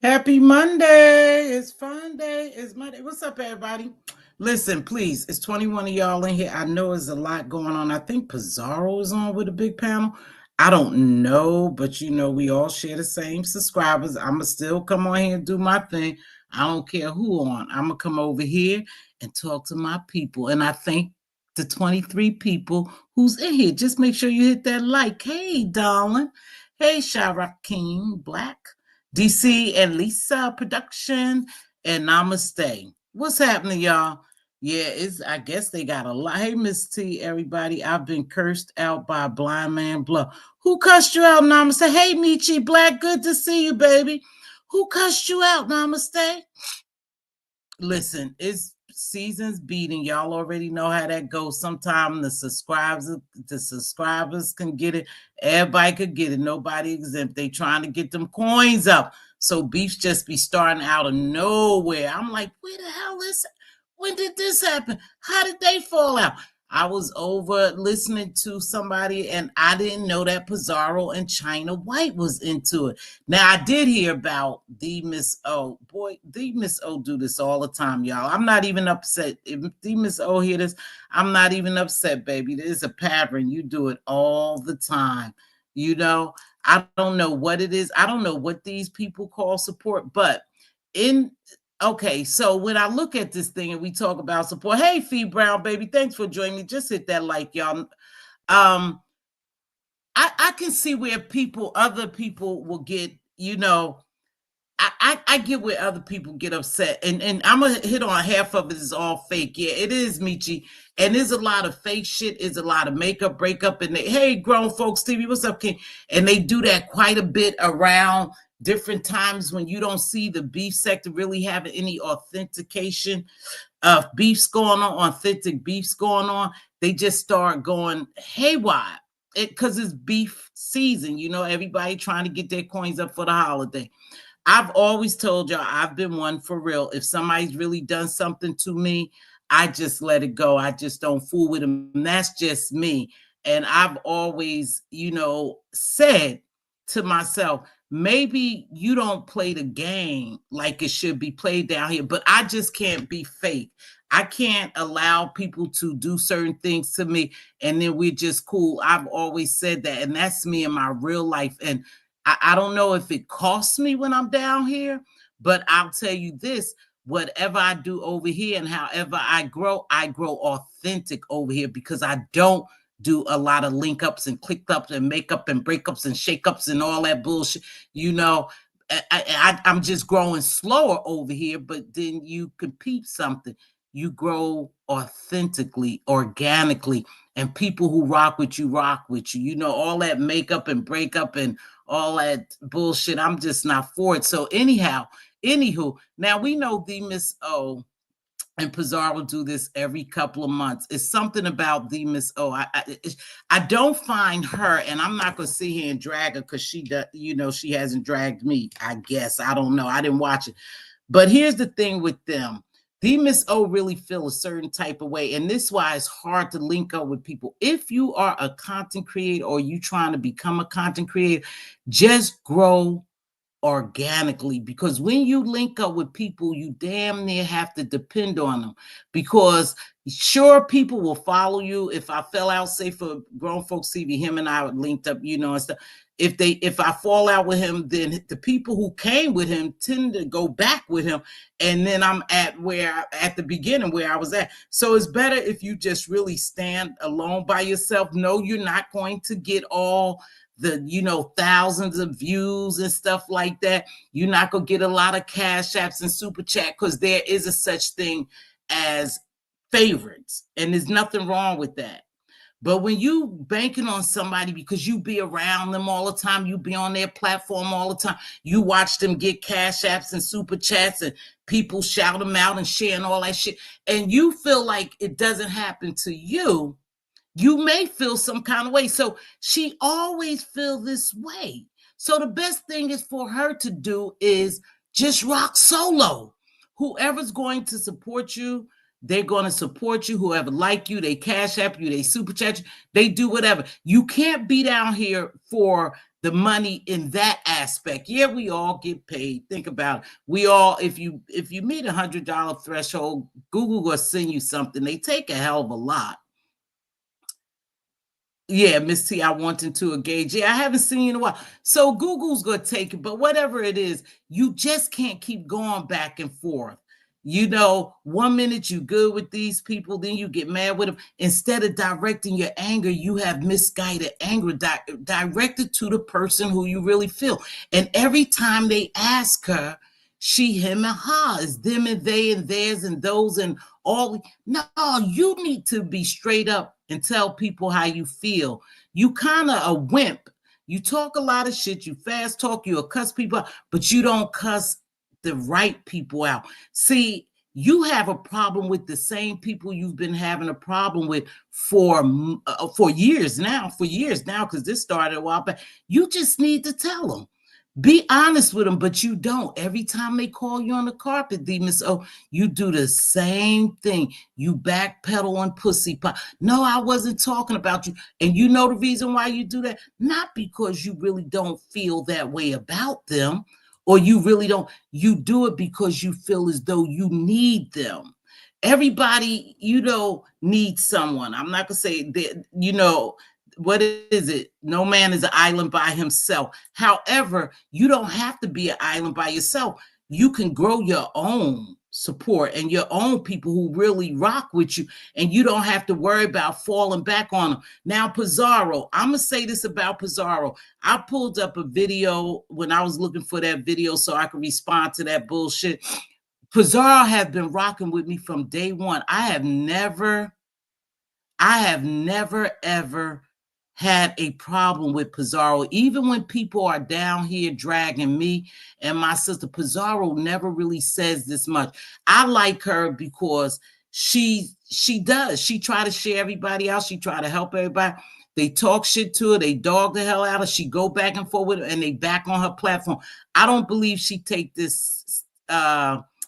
Happy Monday. It's fun day. It's Monday. What's up, everybody? Listen, please, it's 21 of y'all in here. I know there's a lot going on. I think Pizarro is on with a big panel. I don't know, but you know, we all share the same subscribers. I'm going to still come on here and do my thing. I don't care who on. I'm going to come over here and talk to my people. And I thank the 23 people who's in here. Just make sure you hit that like. Hey, darling. Hey, Sharakim Black. DC and Lisa Production and Namaste. What's happening, y'all? Yeah, I guess they got a lot. Hey, Miss T, everybody. I've been cursed out by a blind man blow. Who cussed you out, Namaste? Hey, Michi Black, good to see you, baby. Who cussed you out, Namaste? Listen, it's season's beating. Y'all already know how that goes. Sometimes the subscribers can get it. Everybody could get it. Nobody exempt. They trying to get them coins up. So beefs just be starting out of nowhere. I'm like, where the hell is it? When did this happen? How did they fall out? I was over listening to somebody and I didn't know that Pizarro and China White was into it. Now, I did hear about the Miss O. Boy, the Miss O do this all the time, y'all. I'm not even upset. If the Miss O hear this, I'm not even upset, baby. There's a pattern. You do it all the time. You know, I don't know what it is. I don't know what these people call support, but okay, so when I look at this thing and we talk about support, hey, Fee Brown, baby, thanks for joining me. Just hit that like, y'all. I can see where other people will get, you know, I get where other people get upset. And I'm going to hit on half of it is all fake. Yeah, it is, Michi. And there's a lot of fake shit. There's a lot of makeup, breakup. And hey, grown folks, TV, what's up, King? And they do that quite a bit around different times when you don't see the beef sector really having any authentication of beefs going on, authentic beefs going on. They just start going haywire because it's beef season. You know, everybody trying to get their coins up for the holiday. I've always told y'all I've been one for real. If somebody's really done something to me, I just let it go. I just don't fool with them. That's just me. And I've always, you know, said to myself, maybe you don't play the game like it should be played down here, but I just can't be fake. I can't allow people to do certain things to me and then we're just cool. I've always said that, and that's me in my real life. And I don't know if it costs me when I'm down here, but I'll tell you this, whatever I do over here and however I grow authentic over here because I don't do a lot of link ups and click ups and makeup and breakups and shake ups and all that bullshit. You know, I'm just growing slower over here, but then you compete something. You grow authentically, organically, and people who rock with you rock with you. You know, all that makeup and breakup and all that bullshit. I'm just not for it. So anyhow, anywho, now we know the Miss O and Pizarro do this every couple of months. It's something about the Miss O. I don't find her, and I'm not going to sit here and drag her because she does, you know, she hasn't dragged me, I guess. I don't know. I didn't watch it. But here's the thing with them. The Miss O really feel a certain type of way. And this is why it's hard to link up with people. If you are a content creator or you trying to become a content creator, just grow organically, because when you link up with people, you damn near have to depend on them, because sure, people will follow you. If I fell out, say for Grown Folks TV, him and I linked up, you know, and stuff. If I fall out with him, then the people who came with him tend to go back with him, and then I'm at the beginning where I was at. So it's better if you just really stand alone by yourself. No, you're not going to get all the, you know, thousands of views and stuff like that. You're not gonna get a lot of cash apps and super chat, because there is a such thing as favorites, and there's nothing wrong with that. But when you banking on somebody because you be around them all the time, you be on their platform all the time, you watch them get cash apps and super chats and people shout them out and sharing all that shit, and you feel like it doesn't happen to you, you may feel some kind of way. So she always feel this way. So the best thing is for her to do is just rock solo. Whoever's going to support you, they're going to support you. Whoever like you, they cash app you, they super chat you, they do whatever. You can't be down here for the money in that aspect. Yeah, we all get paid. Think about it. We all, if you meet $100 threshold, Google will send you something. They take a hell of a lot. Yeah, Miss T, I wanted to engage. Yeah, I haven't seen you in a while. So Google's going to take it, but whatever it is, you just can't keep going back and forth. You know, 1 minute you good with these people, then you get mad with them. Instead of directing your anger, you have misguided anger directed to the person who you really feel. And every time they ask her, she, him, and her, is them and they and theirs and those and all. No, you need to be straight up and tell people how you feel. You kind of a wimp. You talk a lot of shit. You fast talk. You'll cuss people out, but you don't cuss the right people out. See, you have a problem with the same people you've been having a problem with for years now, because this started a while back. You just need to tell them. Be honest with them, but you don't. Every time they call you on the carpet, Miss O, you do the same thing. You backpedal on pussy pop. No, I wasn't talking about you. And you know the reason why you do that? Not because you really don't feel that way about them, or you really don't. You do it because you feel as though you need them. Everybody, you know, needs someone. I'm not going to say that, you know, what is it? No man is an island by himself. However, you don't have to be an island by yourself. You can grow your own support and your own people who really rock with you, and you don't have to worry about falling back on them. Now, Pizarro, I'm going to say this about Pizarro. I pulled up a video when I was looking for that video so I could respond to that bullshit. Pizarro have been rocking with me from day one. I have never, ever had a problem with Pizarro. Even when people are down here dragging me and my sister, Pizarro never really says this much. I like her because she does. She try to share everybody else. She try to help everybody. They talk shit to her. They dog the hell out of her. She go back and forth with her, and they back on her platform. I don't believe she take this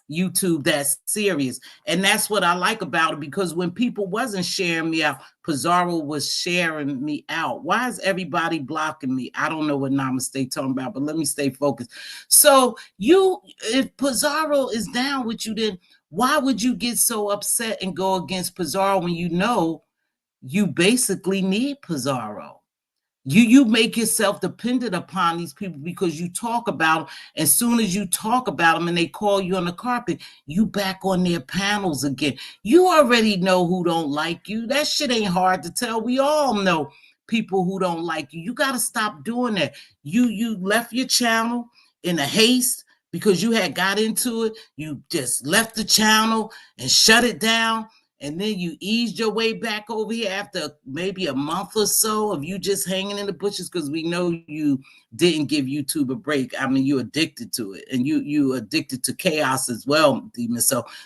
YouTube that serious. And that's what I like about it, because when people wasn't sharing me out, Pizarro was sharing me out. Why is everybody blocking me? I don't know what Namaste talking about, but let me stay focused. So if Pizarro is down with you, then why would you get so upset and go against Pizarro when you know you basically need Pizarro? You make yourself dependent upon these people because you talk about them. As soon as you talk about them and they call you on the carpet, you back on their panels again. You already know who don't like you. That shit ain't hard to tell. We all know people who don't like you. You got to stop doing that. You left your channel in a haste because you had got into it. You just left the channel and shut it down. And then you eased your way back over here after maybe a month or so of you just hanging in the bushes, because we know you didn't give YouTube a break. I mean, you addicted to it, and you addicted to chaos as well, Demon.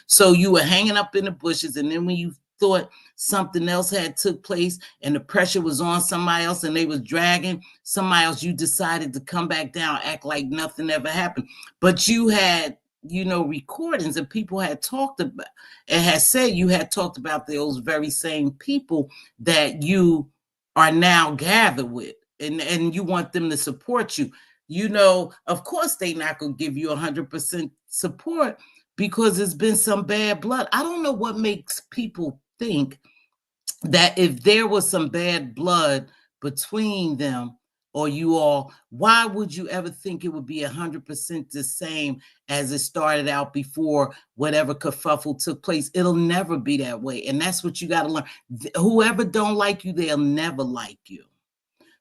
So you were hanging up in the bushes, and then when you thought something else had took place and the pressure was on somebody else and they was dragging somebody else, you decided to come back down, act like nothing ever happened. But you had recordings, and people had talked about and had said you had talked about those very same people that you are now gathered with, and you want them to support you. Of course they not gonna give you 100% support because there's been some bad blood. I don't know what makes people think that if there was some bad blood between them or you all, why would you ever think it would be 100% the same as it started out before whatever kerfuffle took place? It'll never be that way. And that's what you got to learn. Whoever don't like you, they'll never like you.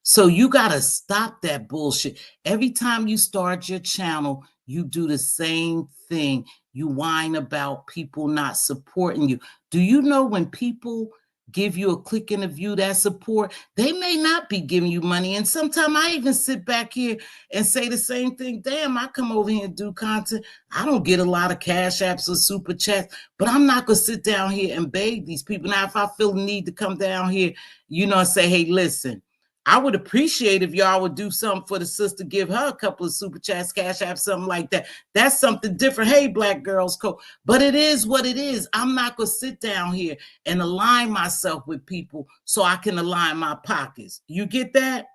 So you got to stop that bullshit. Every time you start your channel, you do the same thing. You whine about people not supporting you. Do you know when people give you a click and a view, that support, they may not be giving you money? And sometimes I even sit back here and say the same thing. Damn, I come over here and do content. I don't get a lot of cash apps or super chats, but I'm not going to sit down here and beg these people. Now, if I feel the need to come down here, and say, hey, listen, I would appreciate if y'all would do something for the sister, give her a couple of super chats, cash apps, something like that. That's something different. Hey, Black Girls Code. But it is what it is. I'm not going to sit down here and align myself with people so I can align my pockets. You get that?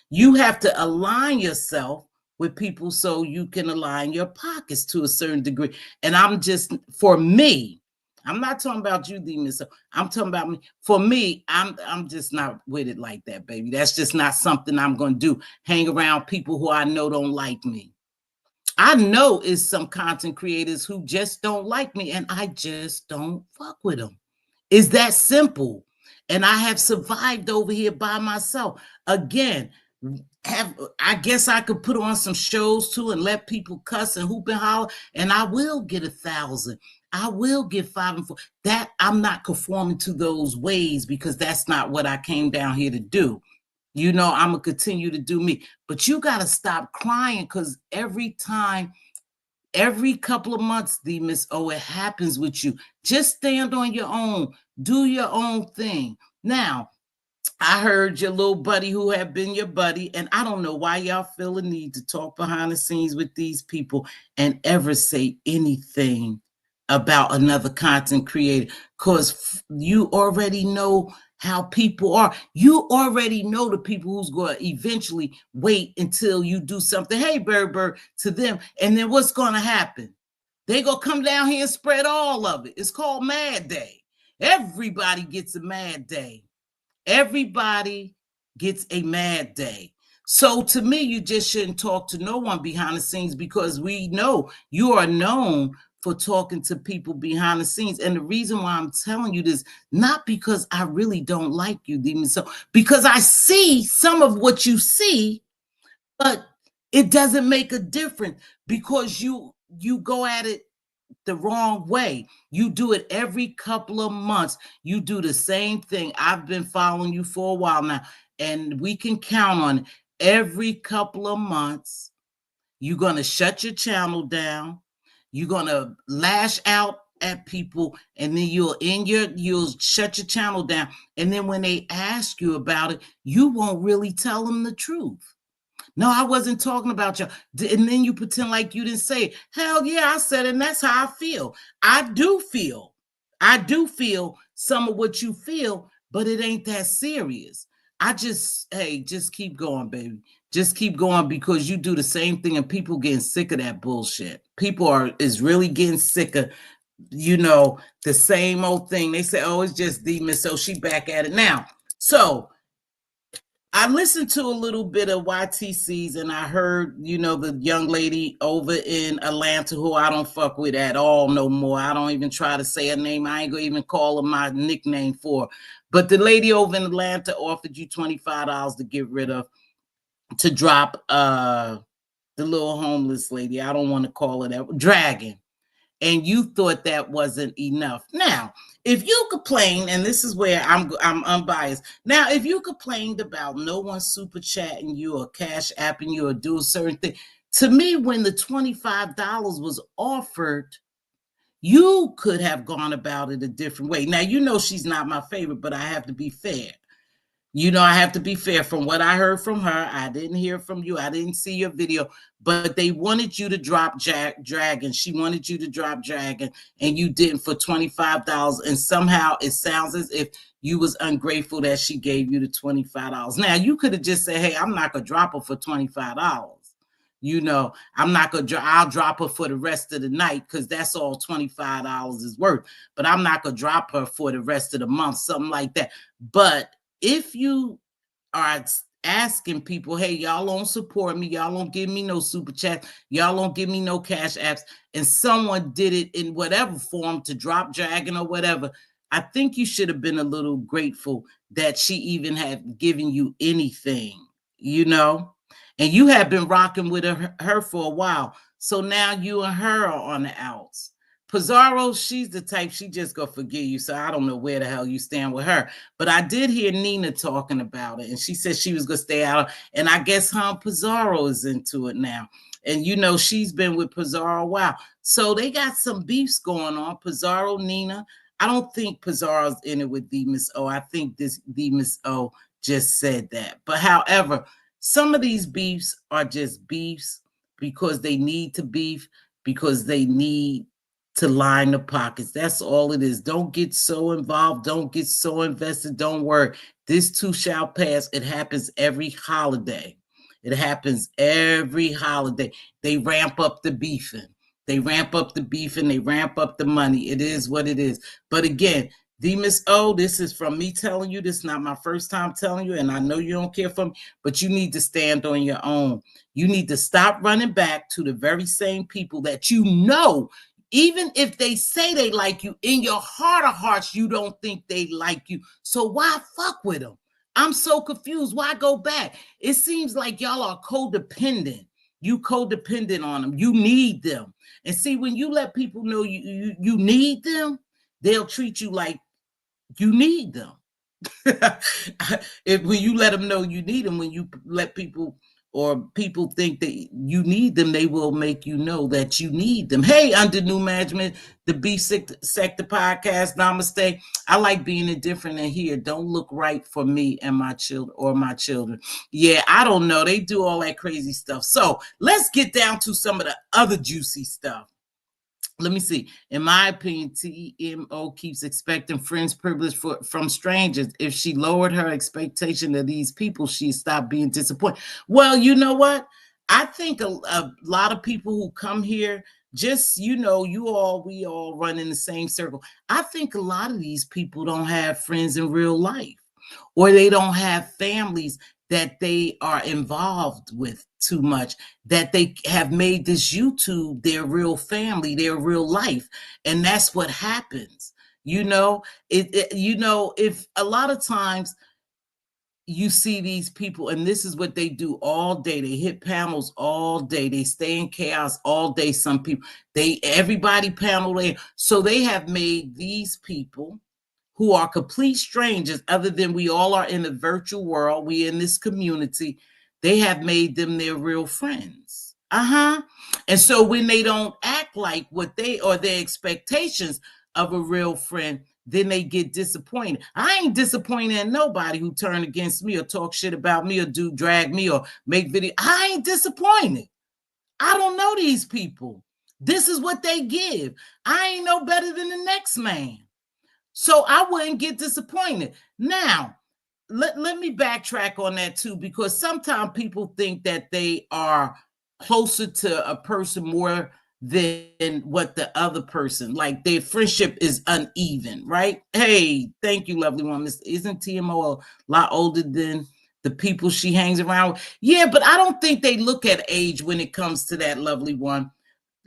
You have to align yourself with people so you can align your pockets to a certain degree. And for me, I'm not talking about you, Demon. So I'm talking about me. For me, I'm just not with it like that, baby. That's just not something I'm going to do. Hang around people who I know don't like me. I know it's some content creators who just don't like me, and I just don't fuck with them. It's that simple. And I have survived over here by myself. Again, I guess I could put on some shows too and let people cuss and hoop and holler, and I will get 1,000. I will get 5 and 4. That I'm not conforming to those ways because that's not what I came down here to do. I'm gonna continue to do me. But you gotta stop crying, because every couple of months, Miss O, it happens with you. Just stand on your own. Do your own thing. Now, I heard your little buddy who had been your buddy, and I don't know why y'all feel the need to talk behind the scenes with these people and ever say anything about another content creator, because you already know how people are. You already know the people who's going to eventually wait until you do something, hey, Bird, to them, and then what's going to happen? They going to come down here and spread all of it. It's called Mad Day. Everybody gets a Mad Day. Everybody gets a Mad Day. So to me, you just shouldn't talk to no one behind the scenes, because we know you are known for talking to people behind the scenes. And the reason why I'm telling you this, not because I really don't like you, Demon, so because I see some of what you see, but it doesn't make a difference because you go at it the wrong way. You do it every couple of months. You do the same thing. I've been following you for a while now, and we can count on it. Every couple of months, you're going to shut your channel down. You're going to lash out at people, and then you'll shut your channel down. And then when they ask you about it, you won't really tell them the truth. No, I wasn't talking about y'all. And then you pretend like you didn't say it. Hell yeah, I said it, and that's how I feel. I do feel. I do feel some of what you feel, but it ain't that serious. Hey, just keep going, baby. Just keep going because you do the same thing and people getting sick of that bullshit. People is really getting sick of, the same old thing. They say, oh, it's just demons, so she back at it now. So I listened to a little bit of YTC's and I heard, the young lady over in Atlanta who I don't fuck with at all no more. I don't even try to say her name. I ain't gonna even call her my nickname for her. But the lady over in Atlanta offered you $25 to get rid of, to drop the little homeless lady. I don't want to call her that. Dragon. And you thought that wasn't enough. Now, if you complain, and this is where I'm unbiased. Now, if you complained about no one super chatting you or cash apping you or doing certain thing, to me, when the $25 was offered, you could have gone about it a different way. Now, she's not my favorite, but I have to be fair. I have to be fair. From what I heard from her, I didn't hear from you. I didn't see your video, but they wanted you to drop Dragon. She wanted you to drop Dragon, and you didn't for $25. And somehow it sounds as if you was ungrateful that she gave you the $25. Now, you could have just said, hey, I'm not going to drop her for $25. I'm not going to, I'll drop her for the rest of the night because that's all $25 is worth. But I'm not going to drop her for the rest of the month, something like that. But if you are asking people, hey, y'all don't support me, y'all don't give me no super chat, y'all don't give me no cash apps, and someone did it in whatever form to drop Dragon or whatever, I think you should have been a little grateful that she even had given you anything, and you have been rocking with her for a while. So now you and her are on the outs. Pizarro, she's the type, she just gonna forgive you. So I don't know where the hell you stand with her. But I did hear Nina talking about it, and she said she was gonna stay out. And I guess Pizarro is into it now. And she's been with Pizarro a while. So they got some beefs going on. Pizarro, Nina. I don't think Pizarro's in it with the Miss O. I think the Miss O just said that. But however, some of these beefs are just beefs because they need to beef, because they need to line the pockets. That's all it is. Don't get so involved. Don't get so invested. Don't worry. This too shall pass. It happens every holiday. It happens every holiday. They ramp up the beefing. They ramp up the beefing. They ramp up the money. It is what it is. But again, Miss O, this is from me telling you. This is not my first time telling you, and I know you don't care for me, but you need to stand on your own. You need to stop running back to the very same people that even if they say they like you, in your heart of hearts, you don't think they like you. So why fuck with them? I'm so confused. Why go back? It seems like y'all are codependent. You codependent on them. You need them. And see, when you let people know you need them, they'll treat you like you need them. When you let them know you need them, when you let people think that you need them, they will make you know that you need them. Hey, under new management, the Beef Sector podcast, namaste. I like being indifferent in here. Don't look right for me and my children. Yeah, I don't know. They do all that crazy stuff. So let's get down to some of the other juicy stuff. Let me see. In my opinion, TMO keeps expecting friends privilege from strangers. If she lowered her expectation of these people, she'd stop being disappointed. Well, you know what? I think a lot of people who come here, just, we all run in the same circle. I think a lot of these people don't have friends in real life, or they don't have families that they are involved with too much, that they have made this YouTube their real family, their real life. And that's what happens. If a lot of times you see these people, and this is what they do all day. They hit panels all day. They stay in chaos all day. Some people, everybody panel there. So they have made these people who are complete strangers, other than we all are in the virtual world, we in this community, they have made them their real friends. And so when they don't act like what their expectations of a real friend, then they get disappointed. I ain't disappointed in nobody who turn against me or talk shit about me or drag me or make video. I ain't disappointed. I don't know these people. This is what they give. I ain't no better than the next man. So I wouldn't get disappointed. Now, let me backtrack on that too, because sometimes people think that they are closer to a person more than what the other person, like their friendship is uneven, right? Hey, thank you, lovely one. Isn't TMO a lot older than the people she hangs around with? Yeah, but I don't think they look at age when it comes to that, lovely one.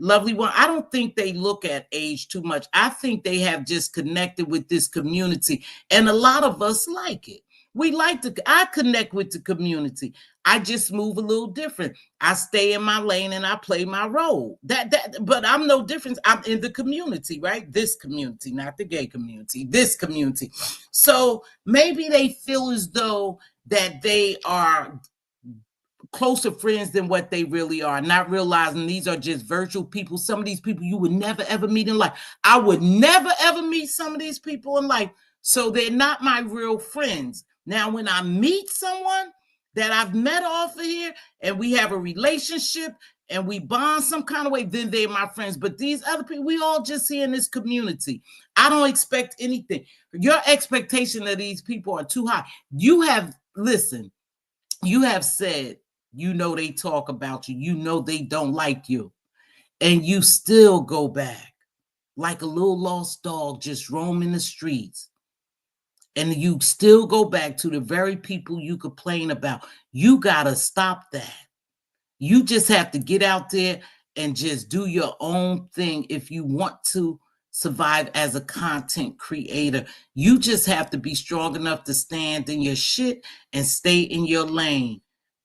Lovely one, I don't think they look at age too much. I think they have just connected with this community, and a lot of us like it. We like to, I connect with the community. I just move a little different. I stay in my lane and I play my role. But I'm no different. I'm in the community, right? This community, not the gay community, this community. So maybe they feel as though that they are closer friends than what they really are, not realizing these are just virtual people. Some of these people you would never ever meet in life. I would never ever meet some of these people in life. So they're not my real friends. Now, when I meet someone that I've met off of here and we have a relationship and we bond some kind of way, then they're my friends. But these other people, we all just here in this community. I don't expect anything. Your expectation of these people are too high. You have, listen, you have said, you know, they talk about you, you know, they don't like you, and you still go back like a little lost dog just roaming the streets. And you still go back to the very people you complain about. You got to stop that. You just have to get out there and just do your own thing if you want to survive as a content creator. You just have to be strong enough to stand in your shit and stay in your lane.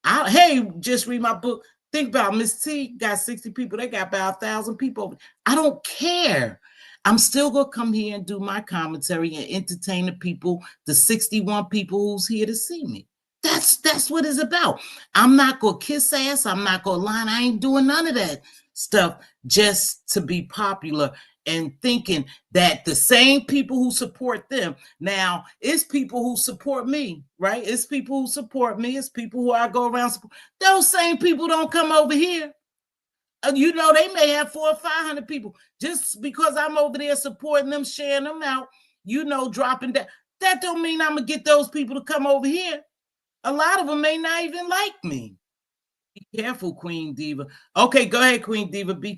Hey, just read my book. Think about Mz.T got 60 people. They got about 1,000 people. I don't care. I'm still going to come here and do my commentary and entertain the people, the 61 people who's here to see me. That's what it's about. I'm not going to kiss ass. I'm not going to lie. I ain't doing none of that stuff just to be popular and thinking that the same people who support them, now it's people who support me, right? It's people who support me. It's people who I go around support. Those same people don't come over here. You know, they may have 400 or 500 people. Just because I'm over there supporting them, sharing them out, you know, dropping that. That don't mean I'm going to get those people to come over here. A lot of them may not even like me. Be careful, Queen Diva. Okay, go ahead, Queen Diva. Be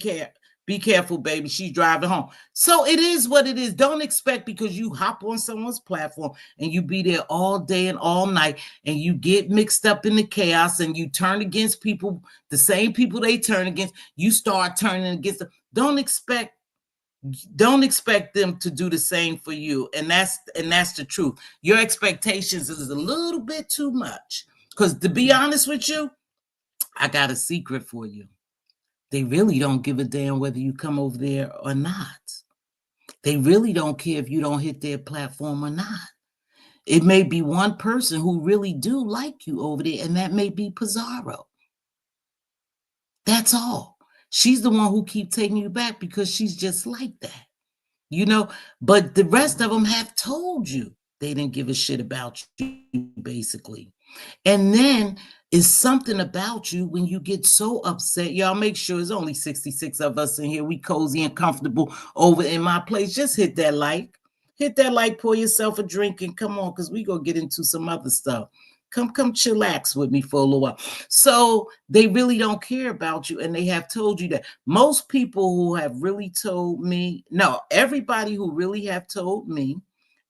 careful, baby. She's driving home. So it is what it is. Don't expect because you hop on someone's platform and you be there all day and all night and you get mixed up in the chaos and you turn against people, the same people they turn against, you start turning against them. Don't expect them to do the same for you. And that's the truth. Your expectations is a little bit too much. Because to be honest with you, I got a secret for you. They really don't give a damn whether you come over there or not. They really don't care if you don't hit their platform or not. It may be one person who really do like you over there, and that may be Pizarro. That's all. She's the one who keep taking you back because she's just like that. You know, but the rest of them have told you they didn't give a shit about you, basically. And then it's something about you when you get so upset. Y'all make sure there's only 66 of us in here. We cozy and comfortable over in my place. Just hit that like. Hit that like, pour yourself a drink, and come on, because we gonna get into some other stuff. Come chillax with me for a little while. So they really don't care about you, and they have told you that. Most people who have really told me, no, everybody who really have told me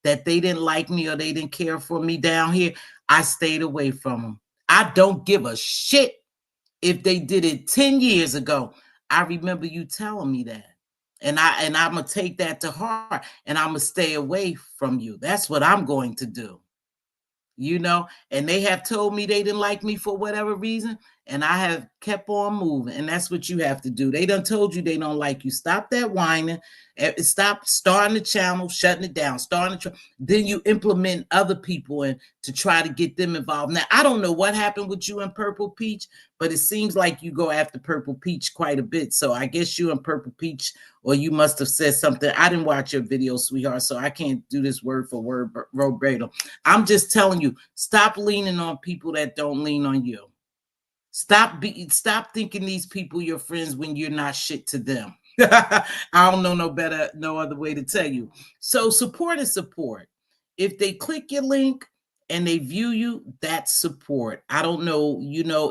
that they didn't like me or they didn't care for me down here, I stayed away from them. I don't give a shit if they did it 10 years ago. I remember you telling me that. And I'm going to take that to heart, and I'm going to stay away from you. That's what I'm going to do. You know, and they have told me they didn't like me for whatever reason. and I have kept on moving, and that's what you have to do. They done told you they don't like you. Stop that whining. Stop starting the channel, shutting it down, then you implement other people and to try to get them involved. Now, I don't know what happened with you and Purple Peach, but it seems like you go after Purple Peach quite a bit. So I guess you and Purple Peach, or you must have said something. I didn't watch your video, sweetheart, so I can't do this word for word verbatim. I'm just telling you, stop leaning on people that don't lean on you. Stop thinking these people your friends when you're not shit to them. I don't know no other way to tell you. So support is support. If they click your link and they view you, that's support. I don't know,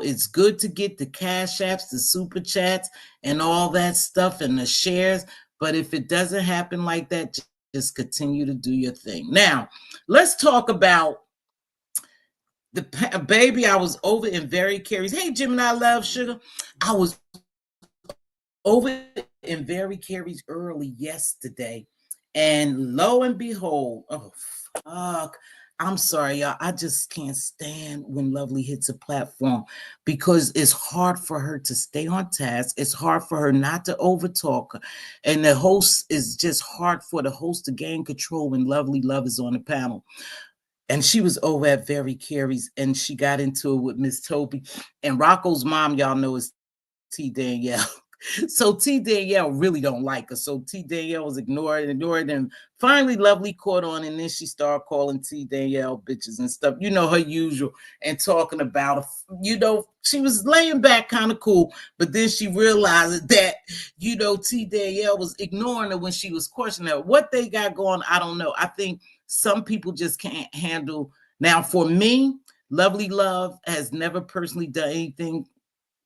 it's good to get the cash apps, the super chats, and all that stuff, and the shares. But if it doesn't happen like that, just continue to do your thing. Now, let's talk about the baby. I was over in Very Carey's. Hey, Gemini Love Sugar. I was over in Very Carey's early yesterday, and lo and behold, oh fuck. I'm sorry, y'all. I just can't stand when Lovely hits a platform because it's hard for her to stay on task. It's hard for her not to overtalk her. And the host is just hard for the host to gain control when Lovely Love is on the panel. And she was over at Very Carey's, and she got into it with Miss Toby. And Rocco's mom, y'all know, is T. Danielle. So T. Danielle really don't like her. So T. Danielle was ignored, and finally Lovely caught on, and then she started calling T. Danielle bitches and stuff. You know, her usual, and talking about, she was laying back kind of cool, but then she realized that, T. Danielle was ignoring her when she was questioning her. What they got going, I don't know. I think some people just can't handle. Now, for me, Lovely Love has never personally done anything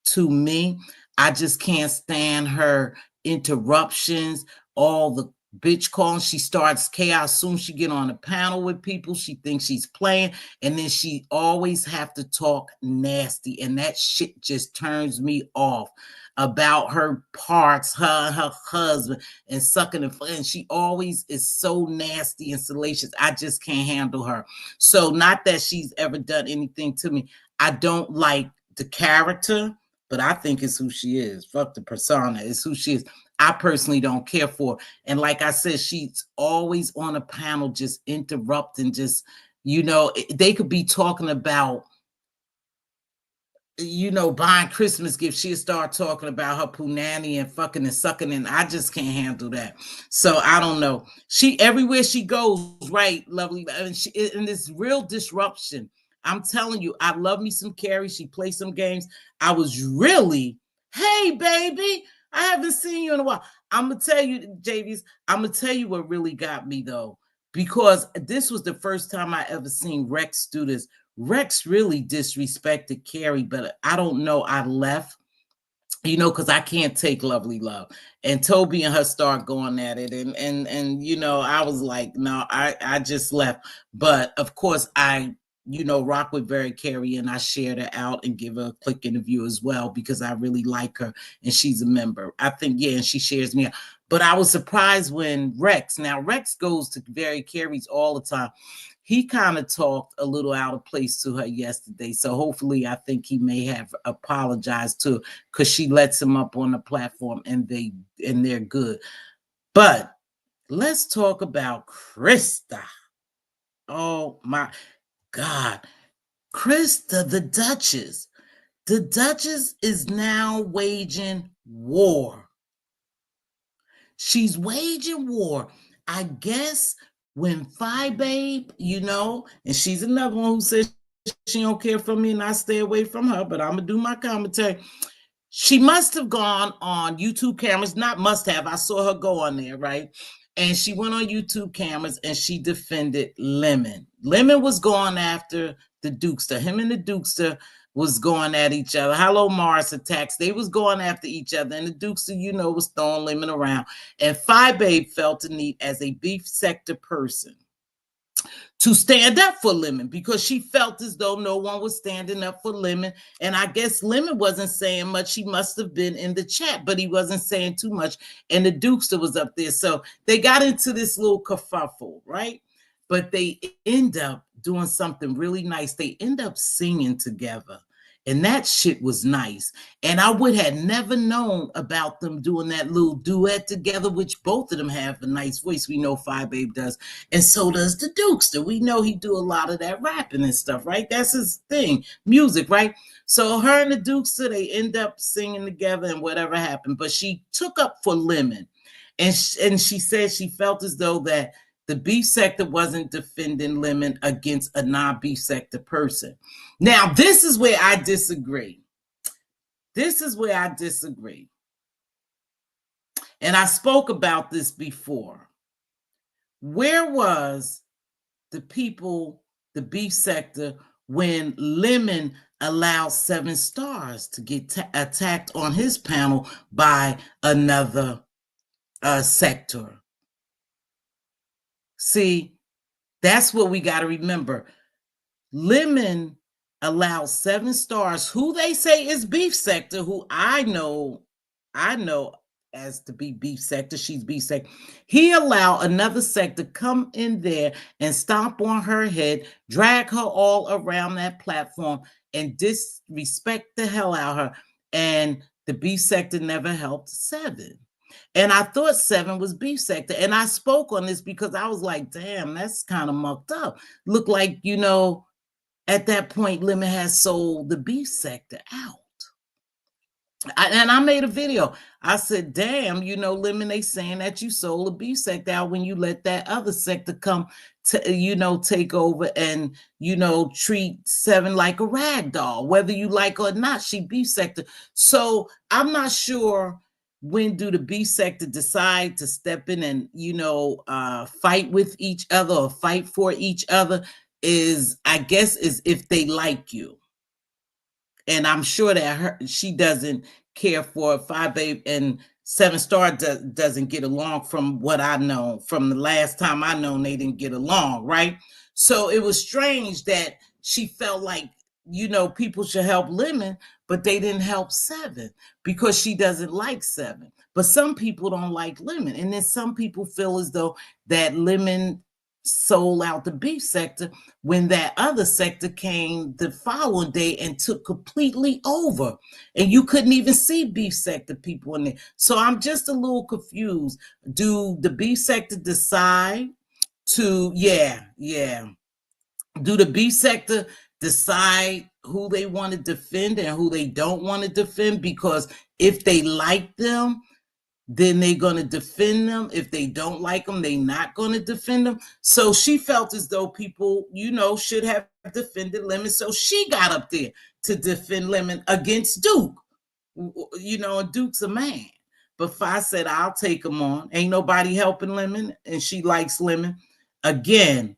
to me. I just can't stand her interruptions, all the bitch calling. She starts chaos soon. She get on a panel with people. She thinks she's playing, and then she always have to talk nasty, and that shit just turns me off. About her parts, her husband, and sucking and she always is so nasty and salacious. I just can't handle her. So not that she's ever done anything to me. I don't like the character, but I think it's who she is. Fuck the persona. It's who she is. I personally don't care for her. And like I said, she's always on a panel just interrupting, just, they could be talking about, buying Christmas gifts. She'll start talking about her punani and fucking and sucking, and I just can't handle that. So I don't know. She, everywhere she goes, right, Lovely, and this real disruption. I'm telling you, I love me some Carrie. She plays some games. I was really, hey, baby, I haven't seen you in a while. I'm going to tell you, JVs, I'm going to tell you what really got me, though, because this was the first time I ever seen Rex do this. Rex really disrespected Carrie, but I don't know. I left, because I can't take Lovely Love. And Toby and her start going at it. And I was like, no, I just left. But of course, I rock with Very Carey, and I shared her out and give her a quick interview as well because I really like her and she's a member. I think, and she shares me out. But I was surprised when Rex goes to Very Carey's all the time. He kind of talked a little out of place to her yesterday. So hopefully I think he may have apologized to her because she lets him up on the platform and they're good. But let's talk about Krista. Oh my God. Krista, the Duchess. The Duchess is now waging war. She's waging war. I guess when Babe, and she's another one who says she don't care for me and I stay away from her, but I'm going to do my commentary. She must have gone on YouTube cameras, not must have. I saw her go on there, right? And she went on YouTube cameras and she defended Lemon. Lemon was going after the Dukester. Him and the Dukester was going at each other. Hello, Mars Attacks. They was going after each other. And the Dukester, was throwing Lemon around. And Babe felt the need as a beef sector person to stand up for Lemon because she felt as though no one was standing up for Lemon. And I guess Lemon wasn't saying much. He must have been in the chat, but he wasn't saying too much. And the Dukester was up there. So they got into this little kerfuffle, right? But they end up doing something really nice. They end up singing together. And that shit was nice. And I would have never known about them doing that little duet together, which both of them have a nice voice. We know Five Babe does. And so does the Dukester. We know he do a lot of that rapping and stuff, right? That's his thing, music, right? So her and the Dukester, they end up singing together and whatever happened. But she took up for Lemon. And she said she felt as though that the beef sector wasn't defending Lemon against a non-beef sector person. Now, this is where I disagree. This is where I disagree. And I spoke about this before. Where was the people, the beef sector, when Lemon allowed 7 Stars to get attacked on his panel by another sector? See, that's what we got to remember. Lemon allowed 7 Stars, who they say is beef sector, who I know as to be beef sector, she's beef sector. He allowed another sector come in there and stomp on her head, drag her all around that platform, and disrespect the hell out of her. And the beef sector never helped 7. And I thought 7 was beef sector. And I spoke on this because I was like, damn, that's kind of mucked up. Look like, at that point, Lemon has sold the beef sector out. And I made a video. I said, damn, Lemon, they saying that you sold a beef sector out when you let that other sector come to, take over and, treat 7 like a rag doll, whether you like or not, she beef sector. So I'm not sure when do the beef sector decide to step in and, fight with each other or fight for each other is if they like you. And I'm sure that she doesn't care for Five Babe and 7 Star doesn't get along from what I know. From the last time I known, they didn't get along, right? So it was strange that she felt like, people should help Lemon, but they didn't help 7 because she doesn't like 7. But some people don't like Lemon. And then some people feel as though that Lemon sold out the beef sector when that other sector came the following day and took completely over, and you couldn't even see beef sector people in there. So I'm just a little confused. Do the beef sector decide to do the beef sector decide who they want to defend and who they don't want to defend? Because if they like them, then they're going to defend them. If they don't like them, they're not going to defend them. So she felt as though people, should have defended Lemon. So she got up there to defend Lemon against Duke. And Duke's a man. But Fi said, I'll take him on. Ain't nobody helping Lemon, and she likes Lemon. Again,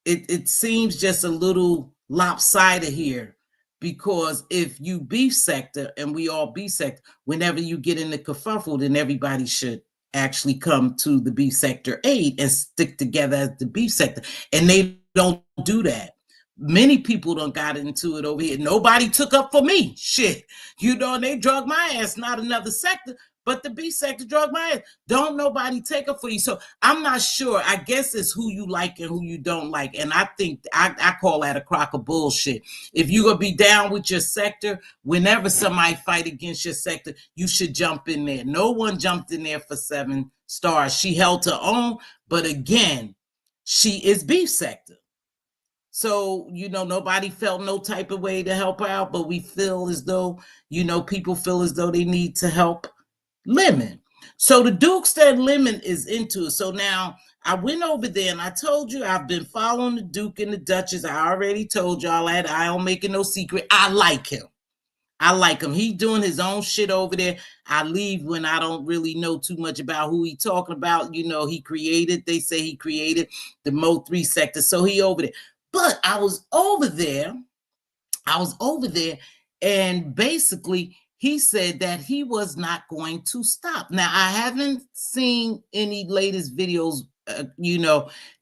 it seems just a little lopsided here. Because if you beef sector and we all beef sector, whenever you get in the kerfuffle, then everybody should actually come to the beef sector aid and stick together as the beef sector. And they don't do that. Many people done got into it over here. Nobody took up for me. Shit. And they drug my ass, not another sector, but the beef sector drug my ass. Don't nobody take up for you. So I'm not sure. I guess it's who you like and who you don't like. And I think I call that a crock of bullshit. If you're going to be down with your sector, whenever somebody fight against your sector, you should jump in there. No one jumped in there for 7 Stars. She held her own, but again, she is beef sector. So, nobody felt no type of way to help her out, but we feel as though, people feel as though they need to help Lemon. So the Dukester and Lemon is into it. So now I went over there and I told you I've been following the Duke and the Duchess. I already told y'all that. I don't make it no secret. I like him. He doing his own shit over there. I leave when I don't really know too much about who he talking about. They say he created the Mo3 sector. So he over there. But I was over there, and basically he said that he was not going to stop. Now, I haven't seen any latest videos,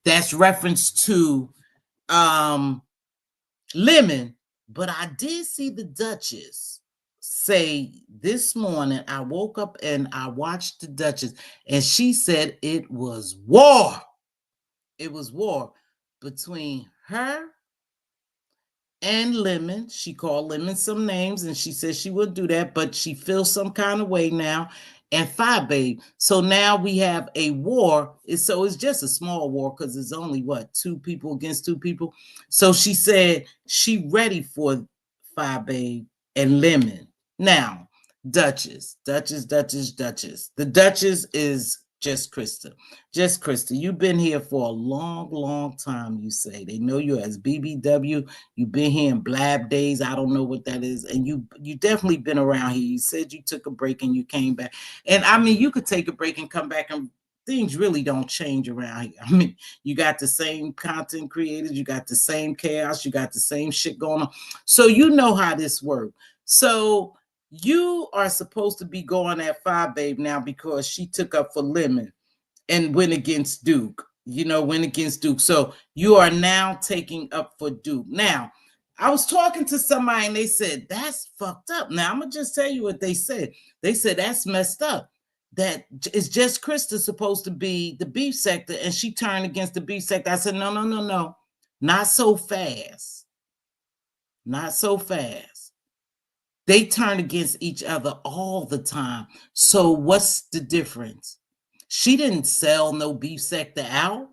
that's reference to Lemon, but I did see the Duchess say this morning, I woke up and I watched the Duchess, and she said it was war. It was war between her and Lemon. She called Lemon some names and she said she wouldn't do that, but she feels some kind of way now. And Five Babe. So now we have a war. So it's just a small war because it's only what, 2 people against 2 people. So she said she ready for Five Babe and Lemon. Now, Duchess. The Duchess is just Krista. Just Krista. You've been here for a long, long time, you say. They know you as BBW. You've been here in Blab Days. I don't know what that is. And you definitely been around here. You said you took a break and you came back. And I mean, you could take a break and come back and things really don't change around here. I mean, you got the same content creators, you got the same chaos, you got the same shit going on. So you know how this works. So you are supposed to be going at Five Babe now because she took up for Lemon and went against Duke. Went against Duke. So you are now taking up for Duke. Now, I was talking to somebody and they said, that's fucked up. Now, I'm going to just tell you what they said. They said, that's messed up. That it's just Krista supposed to be the beef sector and she turned against the beef sector. I said, no. Not so fast. Not so fast. They turn against each other all the time. So what's the difference? She didn't sell no beef sector out.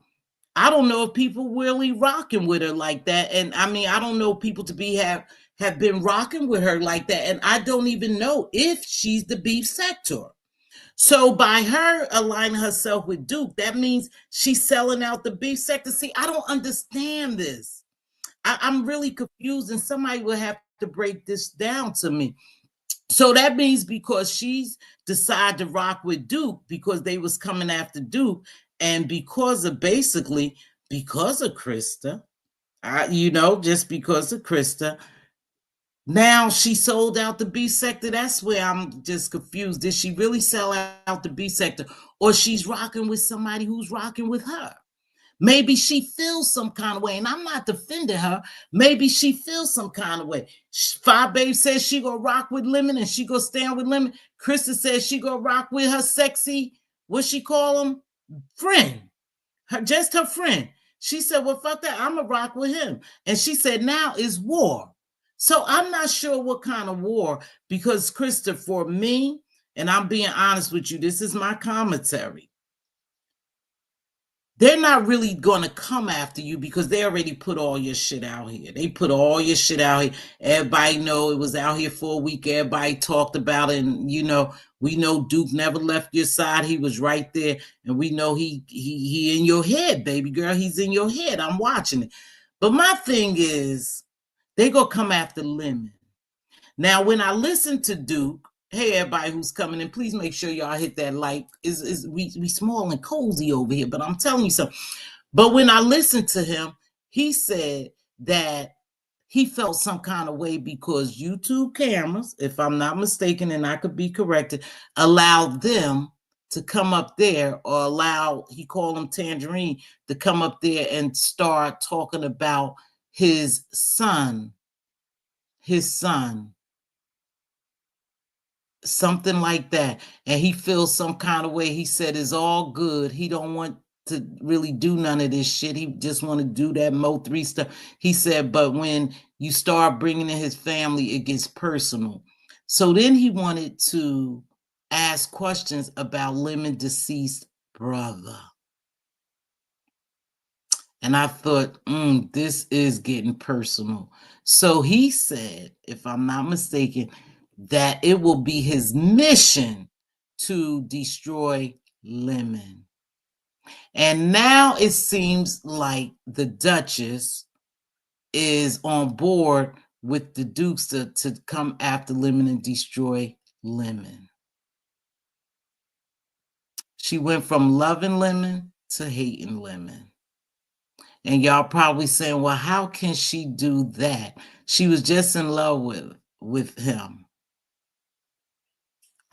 I don't know if people really rocking with her like that. And I mean, I don't know people to be have been rocking with her like that. And I don't even know if she's the beef sector. So by her aligning herself with Duke, that means she's selling out the beef sector. See, I don't understand this. I'm really confused, and somebody will have to break this down to me. So that means because she's decided to rock with Duke because they was coming after Duke, and because of Krista, just because of Krista, now she sold out the B sector. That's where I'm just confused. Did she really sell out the B sector, or she's rocking with somebody who's rocking with her? Maybe she feels some kind of way, and I'm not defending her. Maybe she feels some kind of way. Five Babe says she gonna rock with Lemon and she gonna stand with Lemon. Krista says she gonna rock with her sexy, what she call him, friend, just her friend. She said, well, fuck that, I'm gonna rock with him. And she said, now is war. So I'm not sure what kind of war, because Krista, for me, and I'm being honest with you, this is my commentary. They're not really going to come after you because they already put all your shit out here. They put all your shit out here. Everybody know it was out here for a week. Everybody talked about it. And, we know Duke never left your side. He was right there. And we know he in your head, baby girl. He's in your head. I'm watching it. But my thing is, they going to come after Lemon. Now, when I listen to Duke, hey, everybody who's coming in, please make sure y'all hit that like. We small and cozy over here, but I'm telling you something. But when I listened to him, he said that he felt some kind of way because YouTube cameras, if I'm not mistaken, and I could be corrected, allowed them to come up there, or he called him Tangerine, to come up there and start talking about his son. Something like that, and he feels some kind of way. He said it's all good. He don't want to really do none of this shit. He just want to do that Mo3 stuff. He said, but when you start bringing in his family, it gets personal. So then he wanted to ask questions about Lemon deceased brother. And I thought, this is getting personal. So he said, if I'm not mistaken, that it will be his mission to destroy Lemon. And now it seems like the Duchess is on board with the Dukes to come after Lemon and destroy Lemon. She went from loving Lemon to hating Lemon. And y'all probably saying, well, how can she do that? She was just in love with him.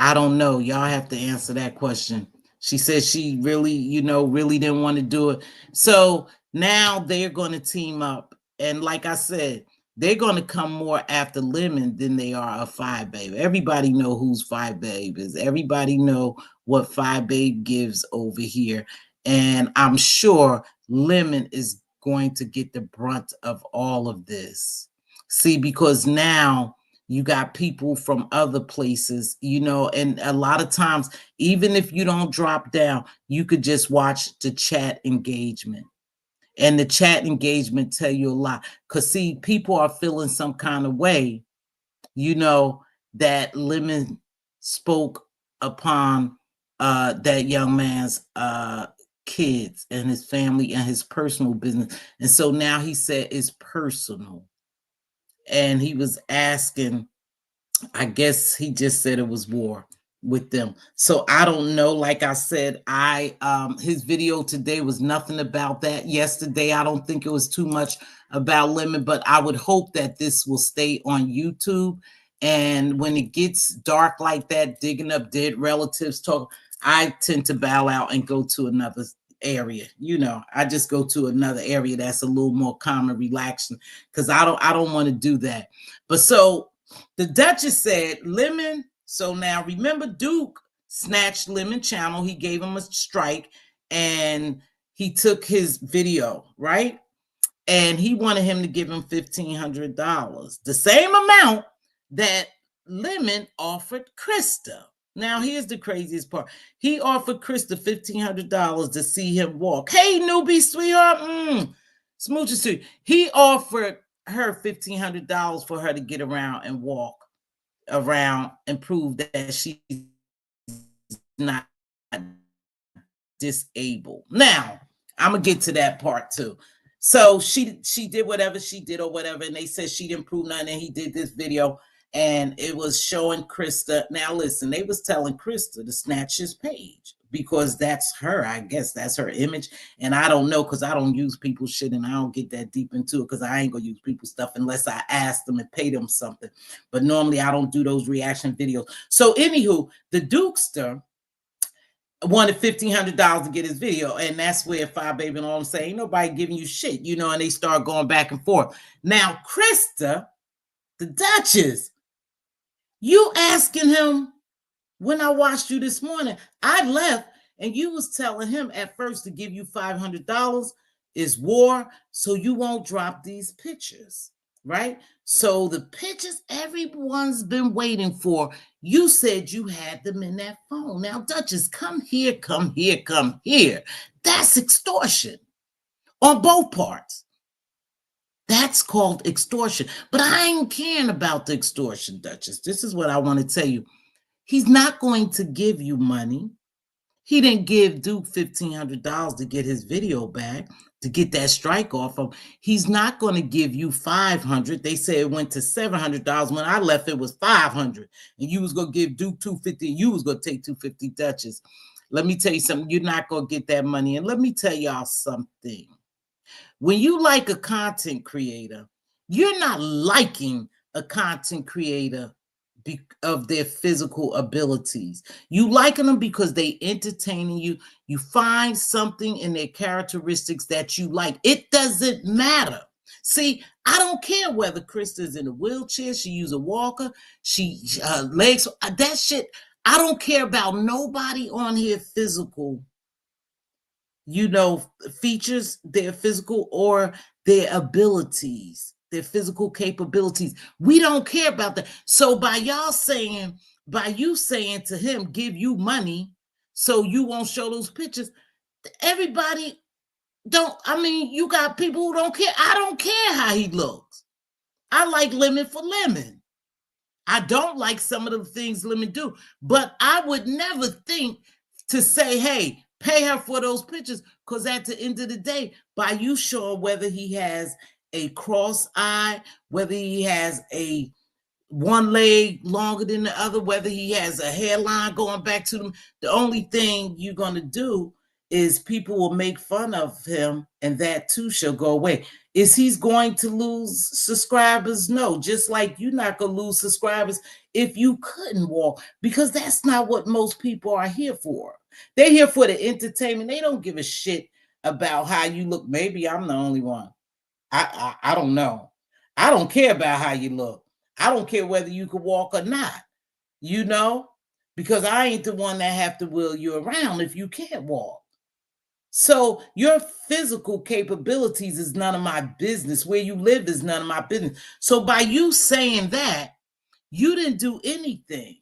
I don't know. Y'all have to answer that question. She said she really, really didn't want to do it. So now they're going to team up. And like I said, they're going to come more after Lemon than they are a Five Babe. Everybody know who's Five Babe is. Everybody know what Five Babe gives over here. And I'm sure Lemon is going to get the brunt of all of this. See, because now you got people from other places, and a lot of times, even if you don't drop down, you could just watch the chat engagement. And the chat engagement tell you a lot. Because see, people are feeling some kind of way, that Lemon spoke upon that young man's kids and his family and his personal business. And so now he said it's personal. And he was asking, I guess he just said it was war with them. So I don't know. Like I said, his video today was nothing about that. Yesterday, I don't think it was too much about Lemon, but I would hope that this will stay on YouTube. And when it gets dark like that, digging up dead relatives talk, I tend to bow out and go to another area. I just go to another area that's a little more calm and relaxing, because I don't want to do that. But so the Duchess said Lemon. So now remember, Duke snatched Lemon channel. He gave him a strike and he took his video, right? And he wanted him to give him $1,500, the same amount that Lemon offered Krista. Now, here's the craziest part. He offered Krista $1,500 to see him walk. Hey, newbie, sweetheart. Smooches too. He offered her $1,500 for her to get around and walk around and prove that she's not disabled. Now, I'm going to get to that part too. So she did whatever she did or whatever, and they said she didn't prove nothing, and he did this video, and it was showing Krista. Now, listen, they was telling Krista to snatch his page because that's her. I guess that's her image, and I don't know, because I don't use people's shit, and I don't get that deep into it, because I ain't going to use people's stuff unless I ask them and pay them something. But normally, I don't do those reaction videos. So, anywho, the Dukester wanted $1,500 to get his video, and that's where Five Baby and all them say, ain't nobody giving you shit, and they start going back and forth. Now, Krista, the Duchess, you asking him, when I watched you this morning, I left, and you was telling him at first to give you $500 is war, so you won't drop these pictures, right? So the pictures everyone's been waiting for, you said you had them in that phone. Now, Duchess, come here, come here, come here. That's extortion on both parts. That's called extortion. But I ain't caring about the extortion, Duchess. This is what I want to tell you. He's not going to give you money. He didn't give Duke $1,500 to get his video back, to get that strike off him. He's not going to give you $500. They said it went to $700. When I left, it was $500. And you was going to give Duke $250. You was going to take $250, Duchess. Let me tell you something. You're not going to get that money. And let me tell y'all something. When you like a content creator, you're not liking a content creator of their physical abilities. You liking them because they entertaining you. You find something in their characteristics that you like. It doesn't matter. See, I don't care whether Krista's in a wheelchair, she use a walker, she legs, that shit. I don't care about nobody on here physical, features, their physical or their abilities, their physical capabilities. We don't care about that. So by you saying to him, give you money so you won't show those pictures, everybody you got people who don't care. I don't care how he looks. I like Lemon for Lemon. I don't like some of the things Lemon do, but I would never think to say, hey, pay her for those pictures, because at the end of the day, by you showing whether he has a cross eye, whether he has a one leg longer than the other, whether he has a hairline going back to them, the only thing you're going to do is people will make fun of him, and that too shall go away. Is he's going to lose subscribers? No, just like you're not going to lose subscribers if you couldn't walk, because that's not what most people are here for. They're here for the entertainment. They don't give a shit about how you look. Maybe I'm the only one. I don't know. I don't care about how you look. I don't care whether you can walk or not, because I ain't the one that have to wheel you around if you can't walk. So your physical capabilities is none of my business. Where you live is none of my business. So by you saying that, you didn't do anything,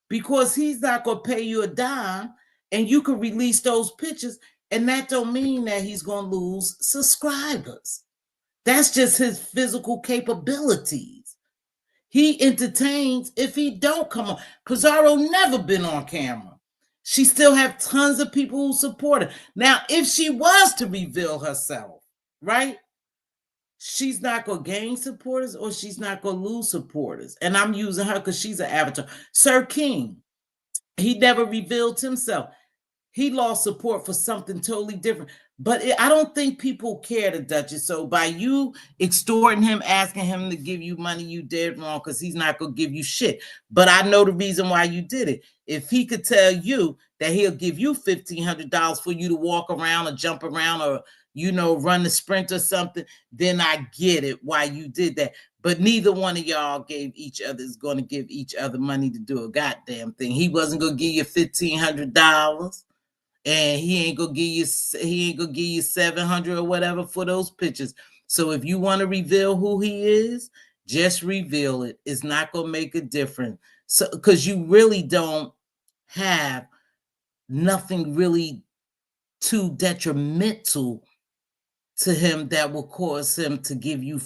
because he's not going to pay you a dime, and you can release those pictures, and that don't mean that he's going to lose subscribers. That's just his physical capabilities. He entertains if he don't come on. Pizarro never been on camera. She still have tons of people who support her. Now, if she was to reveal herself, right, she's not going to gain supporters, or she's not going to lose supporters. And I'm using her because she's an avatar. Sir King, he never revealed himself. He lost support for something totally different. But I don't think people care, the Duchess. So by you extorting him, asking him to give you money, you did wrong, because he's not going to give you shit. But I know the reason why you did it. If he could tell you that he'll give you $1,500 for you to walk around or jump around or, run the sprint or something, then I get it why you did that. But neither one of y'all is going to give each other money to do a goddamn thing. He wasn't going to give you $1,500. And he ain't gonna give you $700 or whatever for those pictures. So if you want to reveal who he is, just reveal it. It's not gonna make a difference. So because you really don't have nothing really too detrimental to him that will cause him to give you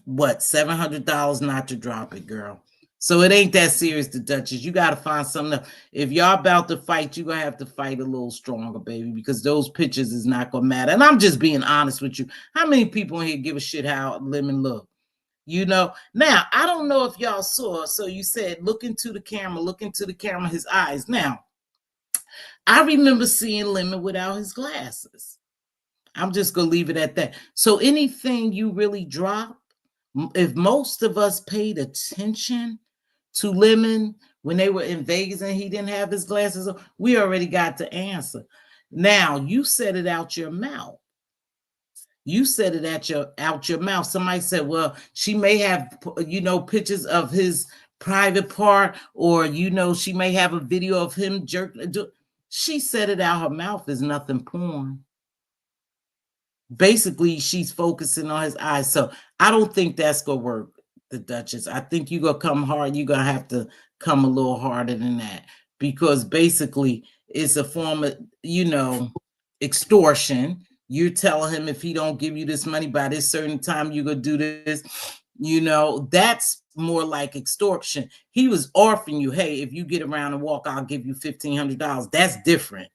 $700 not to drop it, girl. So it ain't that serious, the Duchess. You got to find something else. If y'all about to fight, you're going to have to fight a little stronger, baby, because those pictures is not going to matter. And I'm just being honest with you. How many people in here give a shit how Lemon look? Now, I don't know if y'all saw. So you said, look into the camera, his eyes. Now, I remember seeing Lemon without his glasses. I'm just going to leave it at that. So anything you really drop, if most of us paid attention to Lemon when they were in Vegas and he didn't have his glasses on, we already got the answer. Now, you said it out your mouth. You said it out your mouth. Somebody said, well, she may have, pictures of his private part, or, she may have a video of him jerking. She said it out her mouth. Is nothing porn. Basically, she's focusing on his eyes. So I don't think that's going to work, the Duchess. I think you're going to come hard. You're going to have to come a little harder than that, because basically it's a form of, extortion. You're telling him if he don't give you this money by this certain time, you're going to do this. That's more like extortion. He was offering you, hey, if you get around and walk, I'll give you $1,500. That's different.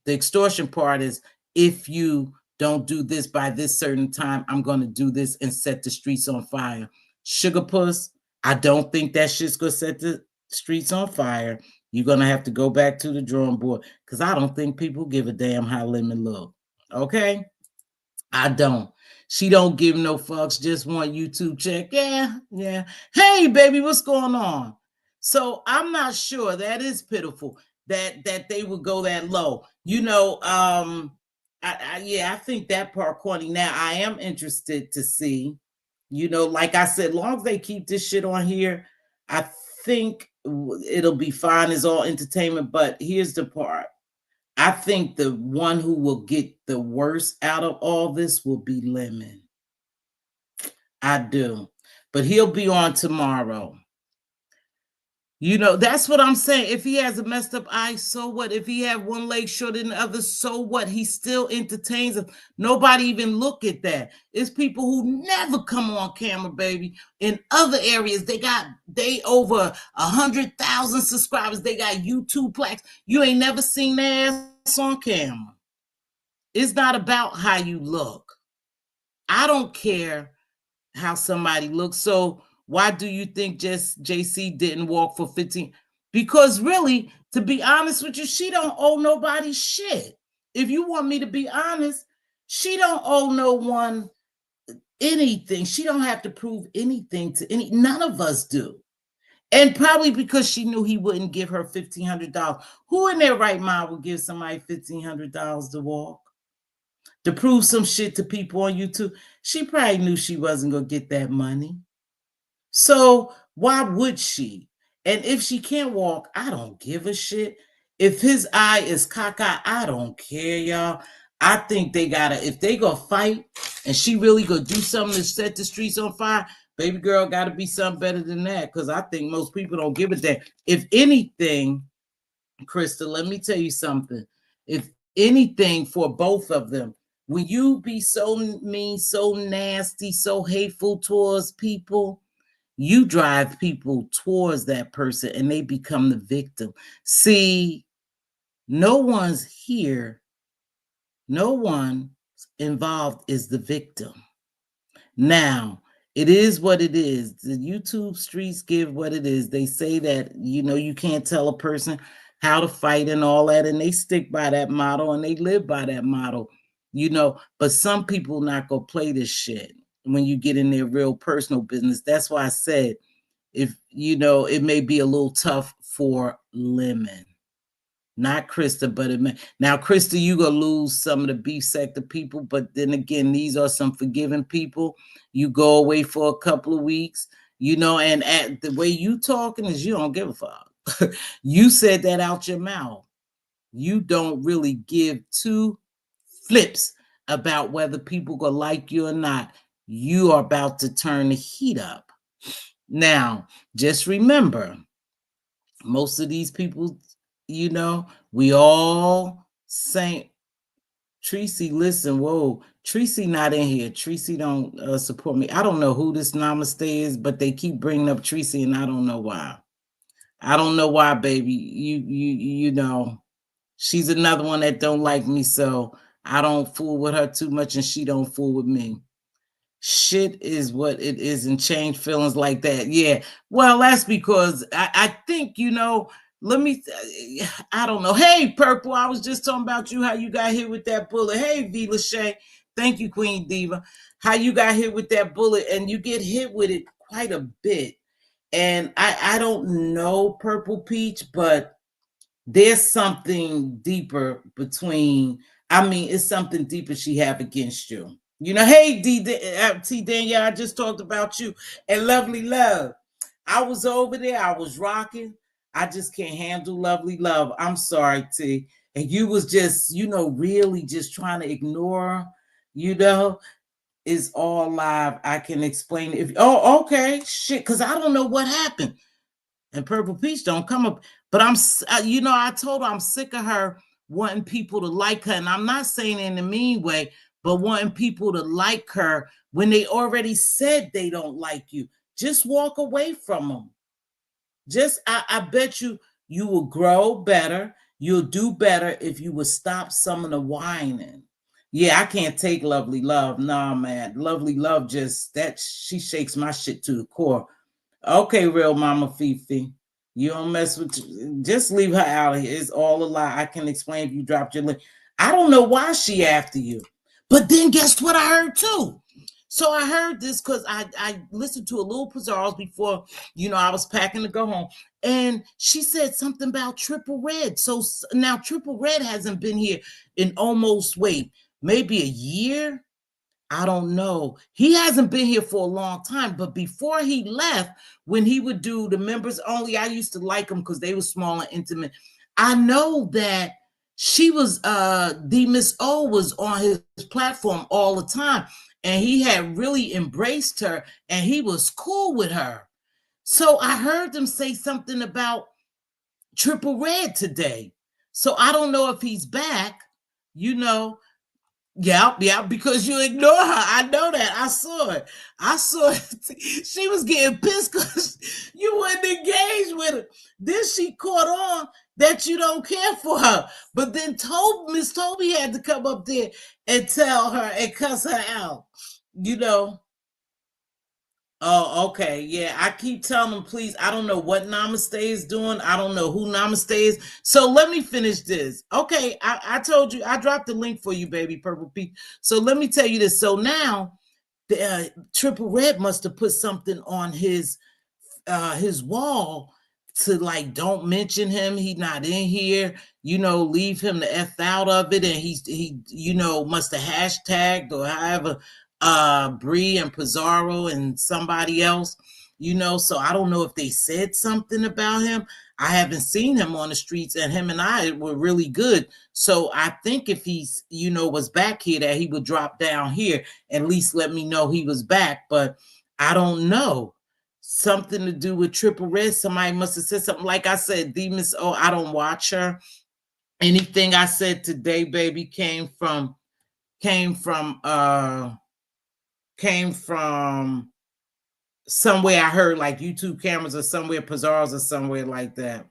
The extortion part is, if you don't do this by this certain time, I'm going to do this and set the streets on fire. Sugar Puss, I don't think that shit's going to set the streets on fire. You're going to have to go back to the drawing board, because I don't think people give a damn how Lemon look. Okay? I don't. She don't give no fucks, just want YouTube check. Yeah. Hey, baby, what's going on? So I'm not sure. That is pitiful that they would go that low. I think that part corny. Now, I am interested to see, like I said, long as they keep this shit on here, I think it'll be fine. It's all entertainment. But here's the part. I think the one who will get the worst out of all this will be Lemon. I do. But he'll be on tomorrow. That's what I'm saying. If he has a messed up eye, so what? If he have one leg shorter than the other, so what? He still entertains them. Nobody even look at that. It's people who never come on camera, baby. In other areas, they over 100,000 subscribers. They got YouTube plaques. You ain't never seen their ass on camera. It's not about how you look. I don't care how somebody looks. So why do you think just JC didn't walk for 15? Because really, to be honest with you, she don't owe nobody shit. If you want me to be honest, she don't owe no one anything. She don't have to prove anything to none of us do. And probably because she knew he wouldn't give her $1,500. Who in their right mind would give somebody $1,500 to walk? To prove some shit to people on YouTube? She probably knew she wasn't going to get that money. So why would she? And if she can't walk, I don't give a shit. If his eye is cockeyed, I don't care, y'all. I think they gotta, if they gonna fight and she really gonna do something to set the streets on fire, baby girl gotta be something better than that. Cause I think most people don't give it that. If anything, Krista, let me tell you something. If anything, for both of them, when you be so mean, so nasty, so hateful towards people, you drive people towards that person and they become the victim. See, no one's here, no one involved is the victim. Now, it is what it is. The YouTube streets give what it is. They say that, you can't tell a person how to fight and all that, and they stick by that motto and they live by that motto, but some people not gonna play this shit when you get in their real personal business. That's why I said, if it may be a little tough for Lemon. Not Krista, but it may. Now, Krista, you gonna lose some of the beef sector people, but then again, these are some forgiving people. You go away for a couple of weeks, and at the way you talking is you don't give a fuck. You said that out your mouth. You don't really give two flips about whether people gonna like you or not. You are about to turn the heat up. Now, just remember, most of these people, we all say, Tracy, listen, whoa, Tracy not in here. Tracy don't support me. I don't know who this namaste is, but they keep bringing up Tracy, and I don't know why. I don't know why, baby. You know, she's another one that don't like me, so I don't fool with her too much, and she don't fool with me. Shit is what it is, and change feelings like that. Yeah, well, that's because I think, I don't know. Hey, Purple, I was just talking about you, how you got hit with that bullet. Hey, V. Lachey, thank you, Queen Diva. How you got hit with that bullet, and you get hit with it quite a bit. And I don't know, Purple Peach, but there's something deeper it's something deeper she have against you. Hey, T. Danielle, I just talked about you. And Lovely Love, I was over there, I was rocking. I just can't handle Lovely Love. I'm sorry, T. And you was just, really just trying to ignore, it's all live. I can explain it. Okay, shit, because I don't know what happened. And Purple Peach don't come up. But I told her I'm sick of her wanting people to like her. And I'm not saying it in a mean way, but wanting people to like her when they already said they don't like you. Just walk away from them. I bet you will grow better. You'll do better if you would stop some of the whining. Yeah, I can't take Lovely Love. Nah, man. Lovely Love she shakes my shit to the core. Okay, real Mama Fifi. You don't mess with, just leave her out of here. It's all a lie. I can explain if you dropped your link. I don't know why she after you. But then guess what I heard too? So I heard this because I listened to a little Pizarro's before, I was packing to go home. And she said something about Triple Red. So now Triple Red hasn't been here in almost, maybe a year? I don't know. He hasn't been here for a long time, but before he left, when he would do the members only, I used to like him because they were small and intimate. I know that she was, the Miss O was on his platform all the time, and he had really embraced her, and he was cool with her. So I heard them say something about Triple Red today. So I don't know if he's back, Yeah, because you ignore her. I know that. I saw it. She was getting pissed because you weren't engaged with her. Then she caught on that you don't care for her. But then Miss Toby had to come up there and tell her and cuss her out. Oh, okay. Yeah, I keep telling them, please. I don't know what Namaste is doing. I don't know who Namaste is. So let me finish this. Okay, I told you. I dropped the link for you, baby, Purple Peach. So let me tell you this. So now, the Triple Red must have put something on his wall to don't mention him. He's not in here. Leave him the F out of it. And he must have hashtagged or however Bree and Pizarro and somebody else. So I don't know if they said something about him. I haven't seen him on the streets, and him and I were really good. So I think if he's, was back here, that he would drop down here, at least let me know he was back. But I don't know. Something to do with Triple Red. Somebody must have said something. Like I said, Demons. Oh, I don't watch her. Anything I said today, baby, came from somewhere I heard, like YouTube cameras or somewhere, Pizarro's or somewhere like that.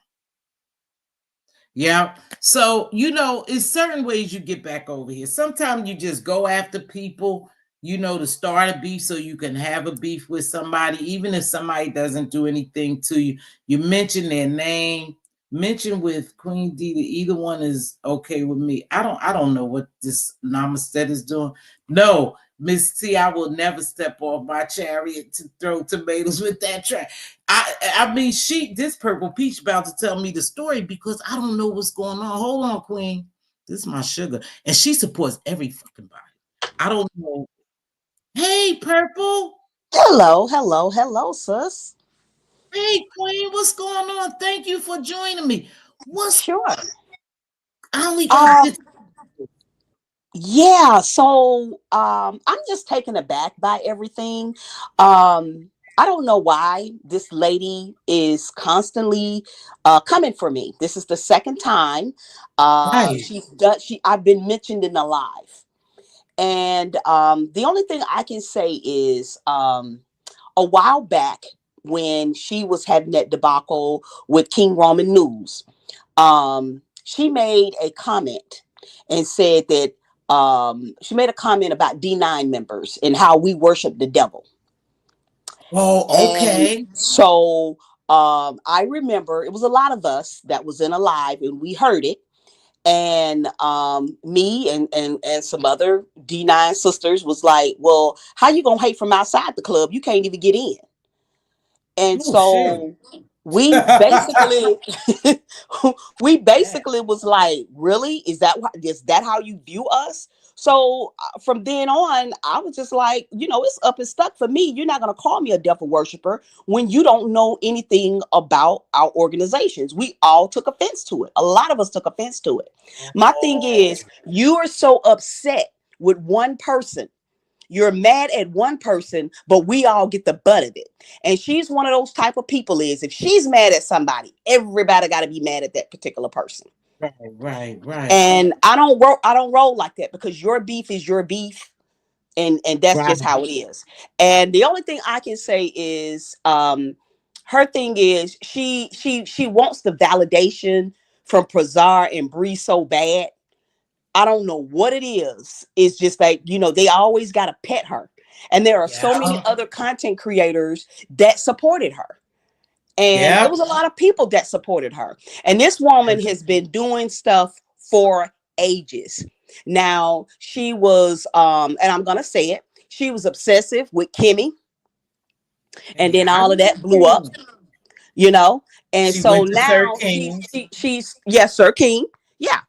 Yeah. So, it's certain ways you get back over here. Sometimes you just go after people, to start a beef so you can have a beef with somebody, even if somebody doesn't do anything to you. You mention their name, mention with Queen D, either one is okay with me. I don't know what this Namaste is doing. No, Miss T, I will never step off my chariot to throw tomatoes with that track. I mean, this Purple Peach about to tell me the story because I don't know what's going on. Hold on, Queen. This is my sugar. And she supports every fucking body. I don't know. Hey, Purple. Hello, sis. Hey, Queen, what's going on? Thank you for joining me. Sure. I only got Um, this. yeah, so I'm just taken aback by everything. I don't know why this lady is constantly coming for me. This is the second time Right. I've been mentioned in the live. And the only thing I can say is a while back when she was having that debacle with King Roman News, she made a comment and said that she made a comment about D9 members and how we worship the devil. Oh, And okay. so I remember it was a lot of us that was in a live and we heard it. And me and some other D9 sisters was like, well, how you gonna hate from outside the club? You can't even get in. And Oh, shit. so we basically we Yeah. basically was like, really, is that how you view us? So from then on, I was just like, it's up and stuck for me. You're not going to call me a devil worshiper when you don't know anything about our organizations. We all took offense to it. A lot of us took offense to it. My thing Oh, is, you are so upset with one person, you're mad at one person, but we all get the butt of it. And she's one of those type of people is if she's mad at somebody, everybody got to be mad at that particular person. right. And I don't roll like that because your beef is your beef, and that's Right. just how it is. And the only thing I can say is her thing is she wants the validation from Prazar and Bree so bad. I don't know what it is. It's just like, they always got to pet her. And there are so many Yeah. other content creators that supported her. And it Yep. was a lot of people that supported her. And this woman has been doing stuff for ages. Now, she was, and I'm going to say it, she was obsessive with Kimmy. And Yeah, then I all of that blew up, remember. you know. And She so went to Sir now King's. she's, yes, Sir King. Yeah.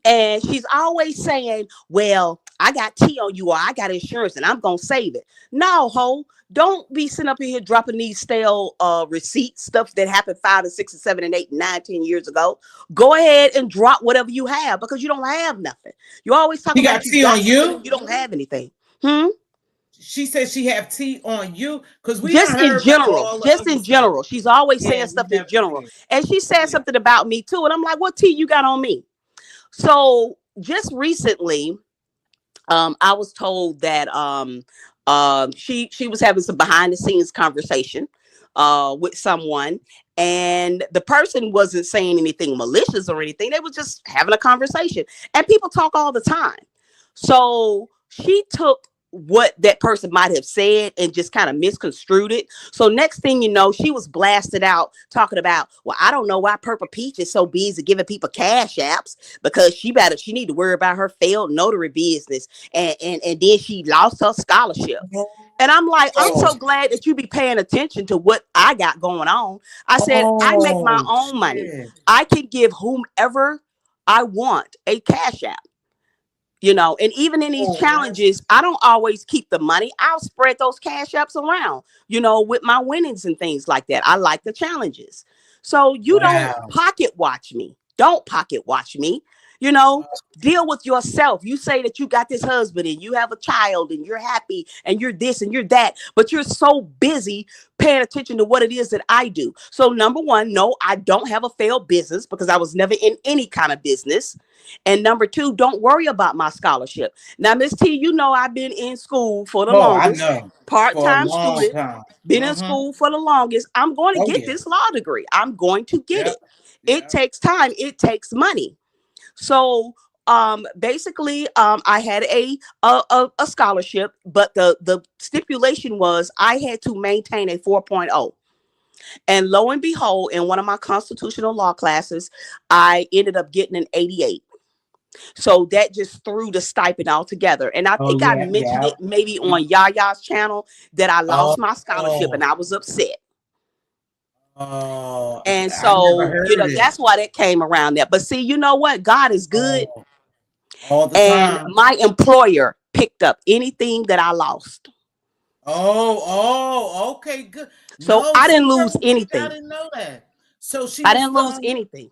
And she's always saying, well, I got tea on you or I got insurance and I'm going to save it. No, ho. Don't be sitting up in here dropping these stale receipts, stuff that happened 5 and 6 and 7 and 8 and 9, 10 years ago. Go ahead and drop whatever you have because you don't have nothing. You always talk She got about you tea on got something you? and you don't have anything. Hmm? She said she have tea on you because we done Just in heard about general, all the just other in stuff. general. She's always Yeah, saying we stuff in never general. did. And she said Yeah. something about me too. And I'm like, what tea you got on me? So just recently, I was told that she was having some behind the scenes conversation with someone, and the person wasn't saying anything malicious or anything. They were just having a conversation, and people talk all the time. So she took what that person might have said and just kind of misconstrued it. So next thing you know, she was blasted out talking about, well, I don't know why Purple Peach is so busy giving people cash apps because she need to worry about her failed notary business, and then she lost her scholarship. And I'm like, I'm Oh, so glad that you be paying attention to what I got going on. I said, I make my oh, own money. shit. I can give whomever I want a cash app. And even in these Oh, that's challenges, I don't always keep the money. I'll spread those cash apps around, with my winnings and things like that. I like the challenges. So you don't wow. pocket watch me. Don't pocket watch me. You know, Deal with yourself. You say that you got this husband and you have a child and you're happy and you're this and you're that, but you're so busy paying attention to what it is that I do. So, number one, no, I don't have a failed business because I was never in any kind of business. And number two, don't worry about my scholarship. Now, Miss T, I've been in school for the Oh, I longest, know. For a part-time long student, time. been in Mm-hmm. school for the longest. I'm going to Oh, get yeah. this law degree. I'm going to get Yep. it. It Yep. takes time. It takes money. So basically I had a scholarship, but the stipulation was I had to maintain a 4.0. And lo and behold, in one of my constitutional law classes, I ended up getting an 88. So that just threw the stipend altogether. And I Oh, think I yeah. mentioned Yeah. it maybe on Yaya's channel that I Oh, lost my scholarship and I was upset. oh, And I never so, heard it. that's why that came around there. But see, you know what? God is good. Oh, all the And time. my employer picked up anything that I lost. Okay, good. So No, I see, didn't lose Purple Peach, I anything. didn't know that. So she I was didn't lose anything.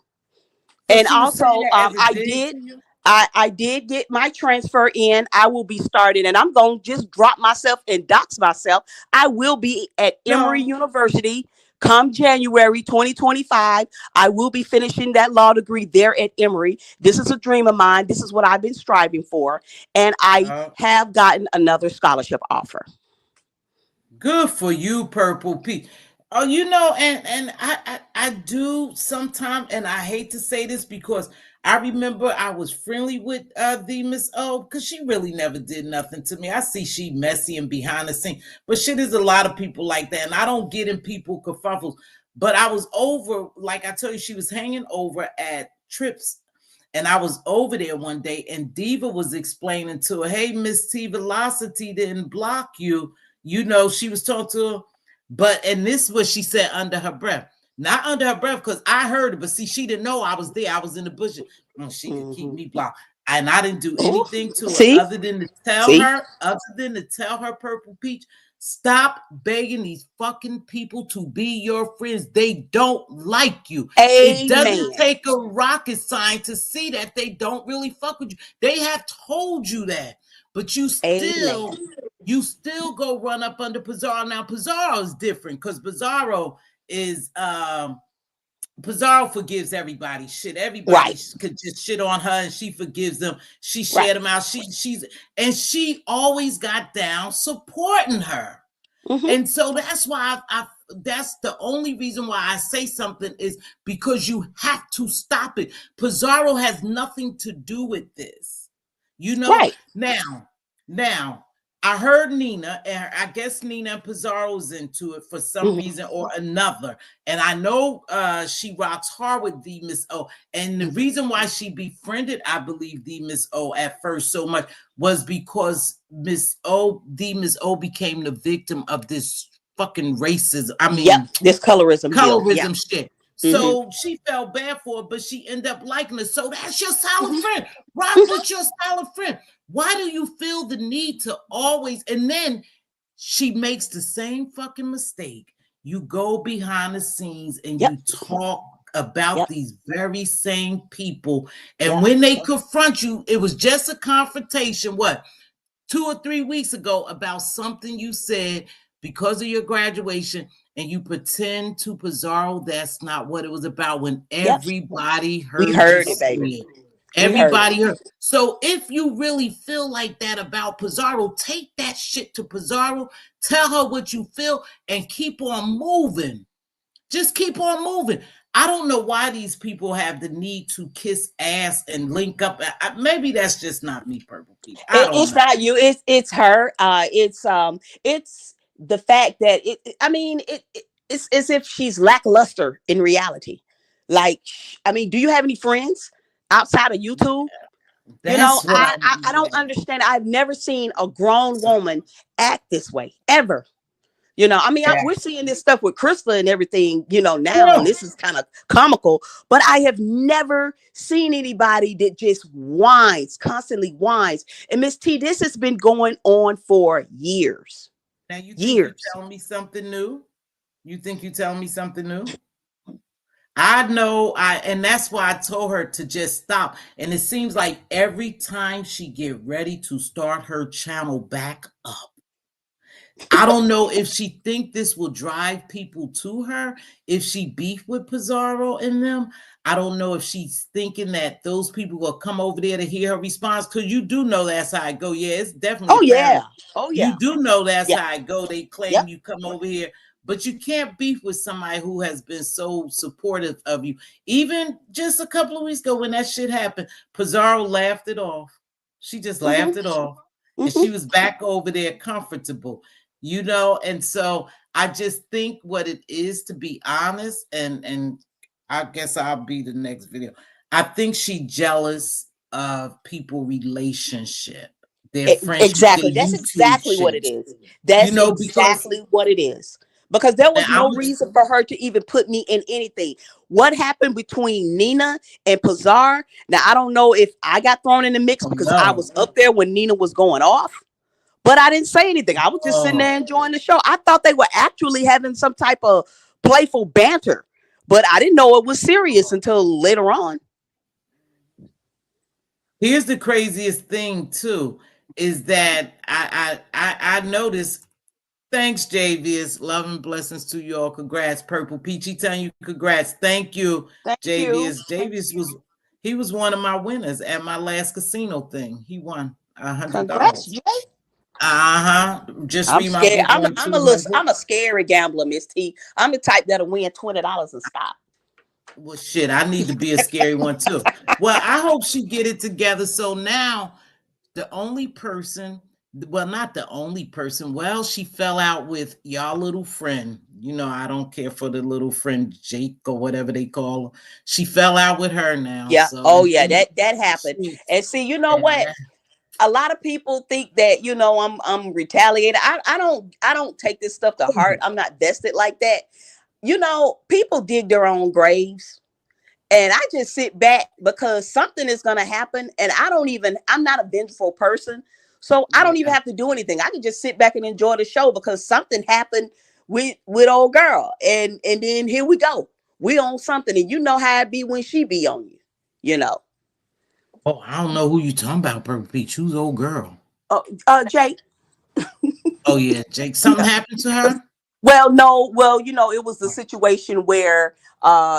so And she was saying also, that as a I dig did. to you. I did get my transfer in. I will be starting, and I'm going to just drop myself and dox myself. I will be at Emory No, University come January 2025. I will be finishing that law degree there at Emory. This is a dream of mine. This is what I've been striving for. And I no. have gotten another scholarship offer. Good for you, Purple Peach. Oh, and I do sometimes, and I hate to say this because I remember I was friendly with the Miss O because she really never did nothing to me. I see she messy and behind the scene, but shit is a lot of people like that, and I don't get in people kerfuffles. But I was over, like I told you, she was hanging over at Trips. And I was over there one day, and Diva was explaining to her, "Hey, Mz.Teavalocity didn't block you. She was talking to her, and this is what she said under her breath. Not under her breath, because I heard it, but see, she didn't know I was there. I was in the bushes. She could keep me blocked. And I didn't do Ooh, anything to her see, see, other than to tell her, Purple Peach, stop begging these fucking people to be your friends. They don't like you. It doesn't amen, take a rocket science to see that they don't really fuck with you. They have told you that, but amen. you still go run up under Pizarro. Now Pizarro is different because is Pizarro forgives everybody. Shit, everybody Right, could just shit on her, and she forgives them. She right. shared them out. She always got down supporting her. Hmm. And so that's why that's the only reason why I say something is because you have to stop it. Pizarro has nothing to do with this. Right. Now, I heard Nina, and I guess Nina and Pizarro's into it for some Hmm. reason or another. And I know she rocks hard with the Miss O. And the reason why she befriended, I believe, the Miss O at first so much was because the Miss O became the victim of this fucking racism. I Yep. mean, This colorism deal. Yeah. colorism shit. Hmm. So she felt bad for it, but she ended up liking it. So that's your solid Hmm. friend. Rock Hmm. with your solid friend. Why do you feel the need to always? And then she makes the same fucking mistake. You go behind the scenes and Yep. you talk about Yep. these very same people. And Yep. when they confront you, it was just a confrontation. What? 2 or 3 weeks ago about something you said because of your graduation, and you pretend to Pizarro that's not what it was about when Yep. everybody We heard you heard it, say baby. it. We heard it. Everybody heard. So if you really feel like that about Pizarro, take that shit to Pizarro, tell her what you feel, and keep on moving. Just keep on moving. I don't know why these people have the need to kiss ass and link up. Maybe that's just not me, Purple Peach. I don't It's know. not you. It's her. It's the fact that I mean, it's as if she's lackluster in reality. Like, I mean, do you have any friends outside of YouTube? That's what I don't understand. I've never seen a grown woman act this way ever. You know, I mean, Yeah. we're seeing this stuff with Krista and everything, you know, now, Yeah. and this is kind of comical, but I have never seen anybody that just whines, constantly whines. And Miss T, this has been going on for years. Now you think you Years. telling me something new? You think you telling me something new? I know and that's why I told her to just stop. And it seems like every time she get ready to start her channel back up, I don't know if she think this will drive people to her, if she beef with Pizarro and them. I don't know if she's thinking that those people will come over there to hear her response, because you do know that's how I go. Yeah, it's definitely Oh, a pattern. yeah. Oh, You yeah. do know that's Yeah. how I go. They claim Yep. you come over here, but you can't beef with somebody who has been so supportive of you. Even just a couple of weeks ago when that shit happened, Pizarro laughed it off. She just laughed Mm-hmm. it off. And Mm-hmm. she was back over there comfortable, and so I just think what it is, to be honest, and I guess I'll be the next video. I think she jealous of people relationship, their friendship, their Exactly. That's YouTube exactly what it shit. is. That's Because exactly what it is. Because there and was I'm no reason for her to even put me in anything. What happened between Nina and Pizarro? Now, I don't know if I got thrown in the mix because I no, was up there when Nina was going off, but I didn't say anything. I was just sitting no. there enjoying the show. I thought they were actually having some type of playful banter, but I didn't know it was serious until later on. Here's the craziest thing too, is that I noticed. Thanks, JVS. Love and blessings to you all. Congrats, Purple Peachy. Telling you congrats. Thank you, Thank you. JVS. JVS was one of my winners at my last casino thing. He won Congrats, $100. Jay. Just I'm read my scared. book on I'm 200. a scary gambler, Miss T. I'm the type that'll win $20 and stop. Well, shit, I need to be a scary one too. Well, I hope she get it together. So now the only person, well, not the only person, well, she fell out with y'all little friend. I don't care for the little friend Jake or whatever they call her. She fell out with her now. Yeah. So, Oh and yeah. then That happened. she, And see, you know and what? A lot of people think that I'm retaliated. I don't take this stuff to heart. I'm not vested like that. People dig their own graves. And I just sit back because something is going to happen. And I'm not a vengeful person. So I don't even yeah. have to do anything. I can just sit back and enjoy the show because something happened with old girl. And then here we go. We on something. And you know how it be when she be on you, you know. Oh, I don't know who you talking about, Purple Peach. Who's old girl? Jay. Oh yeah, Jake. Something happened to her? Well, no, it was the situation where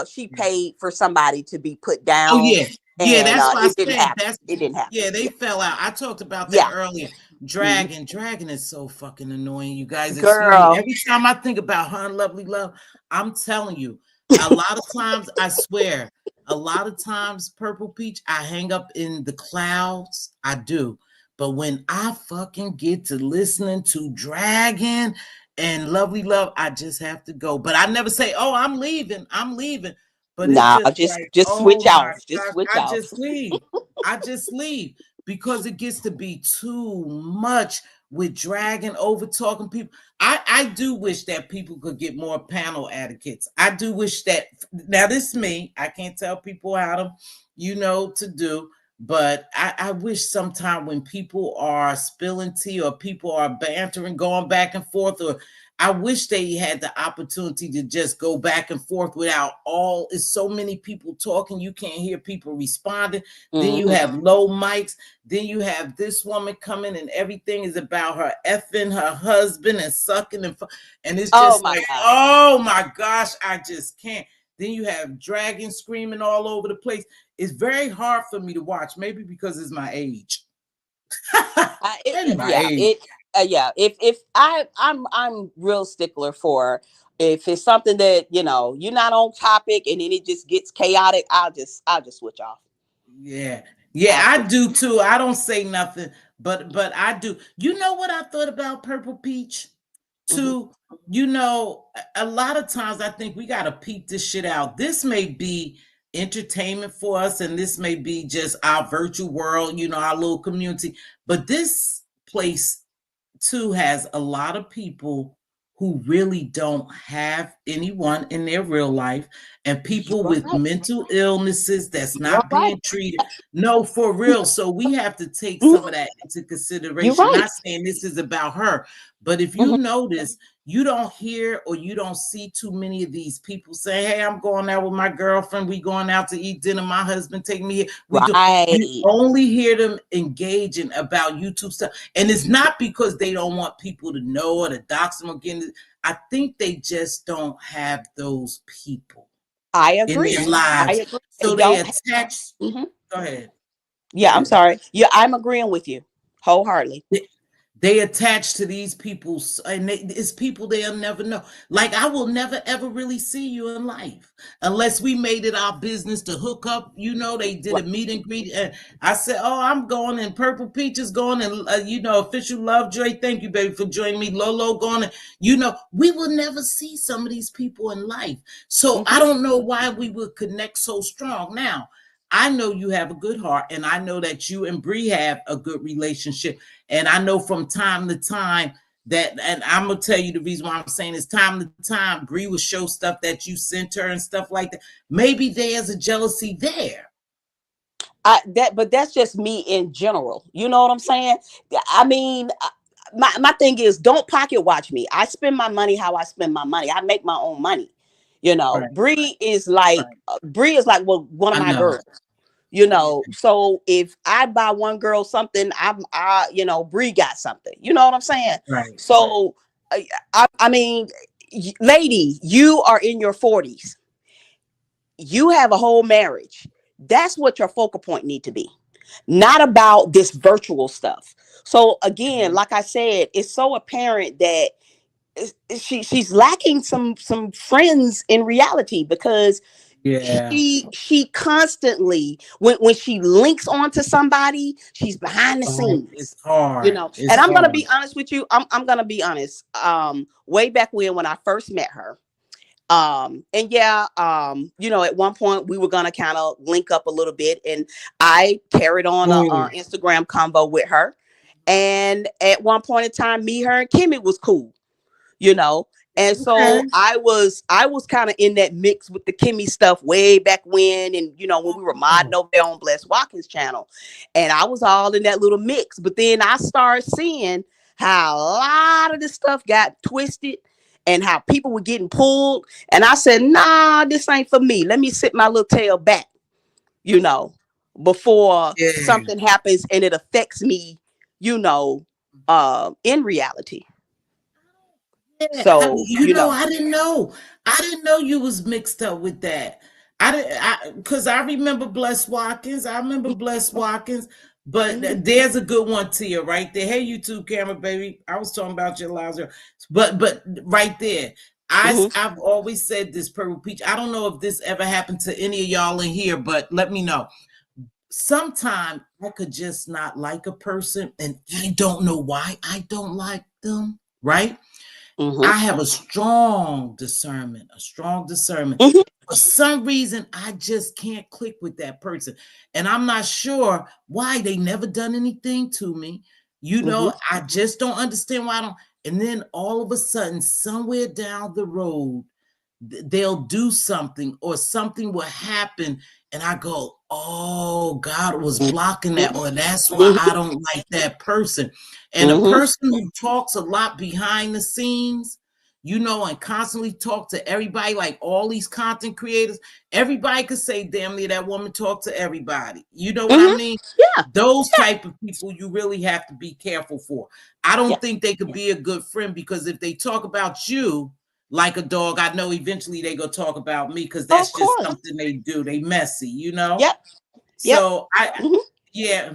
she paid for somebody to be put Oh down yeah, yeah. and That's why I it didn't said happen. that's. It didn't happen. Yeah, they Yeah. fell out. I talked about that Yeah. earlier. Mhm. Dragon is so fucking annoying. You guys, excuse me. Girl. Every time I think about her and Lovely Love, I'm telling you, a lot of times, I swear, a lot of times, Purple Peach, I hang up in the clouds. I do. But when I fucking get to listening to Dragon and Lovely Love, I just have to go. But I never say, "Oh, I'm leaving. I'm leaving." But it's Nah, just just like, just oh switch my off. Just gosh, switch I off. just leave. I just leave because it gets to be too much with dragging over talking people. I do wish that people could get more panel etiquettes. I do wish that. Now this is me. I can't tell people how to, to do. But I wish sometime when people are spilling tea or people are bantering, going back and forth, or I wish they had the opportunity to just go back and forth without all. It's so many people talking, you can't hear people responding. Then you Hmm. have low mics. Then you have this woman coming, and everything is about her effing her husband and sucking and it's Oh just my like, God. oh my gosh, I just can't. Then you have dragons screaming all over the place. It's very hard for me to watch, maybe because it's my age. Maybe my Yeah, age. yeah. If I'm real stickler for if it's something that you're not on topic and then it just gets chaotic, I'll just switch off. Yeah. Yeah, I'll I switch. do too. I don't say nothing, but I do. You know what I thought about Purple Peach? Hmm. Too, a lot of times I think we got to peep this shit out. This may be entertainment for us, and this may be just our virtual world, our little community. But this place too has a lot of people who really don't have anyone in their real life, and people You're with right. mental illnesses that's You're not right. being treated. No, for real. So we have to take some of Mhm. that into You're consideration. right. Not saying this is about her, but if you Mhm. notice, you don't hear or you don't see too many of these people say, "Hey, I'm going out with my girlfriend. We going out to eat dinner. My husband taking me here." We do. You Right. only hear them engaging about YouTube stuff, and it's not because they don't want people to know or to dox them again. I think they just don't have those people I in agree. their I lives, agree. They so they don't. attach. Mhm. Go ahead. Go Yeah, I'm ahead. sorry. Yeah, I'm agreeing with you wholeheartedly. They attach to these people, and it's people they'll never know. Like, I will never ever really see you in life unless we made it our business to hook up. They did Right. a meet and greet, and I said, "Oh, I'm going, and Purple Peach is going, and Official Lovejoy, thank you, baby, for joining me. Lolo going, and we will never see some of these people in life. So I Mhm. don't know why we would connect so strong. Now, I know you have a good heart, and I know that you and Bree have a good relationship. And I know from time to time that, and I'm gonna tell you the reason why I'm saying is time to time, Bree will show stuff that you sent her and stuff like that. Maybe there's a jealousy there. But that's just me in general. You know what I'm saying? I mean, my thing is, don't pocket watch me. I spend my money how I spend my money. I make my own money. Right. Bree is like, well, one of I my know. girls. So if I buy one girl something, Bree got something. You know what I'm saying? Right. So I mean, lady, you are in your 40s. You have a whole marriage. That's what your focal point need to be, not about this virtual stuff. So again, Mhm. like I said, it's so apparent that she's lacking some friends in reality, because Yeah. she constantly, when she links onto somebody, she's behind the Oh, scenes. it's hard. And It's I'm gonna hard. be honest with you. I'm gonna be honest. Way back when I first met her, and yeah, at one point we were gonna kind of link up a little bit, and I carried on a Mm. Instagram convo with her. And at one point in time, me, her, and Kimmy was cool, you know. And so Okay. I was kind of in that mix with the Kimmy stuff way back when, and when we were modding Oh, over there on Bless Watkins channel, and I was all in that little mix. But then I started seeing how a lot of this stuff got twisted, and how people were getting pulled, and I said, nah, this ain't for me. Let me sit my little tail back, you know, before yeah. something happens and it affects me, you know, in reality. Yeah, So, I didn't know. I didn't know you was mixed up with that. I didn't, because I remember Bless Watkins. I remember Bless Watkins, but mhm, there's a good one, Tia, right there. Hey, YouTube camera, baby. I was talking about your lives, but right there. mhm. I've always said this, Purple Peach. I don't know if this ever happened to any of y'all in here, but let me know. Sometimes I could just not like a person, and I don't know why I don't like them, right? Mhm. I have a strong discernment, a strong discernment. Mhm. For some reason, I just can't click with that person. And I'm not sure why they never done anything to me. Mhm. I just don't understand why I don't. And then all of a sudden, somewhere down the road, they'll do something or something will happen. And I go, oh, God was blocking that, or that's why Mhm. I don't like that person. And a Mhm. person who talks a lot behind the scenes, and constantly talk to everybody, like all these content creators, everybody could say, damn near that woman talk to everybody. You know what I Mhm. mean? Yeah. Those Yeah. type of people you really have to be careful for. I Yeah. don't think they could be a good friend, because if they talk about you like a dog, I know eventually they go talk about me, because Of that's just course. something they do. They messy. Yep. Yep. So Mhm. yeah,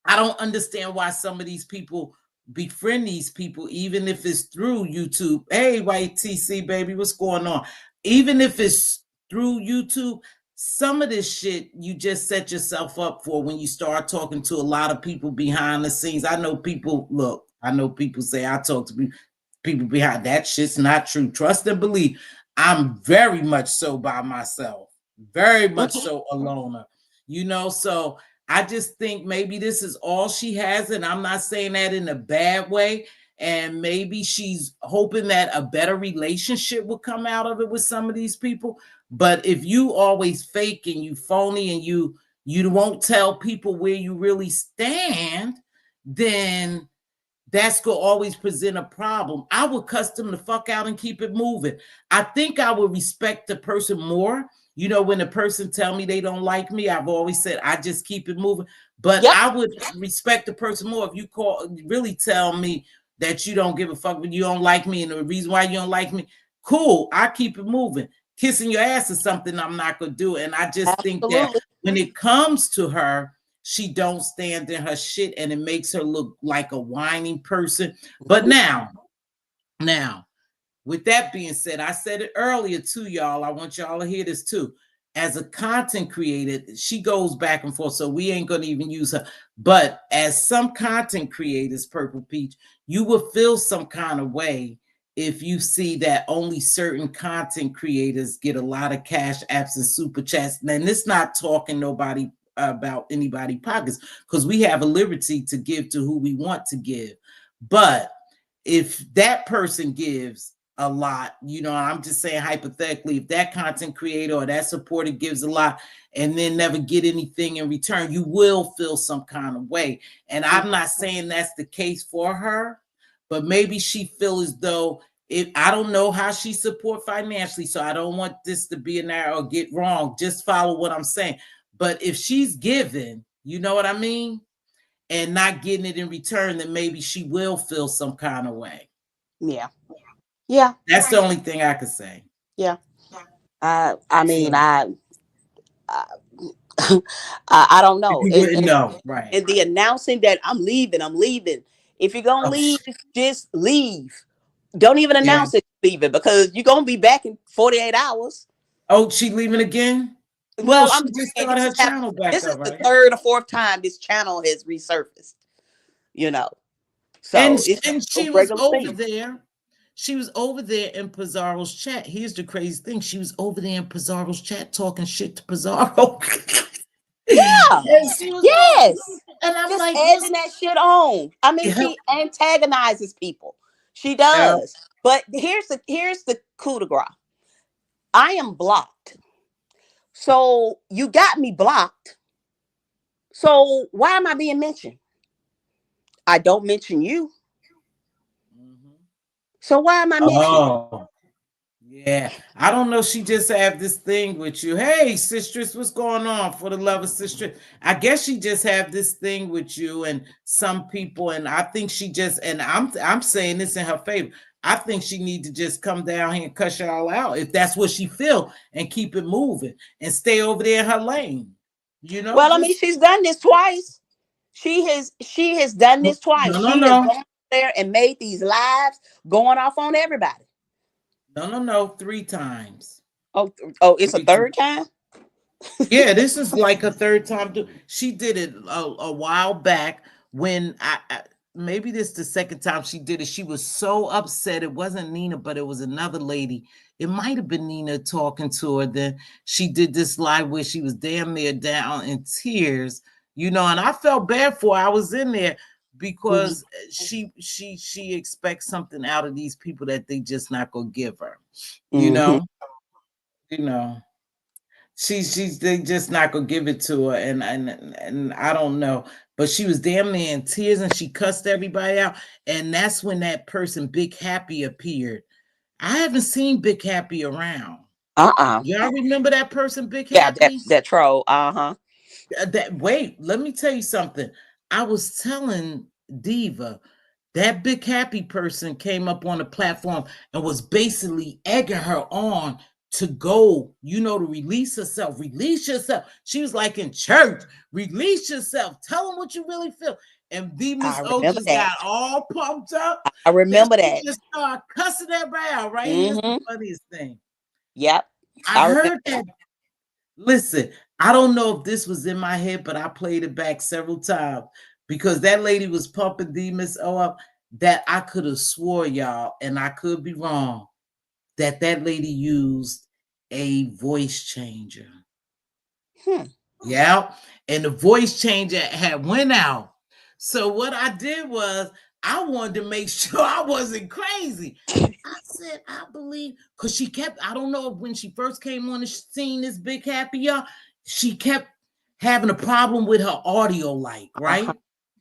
I don't understand why some of these people befriend these people, even if it's through YouTube. Hey, White TC, baby, what's going on? Even if it's through YouTube, some of this shit you just set yourself up for when you start talking to a lot of people behind the scenes. I know people say I talk to people behind that shit's not true. Trust and believe. I'm very much so by myself, very much Mhm. so alone. So I just think maybe this is all she has. And I'm not saying that in a bad way. and maybe she's hoping that a better relationship will come out of it with some of these people. But if you always fake and you phony and you won't tell people where you really stand, then that's going to always present a problem. I would cuss them the fuck out and keep it moving. I think I would respect the person more. You know, when the person tell me they don't like me, I've always said I just keep it moving. But Yep. I would respect the person more if you really tell me that you don't give a fuck, but you don't like me, and the reason why you don't like me, cool. I keep it moving. Kissing your ass is something I'm not gonna do, and I just think that Absolutely. when it comes to her, she don't stand in her shit, and it makes her look like a whining person. But now, with that being said, I said it earlier too, y'all. I want y'all to hear this too. As a content creator, she goes back and forth, so we ain't gonna even use her. But as some content creators, Purple Peach, you will feel some kind of way if you see that only certain content creators get a lot of cash apps and super chats. And it's not talking nobody about anybody pockets, because we have a liberty to give to who we want to give. But if that person gives a lot, you know, I'm just saying hypothetically, if that content creator or that supporter gives a lot and then never get anything in return, you will feel some kind of way. And I'm not saying that's the case for her, but maybe she feels as though, if I don't know how she support financially, so I don't want this to be an error or get wrong. Just follow what I'm saying. But if she's given, you know what I mean, and not getting it in return, then maybe she will feel some kind of way. Yeah. Yeah. That's the only thing I could say. Yeah. I mean, So, I, I don't if know. you wouldn't know, right? And the announcing that I'm leaving. If you're gonna Oh, leave, just leave. Don't even yeah. announce it leaving, because you're gonna be back in 48 hours. Oh, she leaving again? Well, Well, she I'm just just saying started this her is happening. channel back This is up, the right? third or fourth time this channel has resurfaced. You know, And so it's and a she was regular over thing. there. She was over there in Pizarro's chat. Here's the crazy thing: she was over there in Pizarro's chat talking shit to Pizarro. Yeah. And she was going, Yes. and I'm Just like, egging that shit on. I mean, yeah, she antagonizes people. She yeah. does. But here's the coup de grace. I am blocked. So you got me blocked. So why am I being mentioned? I don't mention you. Mhm. So why am I mentioned? Oh, yeah. I don't know. She just have this thing with you. Hey, sistress, what's going on? For the love of sistress, I guess she just have this thing with you and some people, and I think she just, and I'm saying this in her favor. I think she need to just come down here and cuss y'all out if that's what she feel, and keep it moving and stay over there in her lane. You know, Well, I mean, just she's done this twice. She has done no, this twice. no, She has no, gone there and made these lives going off on everybody. no. 3 times. Oh, oh, it's a 3 times. third time. Yeah, this is like a third time. She did it a while back when maybe this the second time she did it. She was so upset. It wasn't Nina, but it was another lady. It might have been Nina talking to her. Then she did this live where she was damn near down in tears, you know. And I felt bad for her. I was in there Mhm. because she expects something out of these people that they just not gonna give her, you Mhm. know, you know. She's they just not gonna give it to her, and I don't know, but she was damn near in tears and she cussed everybody out, and that's when that person Big Happy appeared. I haven't seen Big Happy around. Uh-uh. Y'all remember that person, Big Yeah, that Happy? that troll. Uh-huh. That wait, let me tell you something. I was telling Diva that Big Happy person came up on the platform and was basically egging her on to go, you know, to release herself. Release yourself. She was like in church, release yourself. Tell them what you really feel. And the Miss I O remember just that. got all pumped up I that remember she that. just started cussing everybody out. Right here's the Mm-hmm. funniest thing. Yep. I I remember heard that. that. Listen, I don't know if this was in my head, but I played it back several times because that lady was pumping the Miss O up that I could have swore, y'all, and I could be wrong, that that lady used a voice changer. Hmm. Yeah, and the voice changer had went out. So what I did was I wanted to make sure I wasn't crazy. I said, I believe, because she kept, I don't know if when she first came on the scene, this Big Happy, y'all, she kept having a problem with her audio, right?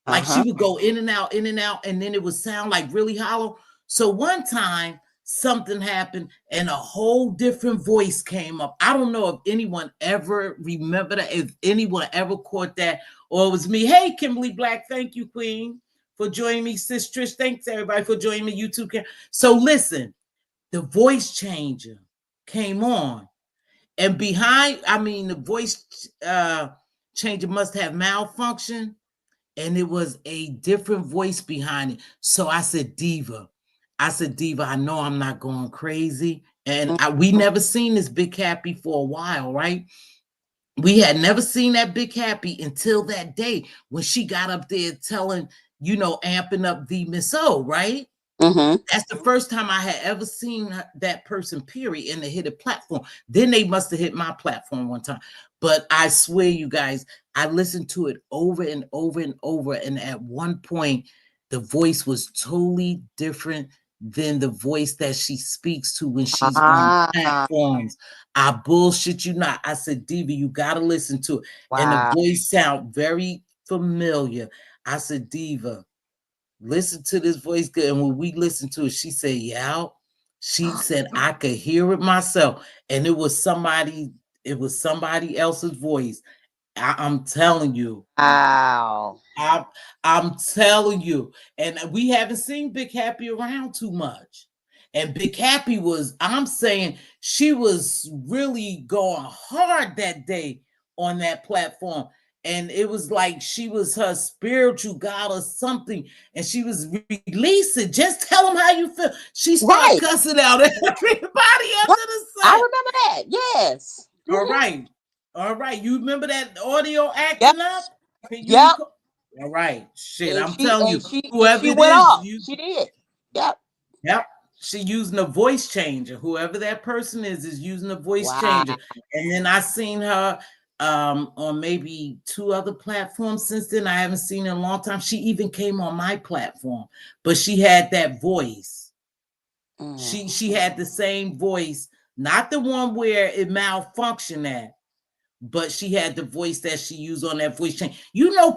Like she would go in and out, and then it would sound like really hollow. So one time something happened and a whole different voice came up. I don't know if anyone ever remember that, if anyone ever caught that, or it was me. Hey, Kimberly Black, thank you, Queen, for joining me. Sis Trish, thanks everybody for joining me. YouTube. So listen, the voice changer came on, and behind, I mean, the voice changer must have malfunction, and it was a different voice behind it. So I said, Diva, I know I'm not going crazy. And we never seen this Big Happy for a while, right? We had never seen that Big Happy until that day when she got up there telling, amping up the Miss O, right? That's the first time I had ever seen that person, period, in the hit a platform. Then they must have hit my platform one time. But I swear, you guys, I listened to it over and over and over. And at one point, the voice was totally different than the voice that she speaks to when she's on platforms. I bullshit you not. I said, Diva, you got to listen to it. And the voice sound very familiar. I said, Diva, listen to this voice good. And when we listened to it, she said, yeah. She said, I could hear it myself. And it was somebody else's voice. I'm telling you. Wow. I'm telling you. And we haven't seen Big Happy around too much. And Big Happy was, I'm saying, she was really going hard that day on that platform. And it was like she was her spiritual god or something. And she was releasing. Just tell them how you feel. She started cussing out everybody after the set. I remember that. Yes. All right. All right. You remember that audio acting up? Yep. All right. Shit, And I'm telling you. Whoever she went off. She did. Yep. Yep. She using a voice changer. Whoever that person is using a voice changer. And then I seen her on maybe 2 other platforms since then. I haven't seen her in a long time. She even came on my platform, but she had that voice. She had the same voice, not the one where it malfunctioned at, but she had the voice that she used on that voice change.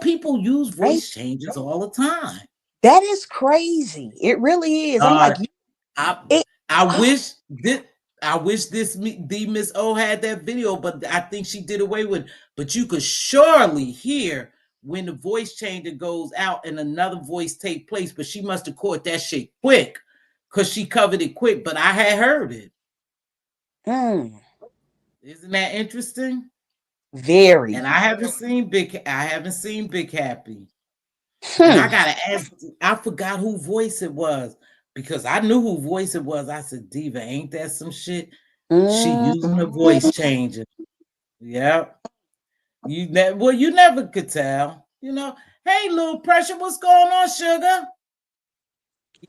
People use voice changes all the time. That is crazy. It really is. I'm like, I wish the Miss O had that video, but I think she did away with it. But you could surely hear when the voice changer goes out and another voice take place. But she must have caught that shit quick, because she covered it quick. But I had heard it. Isn't that interesting? Very. And I haven't seen Big Happy. And I gotta ask, I forgot who voice it was, because I knew who voice it was. I said, Diva, ain't that some shit? She using a voice changer. Yep. You never could tell. Hey, Little Pressure, what's going on, sugar?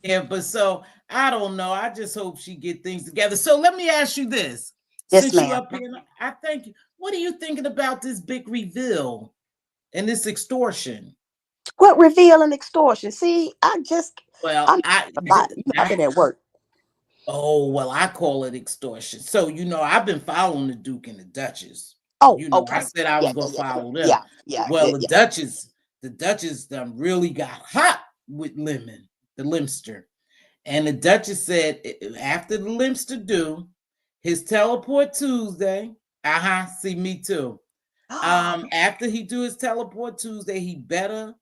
Yeah, but so I don't know. I just hope she get things together. So let me ask you this. Yes, since ma'am. you up here, I thank you. What are you thinking about this big reveal and this extortion? What reveal and extortion? See, I've been at work. Oh, well, I call it extortion. So, I've been following the Duke and the Duchess. Oh, okay. I said I was going to follow them. Yeah. Well, the Duchess really got hot with Lemon, the Limster. And the Duchess said after the Limster do his Teleport Tuesday, see, me too. After he do his Teleport Tuesday, he better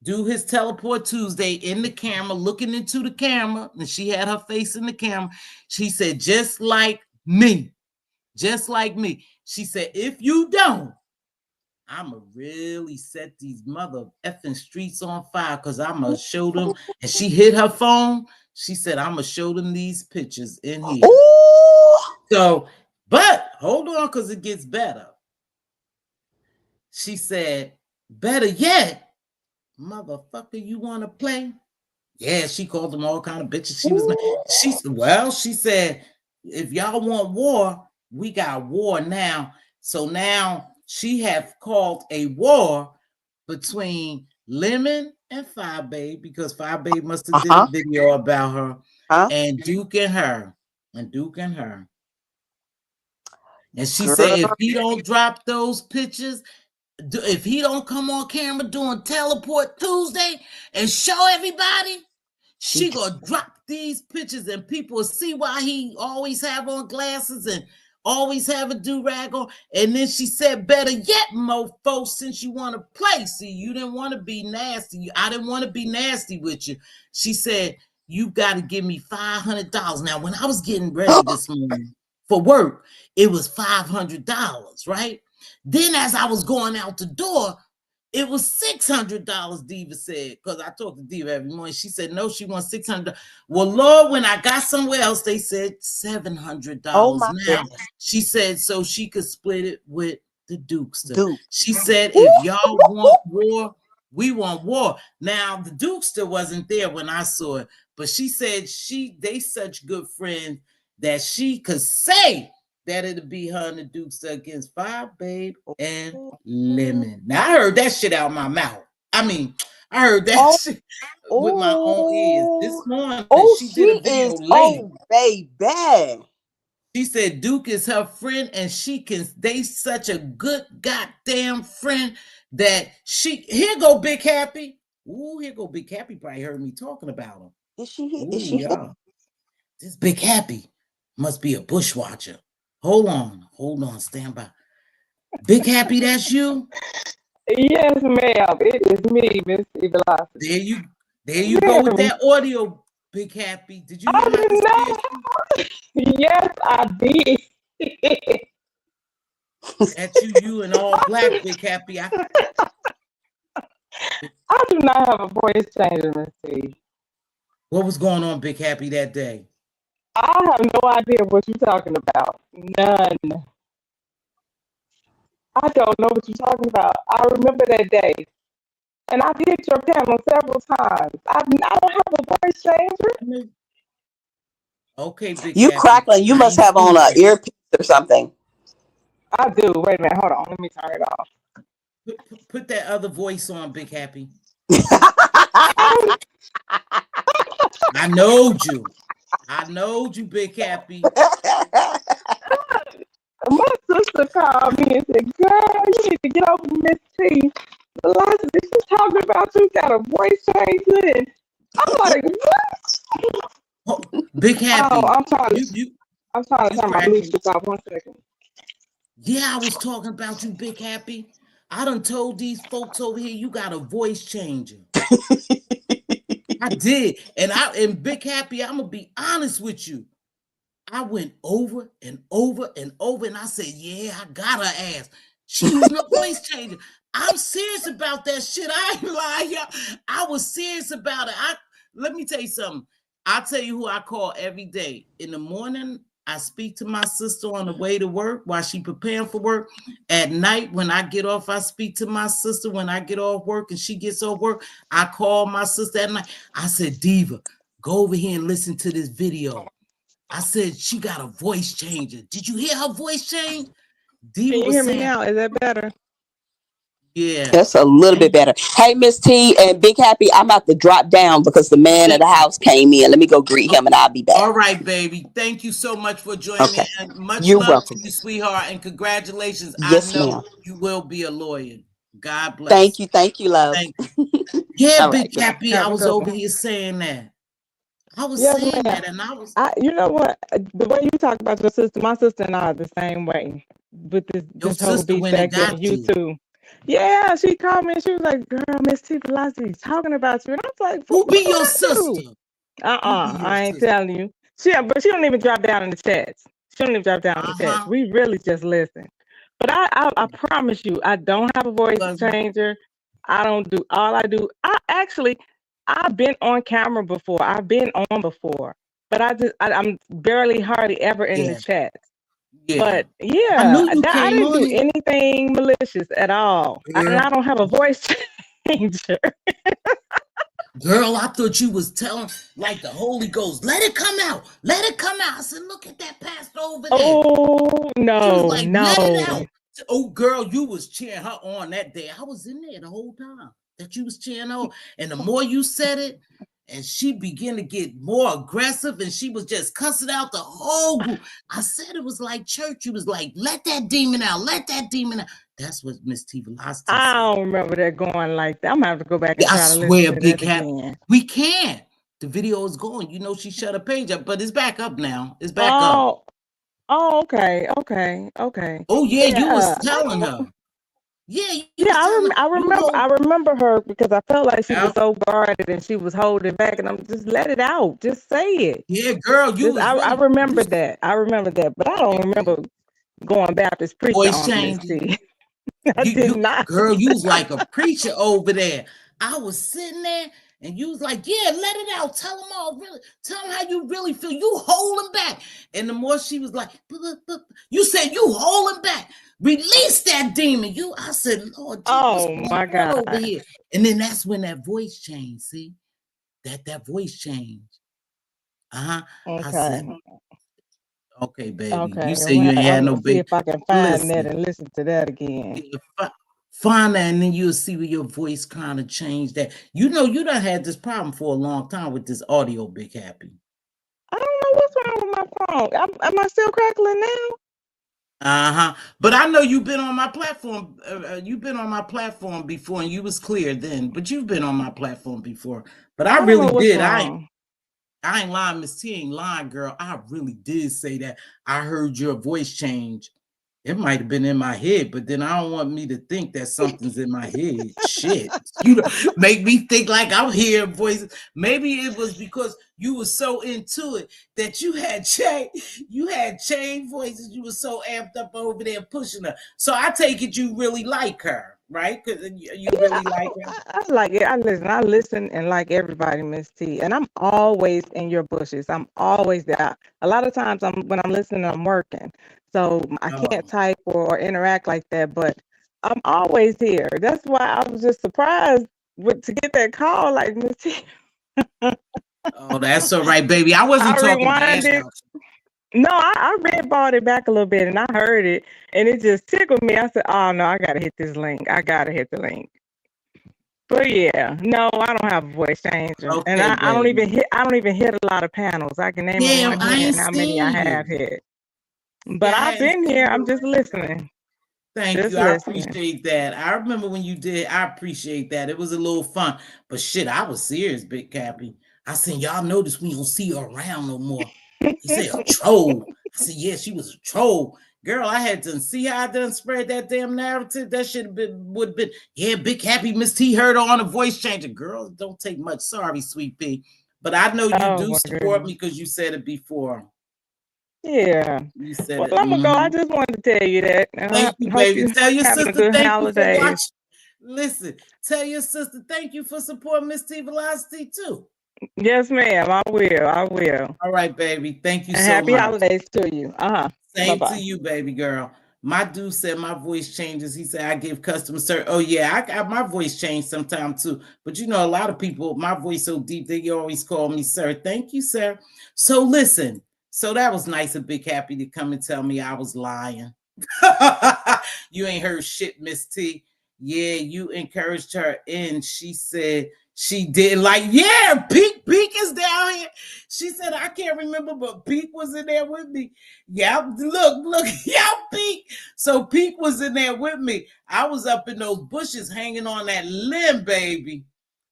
do his Teleport Tuesday in the camera, looking into the camera, and she had her face in the camera. She said, just like me. She said, if you don't, I'ma really set these mother effing streets on fire, because I'ma show them. And she hit her phone. She said, I'ma show them these pictures in here. Ooh. So, but hold on, because it gets better. She said, better yet, motherfucker, you want to play? Yeah, she called them all kind of bitches. She said, if y'all want war, we got war now. So now she have called a war between Lemon and Five Babe, because Five Babe must have did a video about her, and Duke and her, and she said if he don't drop those pictures, if he don't come on camera doing Teleport Tuesday and show everybody, she gonna drop these pictures and people will see why he always have on glasses and always have a do-rag on. And then she said, better yet, mofo, since you want to play. See, you didn't want to be nasty. I didn't want to be nasty with you. She said, you got to give me $500. Now, when I was getting ready this morning for work, it was $500, right? Then as I was going out the door, it was $600, Diva said, because I talk to Diva every morning. She said, no, she wants $600. Well, Lord, when I got somewhere else, they said $700 now. She said, so she could split it with the Dukester. She said, if y'all want war, we want war. Now, the Dukester wasn't there when I saw it, but she said they such good friends that she could say that it'll be her and the Dukester against Five Babe and Lemon. Now, I heard that shit out of my mouth. I mean, I heard that shit with my own ears this morning. She did a video late. Baby. She said Duke is her friend, and they such a good goddamn friend that here go Big Happy. Ooh, here go Big Happy. Probably heard me talking about him. Is she here? Yeah. This Big Happy must be a bushwatcher. Hold on, stand by. Big Happy, that's you? Yes, ma'am. It is me, Mz.Teavalocity. There you go with that audio, Big Happy. Did you know? Yes, I did. That's you and all black, Big Happy. I do not have a voice changer, Miss T. What was going on, Big Happy, that day? I have no idea what you're talking about. None. I don't know what you're talking about. I remember that day. And I've hit your panel several times. I don't have a voice changer. Okay, Big You Happy. crackling. You must have on an earpiece or something. I do. Wait a minute. Hold on. Let me turn it off. Put that other voice on, Big Happy. I knowed you, Big Happy. My sister called me and said, girl, you need to get over Miss T. Velocity, she's talking about you got a voice changer. And I'm like, what? Oh, Big Happy. Oh, I'm trying to turn my Bluetooth off. 1 second. Yeah, I was talking about you, Big Happy. I done told these folks over here you got a voice changer. I did. And Big Happy, I'm gonna be honest with you. I went over and over and over, and I said, yeah, I got her ass. She using a voice changer. I'm serious about that shit. I ain't lying, y'all. I was serious about it. Let me tell you something. I'll tell you who I call every day. In the morning, I speak to my sister on the way to work while she preparing for work. At night, when I get off, I speak to my sister. When I get off work and she gets off work, I call my sister at night. I said, Diva, go over here and listen to this video. I said, she got a voice changer. Did you hear her voice change? Diva Can you hear me now? Is that better? Yeah. That's a little bit better. Hey, Miss T and Big Happy, I'm about to drop down because the man of the house came in. Let me go greet him and I'll be back. All right, baby. Thank you so much for joining me. And much love to you, sweetheart. And congratulations. Yes, I know ma'am. You will be a lawyer. God bless. Thank you, love. Thank you. Yeah, Big Happy. I was over here saying that. I was saying that, and you know what? The way you talk about your sister, my sister and I are the same way. With this whole beef back then, you too. Yeah, she called me and she was like, "Girl, Mz.Teavalocity talking about you," and I was like, "Who be your sister?" I ain't telling you. But she don't even drop down in the chats. She don't even drop down in the chats. We really just listen. But I promise you, I don't have a voice changer. I don't do all I do. I've been on camera before. I've been on before, but I'm barely hardly ever in the chat. Yeah. But yeah, I didn't do anything malicious at all. I don't have a voice changer. Girl, I thought you was telling like the Holy Ghost, let it come out. Let it come out. I said, look at that pastor over there. Oh, no, like, no. Let it out. Oh, girl, you was cheering her on that day. I was in there the whole time. that you was cheering on. And the more you said it, and she began to get more aggressive, and she was just cussing out the whole group. I said it was like church. You was like, let that demon out, let that demon out. That's what Mz.Teavalocity said. I don't remember that going like that. I'm gonna have to go back and try to listen to that again. We can't. The video is going. You know, she shut her page up, but it's back up now. It's back up. Oh, okay. Oh yeah, you was telling her. Yeah, I remember her because I felt like she was so guarded and she was holding back, and I'm just let it out, just say it. Yeah, girl, I remember that. But I don't remember going Baptist preacher on Mz.T. I did not. Girl, you was like a preacher over there. I was sitting there, and you was like, yeah, let it out. Tell them all, really. Tell them how you really feel. You holding back. And the more she was like, you said you holding back. Release that demon. I said, Lord, oh my God. Over here. And then that's when that voice changed. See? That voice changed. Okay. I said, okay, baby. Okay. You say you ain't had no baby. See if I can find that and listen to that again. Find that, and then you'll see where your voice kind of changed. That you know you done had this problem for a long time with this audio, Big Happy. I don't know what's wrong with my phone. Am I still crackling now? But I know you've been on my platform. You've been on my platform before, and you was clear then. But you've been on my platform before. But I really did. I ain't lying, Miss T ain't lying, girl. I really did say that. I heard your voice change. It might have been in my head, but then I don't want me to think that something's in my head. Shit. You make me think like I'm hearing voices. Maybe it was because you were so into it that you had chain voices. You were so amped up over there pushing her. So I take it you really like her, right? Because you really like her. I like it. I listen and like everybody, Miss T. And I'm always in your bushes. I'm always there. A lot of times when I'm listening, I'm working. So I can't type or interact like that, but I'm always here. That's why I was just surprised to get that call like Miss T. Oh, that's all right, baby. I wasn't talking bad. No, I red-balled it back a little bit and I heard it and it just tickled me. I said, oh no, I gotta hit this link. I gotta hit the link. But yeah, no, I don't have a voice changer. Okay, and I don't even hit a lot of panels. I can name on one hand how many I have hit. But I've been here. I'm just listening. Thank you. I appreciate that. I remember when you did. I appreciate that. It was a little fun. But shit, I was serious, Big Cappy. I said, y'all notice we don't see her around no more. He said, a troll. I said, yeah, she was a troll. Girl, I had to see how I done spread that damn narrative. That should have would have been, yeah, Big Happy Miss T heard her on a voice changer. Girl, don't take much. Sorry, Sweet Pea. But I know you do support me because you said it before. Yeah. You said well, I'm gonna go. I just wanted to tell you that. Thank you, baby. Tell your sister thank you for watching. Listen, tell your sister thank you for supporting Mz.Teavalocity too. Yes, ma'am. I will. All right, baby. Thank you so much. Happy holidays to you. Same to you, baby girl. My dude said my voice changes. He said I give customer service. Oh yeah, my voice changed sometime too. But you know, a lot of people, my voice so deep they always call me sir. Thank you, sir. So listen. So that was nice of Big Happy to come and tell me I was lying. You ain't heard shit, Miss T. Yeah, you encouraged her and she said she did. Like, yeah, Peak is down here. She said, I can't remember, but Peak was in there with me. Yeah, look, yeah, Peak. So Peak was in there with me. I was up in those bushes hanging on that limb, baby.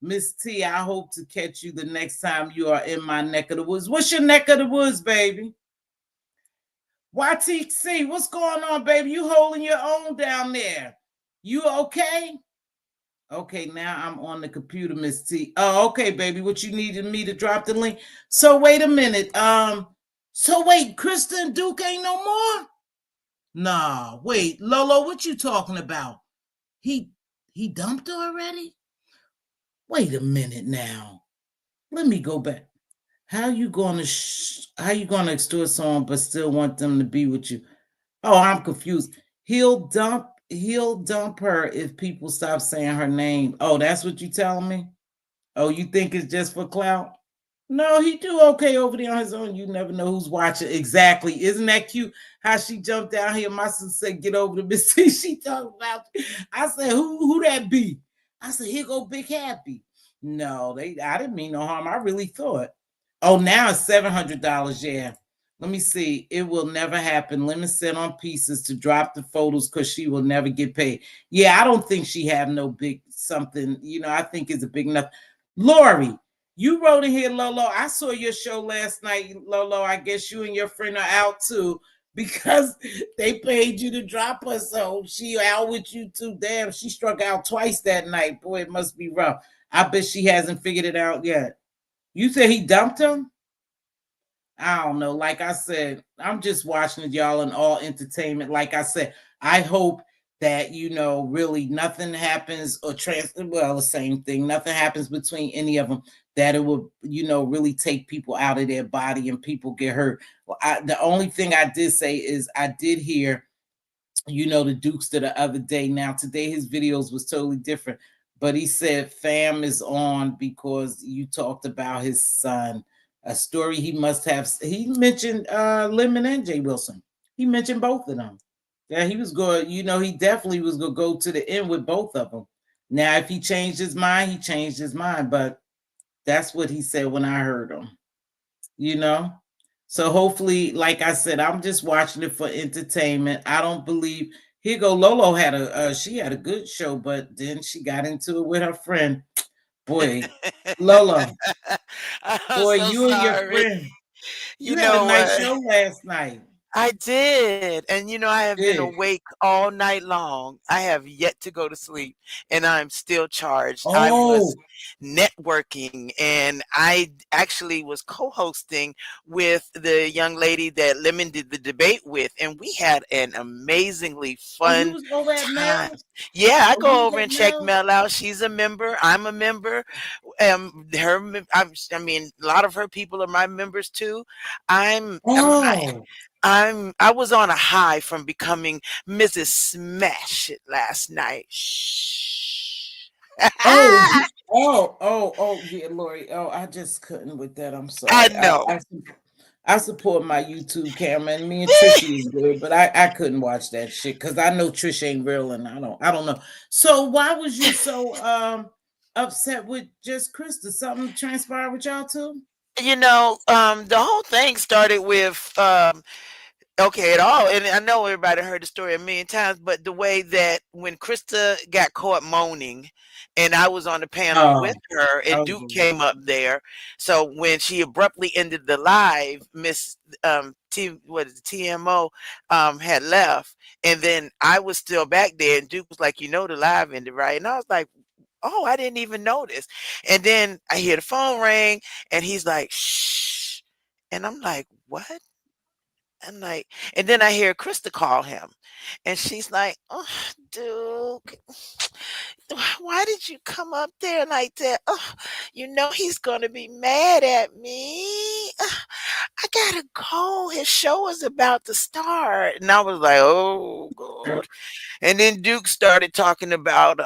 Miss T, I hope to catch you the next time you are in my neck of the woods. What's your neck of the woods, baby? YTC, what's going on, baby? You holding your own down there. You okay? Okay, now I'm on the computer, Miss T. Oh, okay, baby. What you needed me to drop the link? So wait a minute. So wait, Krista and Duke ain't no more? Nah, wait, Lolo, what you talking about? He dumped her already? Wait a minute now. Let me go back. How you gonna extort someone but still want them to be with you? Oh, I'm confused. He'll dump her if people stop saying her name. Oh, that's what you telling me? Oh, you think it's just for clout? No, he do okay over there on his own. You never know who's watching. Exactly. Isn't that cute? How she jumped down here. My sister said, get over to Miss T. She talking about. I said, who that be? I said, here go Big Happy. No, I didn't mean no harm. I really thought. Oh, now it's $700. Yeah. Let me see. It will never happen. Lemon sent on pieces to drop the photos because she will never get paid. Yeah, I don't think she have no big something. I think it's a big enough. Lori, you wrote in here, Lolo. I saw your show last night, Lolo. I guess you and your friend are out too because they paid you to drop her. So she out with you too. Damn, she struck out twice that night. Boy, it must be rough. I bet she hasn't figured it out yet. You said he dumped him? I don't know. Like I said, I'm just watching it, y'all, in all entertainment. Like I said, I hope that, really nothing happens or the same thing. Nothing happens between any of them that it will, really take people out of their body and people get hurt. Well, the only thing I did say is I did hear, the Dukes the other day. Now, today his videos was totally different, but he said fam is on because you talked about his son. A story he must have. He mentioned Lemon and Jay Wilson. He mentioned both of them. Yeah, he was going, he definitely was going to go to the end with both of them. Now, if he changed his mind, he changed his mind, but that's what he said when I heard him, So hopefully, like I said, I'm just watching it for entertainment. I don't believe, here go Lolo she had a good show, but then she got into it with her friend. Boy, Lolo. Boy, so you and your sorry. friend. You had a know nice what? show last night. I did. And I have been awake all night long. I have yet to go to sleep and I'm still charged. I was networking and I actually was co-hosting with the young lady that Lemon did the debate with, and we had an amazingly You fun was over at time. Mel's? Yeah, I You go was over at and check Mel's? Mel out. She's a member. I'm a member. I mean, a lot of her people are my members too. I'm, I'm, I, I was on a high from becoming Mrs. Smash It last night. Shh. Yeah, Lori. Oh, I just couldn't with that. I'm I sorry. know. I support my YouTube camera, and me and Trisha is good, but I couldn't watch that shit because I know Trisha ain't real, and I don't know. So why was you so upset with just Krista? Something transpired with y'all too? The whole thing started with okay, at all. And I know everybody heard the story a million times, but the way that when Krista got caught moaning and I was on the panel with her and Duke came up there. So when she abruptly ended the live, Miss TMO had left. And then I was still back there and Duke was like, the live ended, right? And I was like, oh, I didn't even notice. And then I hear the phone ring and he's like, shh. And I'm like, what? And then I hear Krista call him, and she's like, "Oh, Duke, why did you come up there like that? Oh, he's gonna be mad at me. I gotta go. His show is about to start." And I was like, "Oh, God." And then Duke started talking about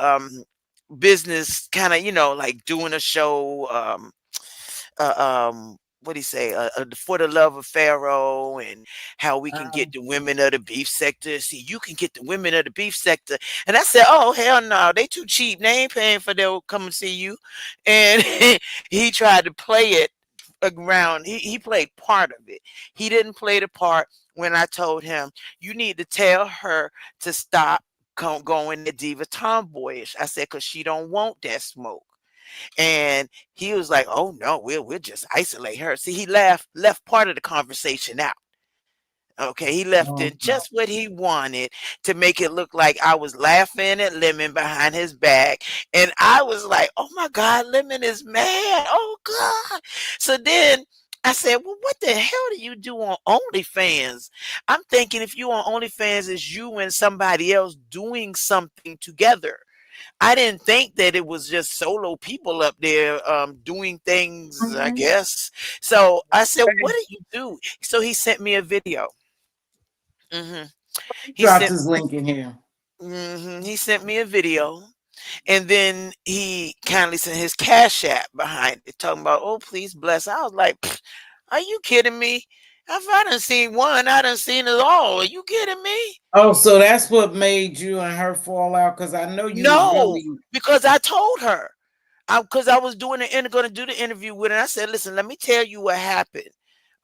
business, kind of, like doing a show. What do you say? For the love of Pharaoh, and how we can get the women of the beef sector. See, you can get the women of the beef sector. And I said, oh, hell no, they too cheap. They ain't paying for they'll come and see you. And he tried to play it around. He played part of it. He didn't play the part when I told him, you need to tell her to stop going the diva tomboyish. I said, because she don't want that smoke. And he was like, "Oh no, we'll just isolate her." See, he left part of the conversation out. Okay, he left in just what he wanted to make it look like I was laughing at Lemon behind his back, and I was like, "Oh my God, Lemon is mad! Oh God!" So then I said, "Well, what the hell do you do on OnlyFans?" I'm thinking if you on OnlyFans, is you and somebody else doing something together. I didn't think that it was just solo people up there doing things, I guess. So I said, what do you do? So he sent me a video. He dropped his link in here. He sent me a video. And then he kindly sent his Cash App behind it, talking about, oh, please bless. I was like, are you kidding me? If I done seen one, I done seen it all. Are you kidding me? Oh, so that's what made you and her fall out? Because I know you was No, really. because I told her. Because I was going to do the interview with her. And I said, listen, let me tell you what happened.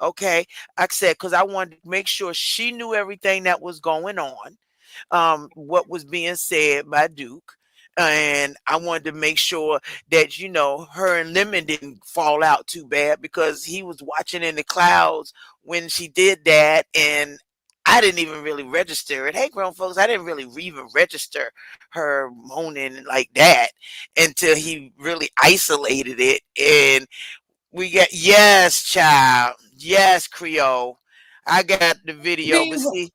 Okay. I said, because I wanted to make sure she knew everything that was going on, what was being said by Duke. And I wanted to make sure that, her and Lemon didn't fall out too bad because he was watching in the clouds when she did that. And I didn't even really register it. Hey, grown folks, I didn't really even register her moaning like that until he really isolated it. And we got, yes, child. Yes, Creole. I got the video, but see,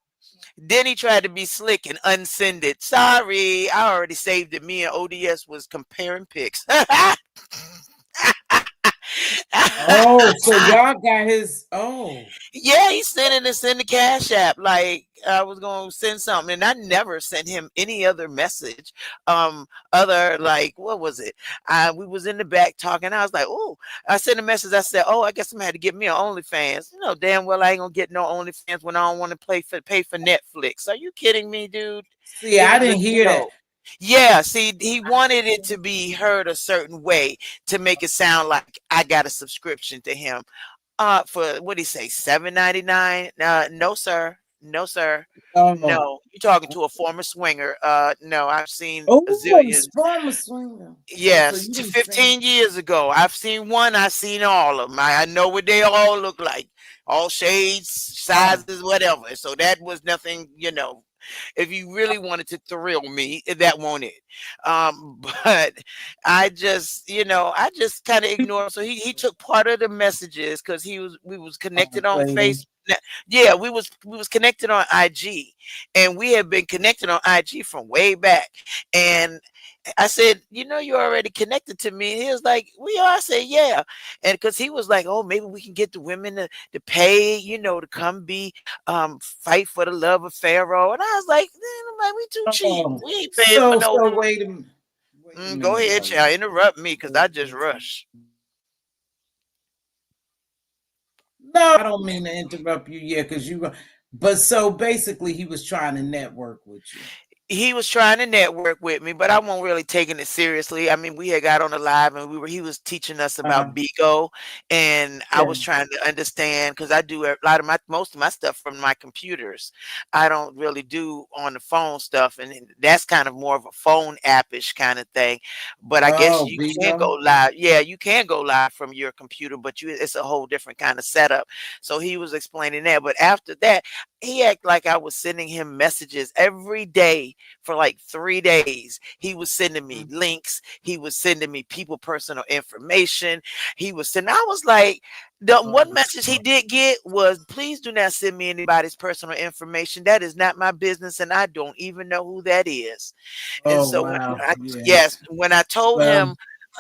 then he tried to be slick and unsend it. Sorry, I already saved it. Me and ODS was comparing pics. Oh, so y'all got his. Oh, Yeah, he's sending this in the Cash App. Like I was gonna send something, and I never sent him any other message. Other like what was it? We was in the back talking. I was like, oh, I sent a message. I said, oh, I guess I'm gonna have to get me an OnlyFans. You know, damn well I ain't gonna get no OnlyFans when I don't want to pay for Netflix. Are you kidding me, dude? see, It I was didn't hear that. yeah, see, he wanted it to be heard a certain way to make it sound like I got a subscription to him for what do you say, $7.99? No, sir. No, sir. Oh, No. You're talking to a former swinger. No, I've seen a oh, the zillion. sperm swinger. Oh, so Yes, you to didn't say. 15 years ago. I've seen one, I've seen all of them. I know what they all look like. All shades, Oh, sizes, whatever. So that was nothing, if you really wanted to thrill me, that won't it. But I just kind of ignored him. So he took part of the messages because we was connected on played him. Facebook. Yeah, we was connected on IG, and we have been connected on IG from way back. And I said, you're already connected to me. And he was like, we are. I said, yeah. And because he was like, oh, maybe we can get the women to pay, to come be fight for the love of Pharaoh. And I was like, man, we too cheap. Oh, We ain't paying for so no. wait a minute. Wait a Go minute, ahead, darling. child. Interrupt me because I just rush. No, I don't mean to interrupt you yet, because you. But so basically, he was trying to network with you. He was trying to network with me, but I wasn't really taking it seriously. I mean, we had got on the live and he was teaching us about Bigo, and I Yeah. was trying to understand because I do a lot of most of my stuff from my computers. I don't really do on the phone stuff, and that's kind of more of a phone appish kind of thing. But I guess Oh, you can go bingo. live. Yeah, you can go live from your computer, but it's a whole different kind of setup. So he was explaining that. But after that, he acted like I was sending him messages every day for like 3 days. He was sending me links. He was sending me people personal information. He was sending. I was like, the one message he did get was, please do not send me anybody's personal information. That is not my business, and I don't even know who that is. And Oh, so wow. Yeah. yes, when I told Well. him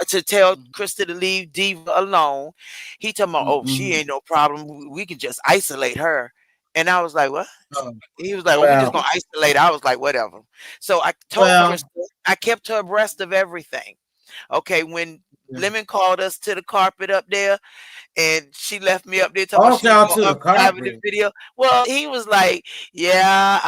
to tell Krista to leave Diva alone, he told me, oh, she Mm-mm. ain't no problem. We can just isolate her. And I was like, what? Oh, He was like, "Oh, we just well. gonna isolate." I was like, "Whatever." So I told Well. Krista, I kept her abreast of everything. Okay, when Yeah. Lemon called us to the carpet up there, and she left me up there talking about All she was y'all to gonna the unprivate the carpet. video. Well, he was like, "Yeah,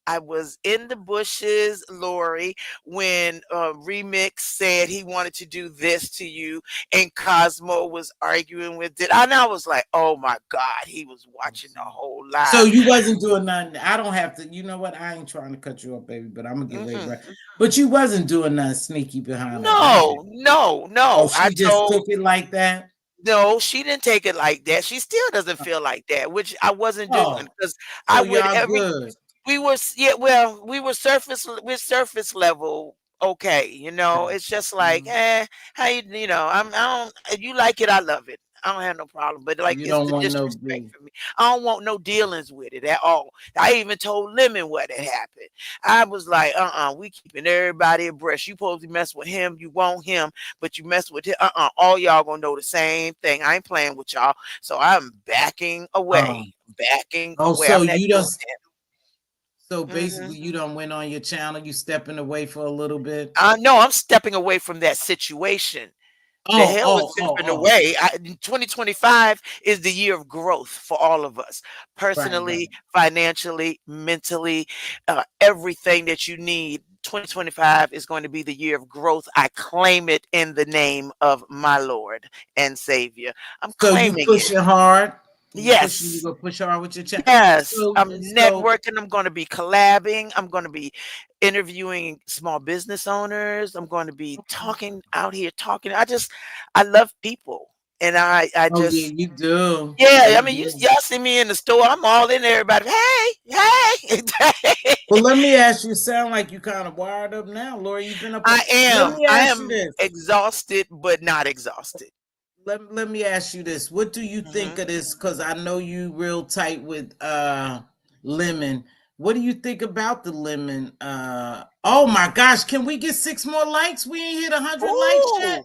I was in the bushes, Lori, when Remix said he wanted to do this to you, and Cosmo was arguing with it." And I was like, "Oh my God, he was watching the whole So live." you wasn't doing nothing. I don't have to. You know what? I ain't trying to cut you off, baby. But I'm gonna get ready. Mhm. Right. But you wasn't doing nothing sneaky behind her back. No, no, Oh, no. I she just told took it like that. no, she didn't take it like that. She still doesn't feel like that, which I wasn't doing Oh, because I so would y'all good. we were yeah, well, we're surface level. Okay, it's just like, Mhm. how I don't, if you like it, I love it. I don't have no problem, but like You it's don't the want no disrespect beef. for me. I don't want no dealings with it at all. I even told Lemon what had happened. I was like, we keeping everybody abreast. You supposed to mess with him, you want him, but you mess with him, all y'all gonna know the same thing. I ain't playing with y'all, so I'm backing away, Um. backing Oh, away. so I'm not you doing don't. So that. Mhm. basically, you don't went on your channel. You stepping away for a little bit. No, I'm stepping away from that situation. The hell was slipping away. 2025 is the year of growth for all of us, personally, financially, mentally, everything that you need. 2025 is going to be the year of growth. I claim it in the name of my Lord and Savior. I'm So you claiming it. pushing hard. You Yes. gonna push hard with your channel. Yes, I'm networking. I'm going to be collabing. I'm going to be interviewing small business owners. I'm going to be talking out here, talking. I love people. And I Oh yeah, just, you do. yeah, You I mean, do. y'all see me in the store. I'm all in there. Everybody, hey. Well, let me ask you. Sound like you kind of wired up now, Laura. You've been up. Let me I ask you am this. exhausted, but not exhausted. Let me ask you this. What do you think of this? Because I know you real tight with Lemon. What do you think about the Lemon? Oh my gosh, can we get 6 more likes? We ain't hit 100 likes yet.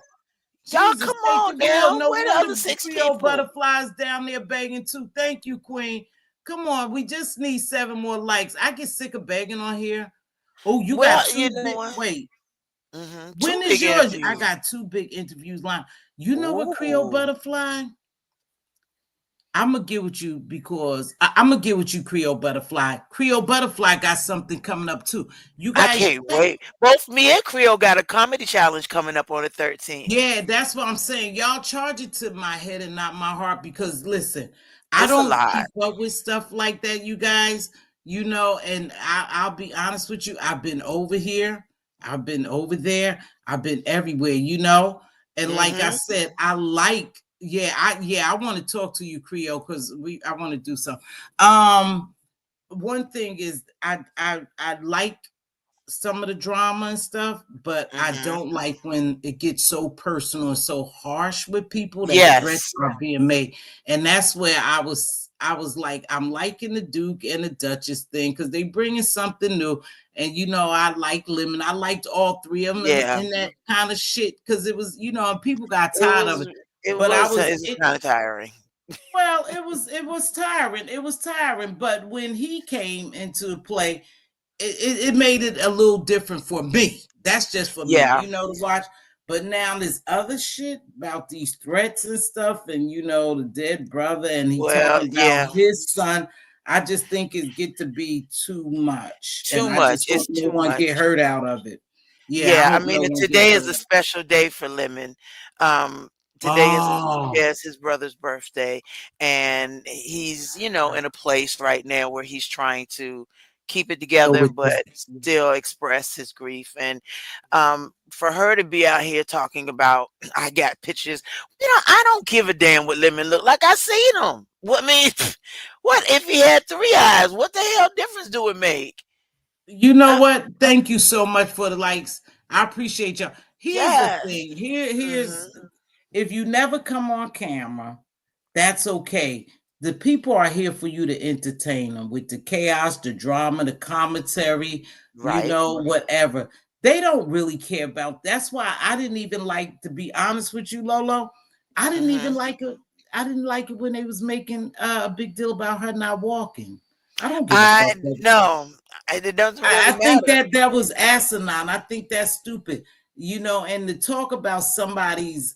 Y'all, Jesus, come take on the wheel. now. No Where the wonder other 6 Creole people? Butterflies down there begging too. Thank you, Queen. Come on, we just need 7 more likes. I get sick of begging on here. Oh, you got 2 big. Wait. When is yours? I got 2 big interviews lined. You know what, Creole Butterfly? I'm gonna get with you because I'm gonna get with you, Creole Butterfly. Creole Butterfly got something coming up too. You guys, I can't wait. Both me and Creole got a comedy challenge coming up on the 13th. Yeah, that's what I'm saying. Y'all charge it to my head and not my heart because listen, I don't keep up with stuff like that, you guys. You know, and I'll be honest with you. I've been over here, I've been over there, I've been everywhere. You know, and like I said, I like. I want to talk to you, Creole, because I want to do something. One thing is I like some of the drama and stuff, but I don't like when it gets so personal and so harsh with people that threats are being made. And that's where I was like, I'm liking the Duke and the Duchess thing because they bringing something new. And you know, I like Lemon. I liked all 3 of them in that kind of shit because it was, you know, and people got tired of it. It was kind of tiring. Well, it was tiring. It was tiring. But when he came into play, it made it a little different for me. That's just for me, you know, to watch. But now this other shit about these threats and stuff, and you know, the dead brother, and he talking about his son. I just think it get to be too much. I just hope no one get hurt out of it. Yeah, I mean, today is a special day for Lemon. Today is his brother's birthday, and he's, you know, in a place right now where he's trying to keep it together, but still express his grief. And for her to be out here talking about, I got pictures. You know, I don't give a damn what Lemon look like. I seen him. What what if he had 3 eyes? What the hell difference do it make? You know what? Thank you so much for the likes. I appreciate y'all. Here's the thing. Here's if you never come on camera, that's okay. The people are here for you to entertain them with the chaos, the drama, the commentary, you know, whatever. They don't really care about. That's why I didn't even like, to be honest with you, Lolo. I didn't even like it. I didn't like it when they was making a big deal about her not walking. I don't give a fuck. No, it doesn't really matter. I think that was asinine. I think that's stupid. You know, and to talk about somebody's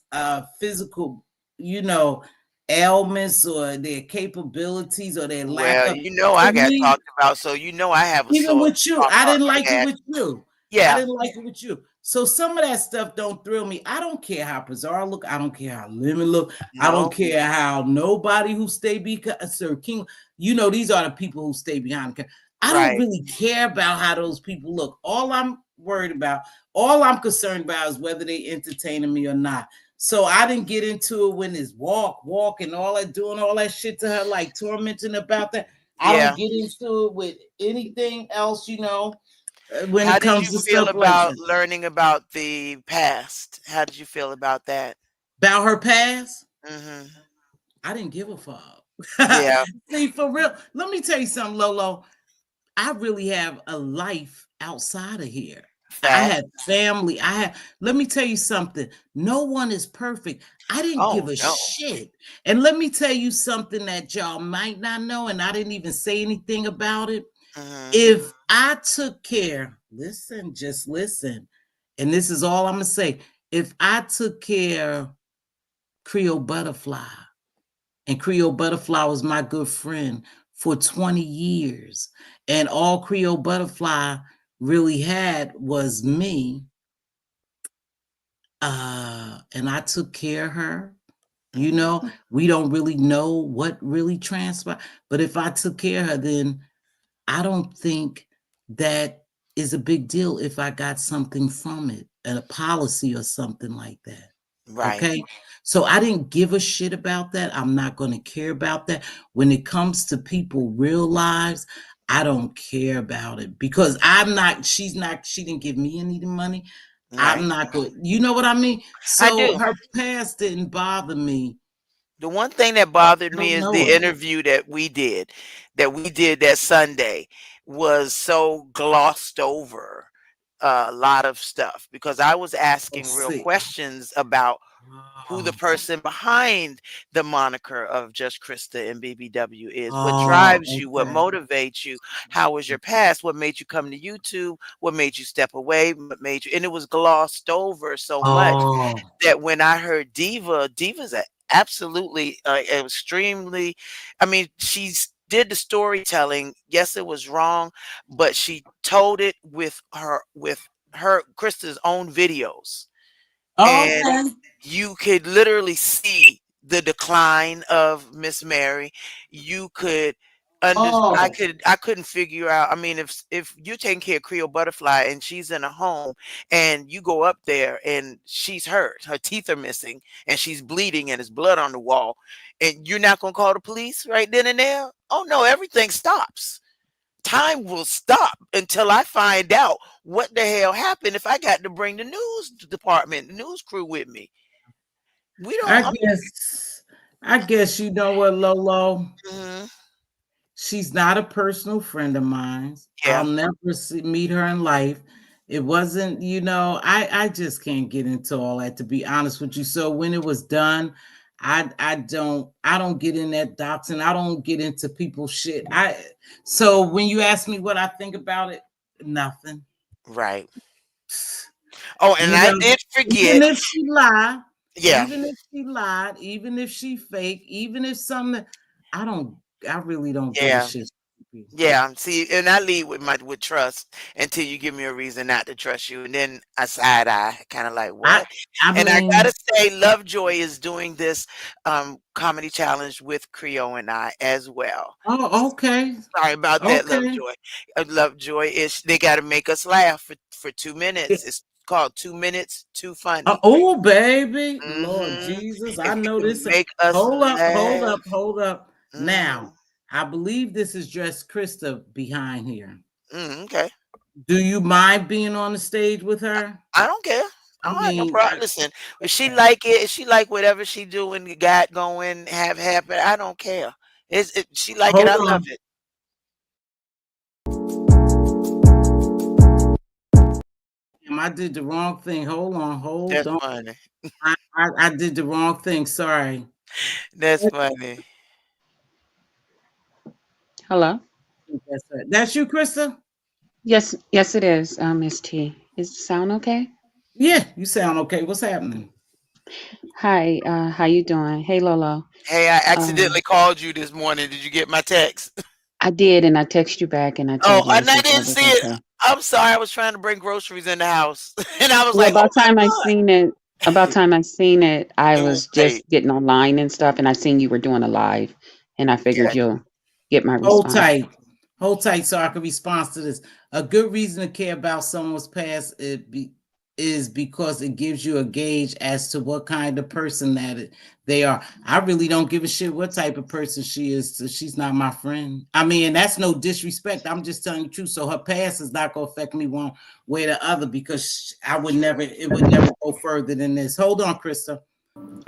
physical, you know, ailments or their capabilities or their lack of. You know, I got talked about, so you know I have a even with you. I didn't like it with you. Yeah, I didn't like it with you. So some of that stuff don't thrill me. I don't care how Pizarro look. I don't care how Lemon look. I don't care how nobody who stay behind Sir King. You know, these are the people who stay behind the camera. I don't really care about how those people look. All I'm worried about, all I'm concerned about is whether they entertaining me or not. So I didn't get into it when this walk, and all that, doing all that shit to her, like tormenting about that. I don't get into it with anything else, you know. When it comes to stuff like that. How did you feel about learning about the past? How did you feel about that? About her past? I didn't give a fuck. Yeah. See, for real, let me tell you something, Lolo. I really have a life outside of here. I had family. Let me tell you something. No one is perfect. I didn't give a shit. And let me tell you something that y'all might not know, and I didn't even say anything about it. If I took care, just listen, and this is all I'm going to say. if I took care of Creole Butterfly, and Creole Butterfly was my good friend for 20 years, and all Creole Butterfly really had was me, and I took care of her. You know, we don't really know what really transpired, but if I took care of her, then I don't think that is a big deal if I got something from it, a policy or something like that. Right. Okay. So I didn't give a shit about that. I'm not going to care about that. When it comes to people, real lives, I don't care about it because she didn't give me any money. Right. I'm not good. You know what I mean? I So do. her past didn't bother me. The one thing that bothered I me don't is know the her. interview that we did that Sunday was so glossed over a lot of stuff because I was asking real See. questions about who the person behind the moniker of Just Krista and BBW is. What drives you? What Okay. motivates you? How was your past? What made you come to YouTube? What made you step away? What made you? And it was glossed over so much that when I heard Diva's absolutely extremely, I mean, did the storytelling. Yes, it was wrong, but she told it with her Krista's own videos. And Okay. you could literally see the decline of Miss Mary. You could Oh, I couldn't figure out. I mean, if you're taking care of Creole Butterfly and she's in a home and you go up there and she's hurt, her teeth are missing and she's bleeding and there's blood on the wall, and you're not gonna call the police right then and there? Oh no, everything stops. Time will stop until I find out what the hell happened if I got to bring the news department, the news crew with me. We don't. I guess you know what, Lolo? Mhm. She's not a personal friend of mine. I'll Yeah. never meet her in life. It wasn't, I just can't get into all that, to be honest with you. So when it was done, I don't get in that doxing. I don't get into people's shit. So when you ask me what I think about it, nothing. Right. Oh, and You I know, did even forget. if she lied, Yeah. even if she fake, even if something, I really don't give a Yeah. shit. Yeah. See, and I lead with trust until you give me a reason not to trust you, and then I side eye, kind of like I what? I And I mean, gotta say, Lovejoy is doing this comedy challenge with Creole and I as well. oh, okay. Sorry about that, Okay. Lovejoy. Lovejoy is they got to make us laugh for 2 minutes. It's called 2 minutes too funny. Oh, baby. Lord Hmm. Jesus. I If you know can this. make us Hold up, hold laugh. up, hold up. Hmm. Now, I believe this is just Krista behind here. Okay. Do you mind being on the stage with her? I don't care. I I don't have no mean, problem. Listen, if she like it, if she like whatever she doing, got going, have happen, I don't care. She like it, hold I love on. it. I did the wrong thing. Hold on, hold That's on. funny. I did the wrong thing. Sorry. That's funny. Hello? That's you, Krista? Yes, yes, it is, Miss T. Is the sound okay? Yeah, you sound okay. What's happening? Hi, how you doing? Hey, Lolo. Hey, I Um, accidentally called you this morning. Did you get my text? I did, and I texted you back, and I Oh, told you, I and I said didn't that see was it. okay. I'm sorry. I was trying to bring groceries in the house, and I was Well, like, "Oh about time I seen it, I my!" It was was late. just getting online and stuff, and I seen you were doing a live, and I figured Okay. you'll get my Hold response. tight. Hold tight so I can respond to this. A good reason to care about someone's past is because it gives you a gauge as to what kind of person they are. I really don't give a shit what type of person she is. So she's not my friend. I mean, and that's no disrespect. I'm just telling you the truth. So her past is not going to affect me one way or the other because it would never go further than this. Hold on, Krista.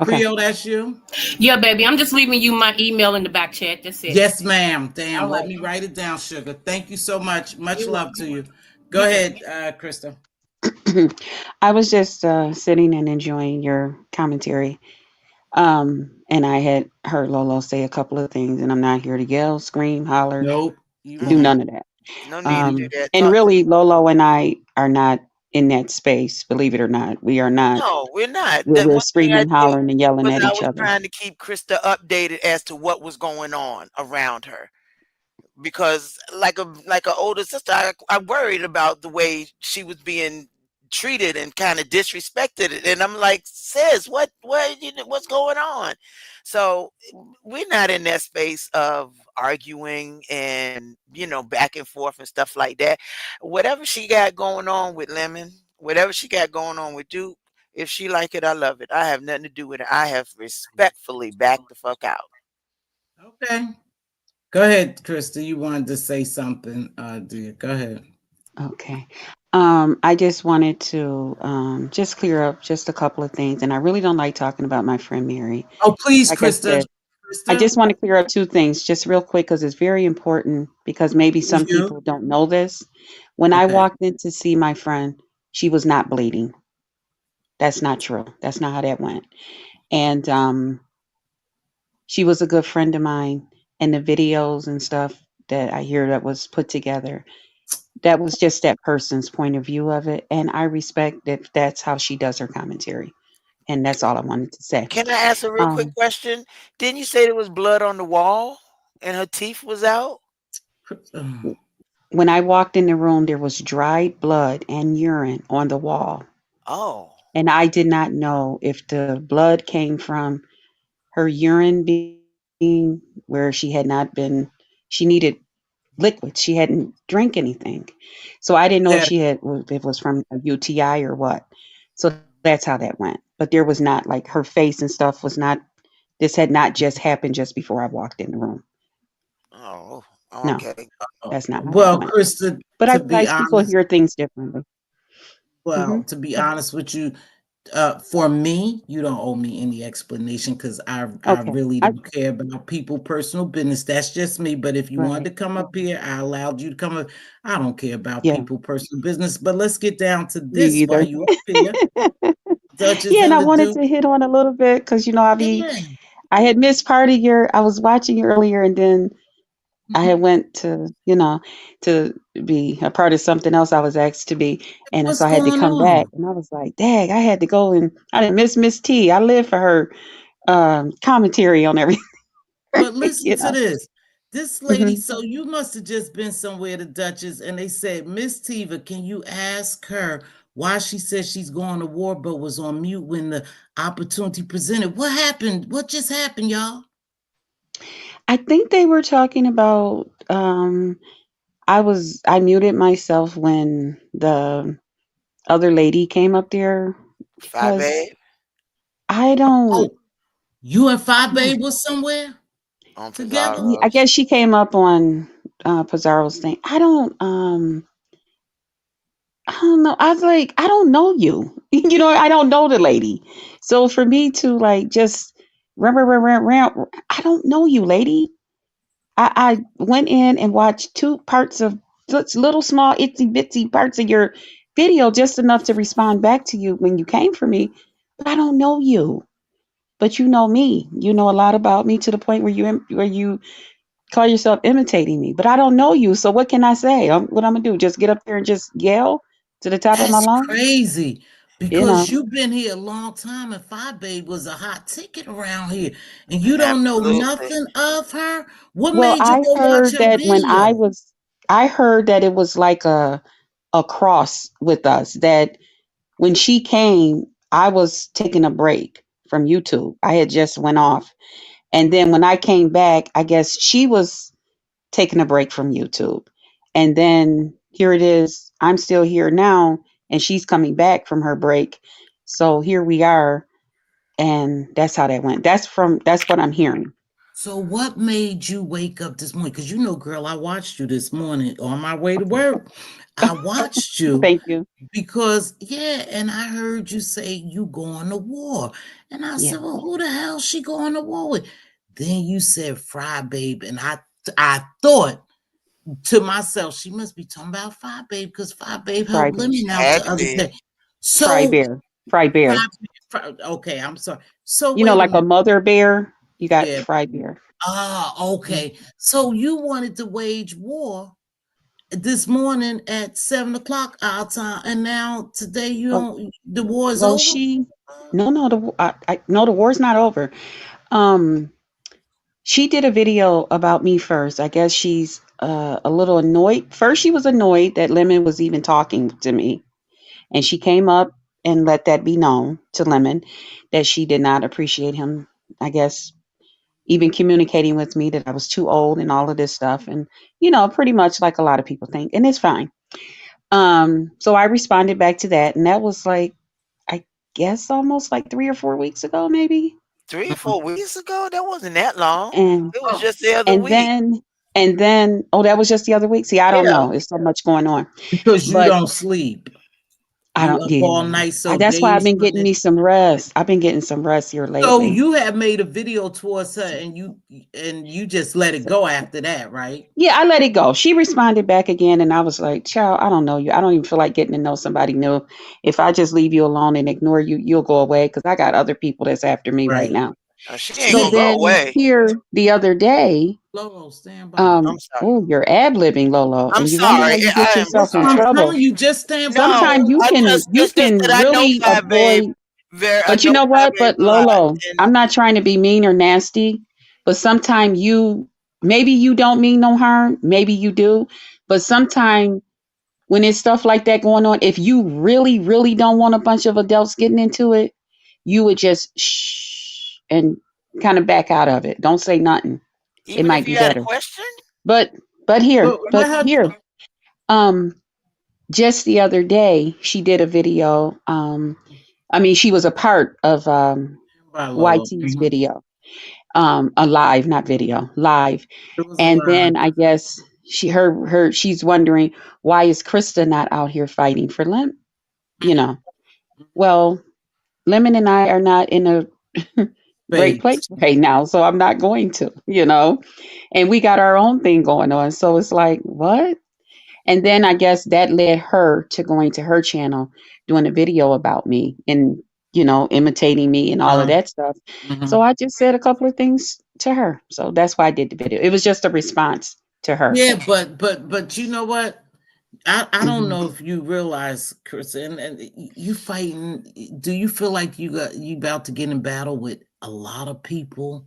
Okay. Creole, that's you? Yeah, baby. I'm just leaving you my email in the back chat. That's it. Yes, ma'am. Damn, All let right. me write it down, sugar. Thank you so much. Much You're love welcome. to you. Go You too. ahead, Krista. I was just sitting and enjoying your commentary. And I had heard Lolo say a couple of things, and I'm not here to yell, scream, holler, Nope, you do won't. Mm-mm. none of that. No need to do that. And Talk to really, me. Lolo and I are not in that space. Believe it or not, we are not. No, we're not. That We're one thing I screaming, did hollering, and yelling was at I each was other. trying to keep Krista updated as to what was going on around her. Because like a older sister, I worried about the way she was being treated and kind of disrespected, and I'm like, sis, what's going on? So we're not in that space of arguing and back and forth and stuff like that. Whatever she got going on with Lemon, whatever she got going on with Duke, if she like it, I love it. I have nothing to do with it. I have respectfully backed the fuck out. Okay. Go ahead, Krista. You wanted to say something, dear. Go ahead. Okay. I just wanted to just clear up just a couple of things, and I really don't like talking about my friend Mary. Oh, please, Like I Krista. said, I just want to clear up two things just real quick because it's very important because maybe some people don't know this. When I Okay. walked in to see my friend, she was not bleeding. That's not true. That's not how that went. And she was a good friend of mine, and the videos and stuff that I hear that was put together, that was just that person's point of view of it, and I respect that that's how she does her commentary, and that's all I wanted to say. Can I ask a real quick question? Didn't you say there was blood on the wall and her teeth was out? When I walked in the room, there was dried blood and urine on the wall, Oh, and I did not know if the blood came from her urine being where she had not been, she needed liquids. She hadn't drank anything. So I didn't know if Yeah, she had, if it was from a UTI or what. So that's how that went. But there was not like her face and stuff was not, this had not just happened just before I walked in the room. oh, No, okay. that's not how that well, went. Krista, But I to be realize people honest, hear things differently. Hmm. with you, for me, you don't owe me any explanation because I Okay. really don't care about people personal business. That's just me. But if you wanted Right. to come up here, I allowed you to come up. I don't care about Yeah, people personal business. But let's get down to me this while either. you up here, Duchess Yeah, and and I the wanted Duke. to hit on a little bit because Yeah. I had missed part of I was watching you earlier, and then I Mhm. had went to, to be a part of something else I was asked to be, and What's so I had to going come back, on? and I was like, "Dang, I had to go and I didn't miss Miss T. I live for her commentary on everything." But listen you to know. this. This lady, Hmm. so you must have just been somewhere, the Duchess, and they said, Miss Tiva, can you ask her why she says she's going to war but was on mute when the opportunity presented? What happened? What just happened, y'all? I think they were talking about. I muted myself when the other lady came up there Five because babe I don't. Oh, you and Five Babe was somewhere on together? Yeah, I Pizarro's. guess she came up on Pizarro's thing. I don't know. I was like, I don't know you. I don't know the lady. So for me to like just I don't know you, lady. I went in and watched two parts of little small itsy bitsy parts of your video, just enough to respond back to you when you came for me. But I don't know you. But you know me. You know a lot about me to the point where you call yourself imitating me, but I don't know you. So what can I say? What I'm gonna do? Just get up there and just yell to the top of my That's lungs? crazy You because know. you've been here a long time and Five Babe was a hot ticket around here and you don't know Absolutely. nothing of her. What Well, made you go watch her video? I heard that it was like a cross with us. That when she came, I was taking a break from YouTube. I had just went off, and then when I came back, I guess she was taking a break from YouTube. And then here it is. I'm still here now, and she's coming back from her break. So here we are, and that's how that went. That's what I'm hearing. So what made you wake up this morning? Because girl, I watched you this morning on my way to work. I watched you Thank you. because, yeah, and I heard you say you going to war. And I Yeah. said, well, who the hell she going to war with? Then you said Fry Babe. And I thought to myself, she must be talking about Fry Babe because Fry Babe Fry helped bear. Lemon out Had the to other be. day. Fry So, bear. Fry bear. okay, I'm sorry. So wait a Like a minute. mother bear, you got Yeah. fry bear. Ah, okay. So you wanted to wage war this morning at 7 o'clock our time, and now today you don't. The war is well, over. no, the war's not over. She did a video about me first. I guess she's a little annoyed. First, she was annoyed that Lemon was even talking to me. And she came up and let that be known to Lemon that she did not appreciate him, I guess, even communicating with me that I was too old and all of this stuff. And, pretty much like a lot of people think. And it's fine. So I responded back to that. And that was like, I guess almost like 3 or 4 weeks ago, maybe. 3 or 4 weeks ago? That wasn't that long. And It was just the other and week. then that was just the other week. See, I don't know. It's so much going on. Because you But don't sleep. I You don't. up Yeah, all night, so that's why I've days been getting me some rest. I've been getting some rest here So lately. you have made a video towards her, and you just let it go after that, right? Yeah, I let it go. She responded back again, and I was like, "Child, I don't know you. I don't even feel like getting to know somebody new. If I just leave you alone and ignore you, you'll go away because I got other people that's after me right now." She ain't So gonna go then away. here the other day, Lolo, stand by. I'm sorry. oh, you're ad-libbing, Lolo, I'm and you wonder how sorry. you get yourself in I'm trouble. telling you, just stand by. Sometimes you I can just it's just that I know really Fat Babe avoid. I But you know know Fat what? Babe But a lot. Lolo, And I'm not trying to be mean or nasty, but sometimes maybe you don't mean no harm, maybe you do, but sometimes when it's stuff like that going on, if you really, really don't want a bunch of adults getting into it, you would just shh and kind of back out of it. Don't say nothing. It even might if be you had a better. question? But here, um, just the other day, she did a video. She was a part of Lolo. YT's video, a live, not video, live. It was a And lie. then I guess she's wondering why is Krista not out here fighting for Lemon? Well, Lemon and I are not in a great place right now, so I'm not going to, and we got our own thing going on. So it's like, what? And then I guess that led her to going to her channel, doing a video about me and, imitating me and all of that stuff. So I just said a couple of things to her. So that's why I did the video. It was just a response to her. Yeah, but you know what? I don't know if you realize, Chris, and you fighting. Do you feel like you about to get in battle with a lot of people?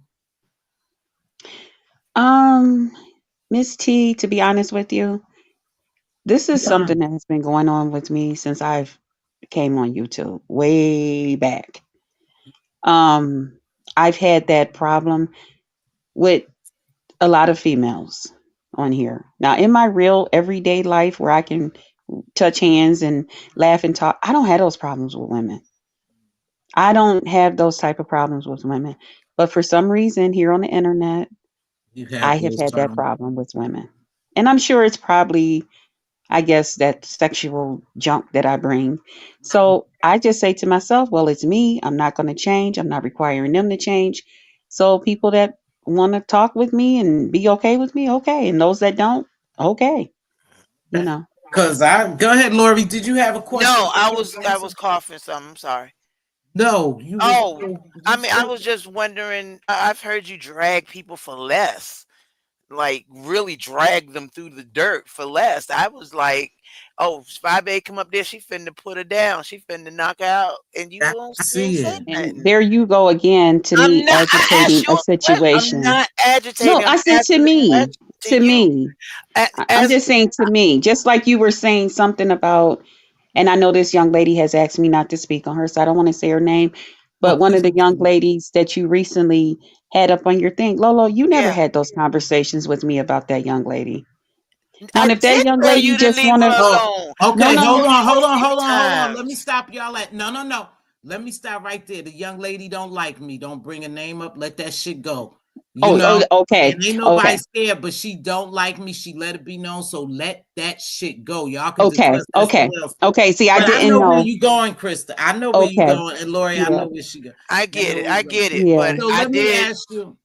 Miss T, to be honest with you, this is something that has been going on with me since I've came on YouTube way back. I've had that problem with a lot of females on here. Now, in my real everyday life where I can touch hands and laugh and talk, I don't have those problems with women. I don't have those type of problems with women. But for some reason here on the internet, I have had that problem with women. And I'm sure it's probably, I guess, that sexual junk that I bring. So I just say to myself, well, it's me. I'm not going to change. I'm not requiring them to change. So people that want to talk with me and be okay with me, okay. And those that don't, okay. Because go ahead, Lori. Did you have a question? No, I was coughing something. I'm sorry. No, you. I was just wondering. I've heard you drag people for less, like really drag them through the dirt for less. I was like, oh, Spy Babe come up there, she finna put her down, she finna knock her out, and you don't say nothing. And there you go again to me agitating a situation. I'm not agitating. No, I said to me. I'm just saying to me, just like you were saying something about, and I know this young lady has asked me not to speak on her, so I don't want to say her name, but one of the young ladies that you recently had up on your thing, Lolo, you never had those conversations with me about that young lady. Now, if that young lady just want to, okay, hold on. Let me stop y'all at no. Let me stop right there. The young lady don't like me. Don't bring a name up. Let that shit go. Okay. And ain't nobody scared, but she don't like me. She let it be known. So let that shit go. Y'all can discuss that. Okay. See, I didn't know where you going, Krista. I know where you going, and Lori, I know where she going. I get it. Yeah. But so let me ask you.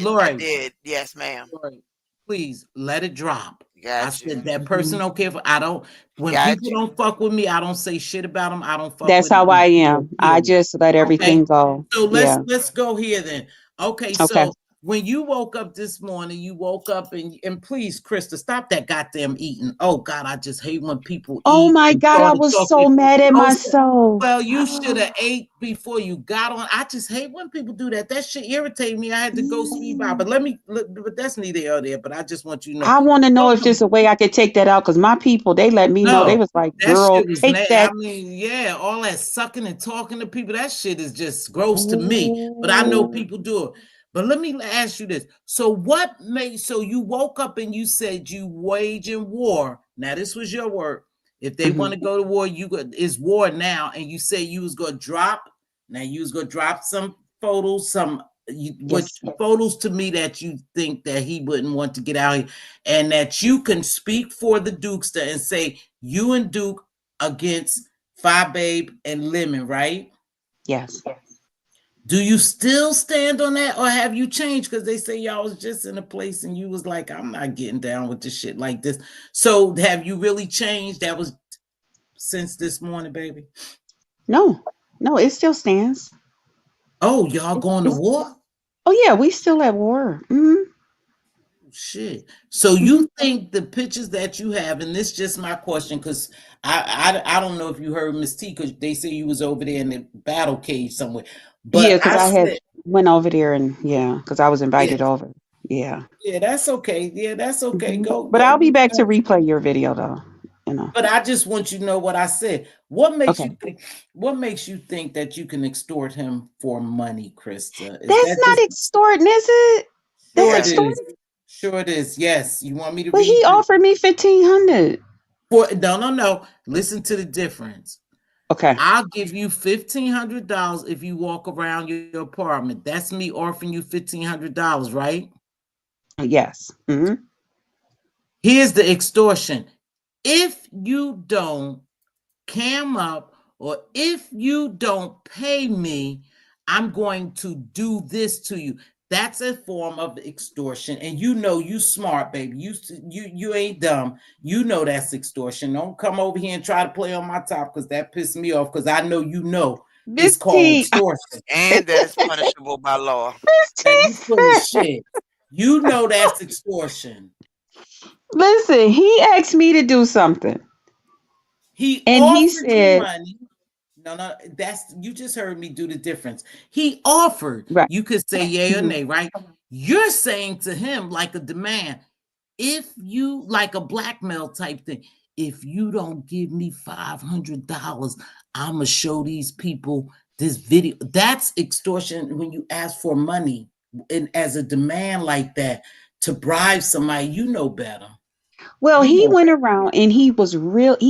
Lori. I did. Yes, ma'am. Lori, please let it drop. I said that person don't care for. I don't. When people don't fuck with me, I don't say shit about them. I don't fuck. That's how I am. I just let everything go. So let's go here then. Okay, so when you woke up this morning, you woke up and please, Krista, stop that goddamn eating. Oh God, I just hate when people eat. Oh my God, I was so mad at myself. Well, you should have ate before you got on. I just hate when people do that. That shit irritated me. I had to go speed by. But but that's neither here or there. But I just want you to know. I want to know if there's a way I could take that out, because my people, they let me know. They was like, girl, take that. I mean, yeah, all that sucking and talking to people, that shit is just gross to me. But I know people do it. But let me ask you this. So you woke up and you said you waging war. Now, this was your word. If they want to go to war, it's war now. And you say you was going to drop. Now, you was going to drop some photos, photos to me that you think that he wouldn't want to get out here. And that you can speak for the Dukester and say you and Duke against Phi Babe and Lemon, right? Yes. Do you still stand on that, or have you changed? Because they say y'all was just in a place and you was like, I'm not getting down with this shit like this. So have you really changed? That was since this morning, baby? No, it still stands. Oh, y'all going to war? Oh yeah, we still at war. Shit. So you think the pictures that you have, and this is just my question, because I don't know if you heard Miss T, because they say you was over there in the battle cage somewhere. But yeah, because I went over there and because I was invited over. Yeah. Yeah, that's okay. Yeah, that's okay. But I'll be back to replay your video though. But I just want you to know what I said. What makes you think that you can extort him for money, Krista? That's not extorting, is it? Sure it is. Sure it is. Yes. You want me to? But he offered me $1,500. No. Listen to the difference. Okay. I'll give you $1,500 if you walk around your apartment. That's me offering you $1,500, right? Yes. Here's the extortion. If you don't cam up, or if you don't pay me, I'm going to do this to you. That's a form of extortion. And you smart, baby. You ain't dumb. You know that's extortion. Don't come over here and try to play on my top, because that pissed me off, because I know it's called extortion. And that is punishable by law. You full of shit. You know that's extortion. Listen, he asked me to do something. He said, money. No, you just heard me do the difference. He offered. Right. You could say yay or nay, right? You're saying to him like a demand, if you, like a blackmail type thing, if you don't give me $500, I'm gonna show these people this video. That's extortion when you ask for money and as a demand like that to bribe somebody. You know better. Well, he went around and he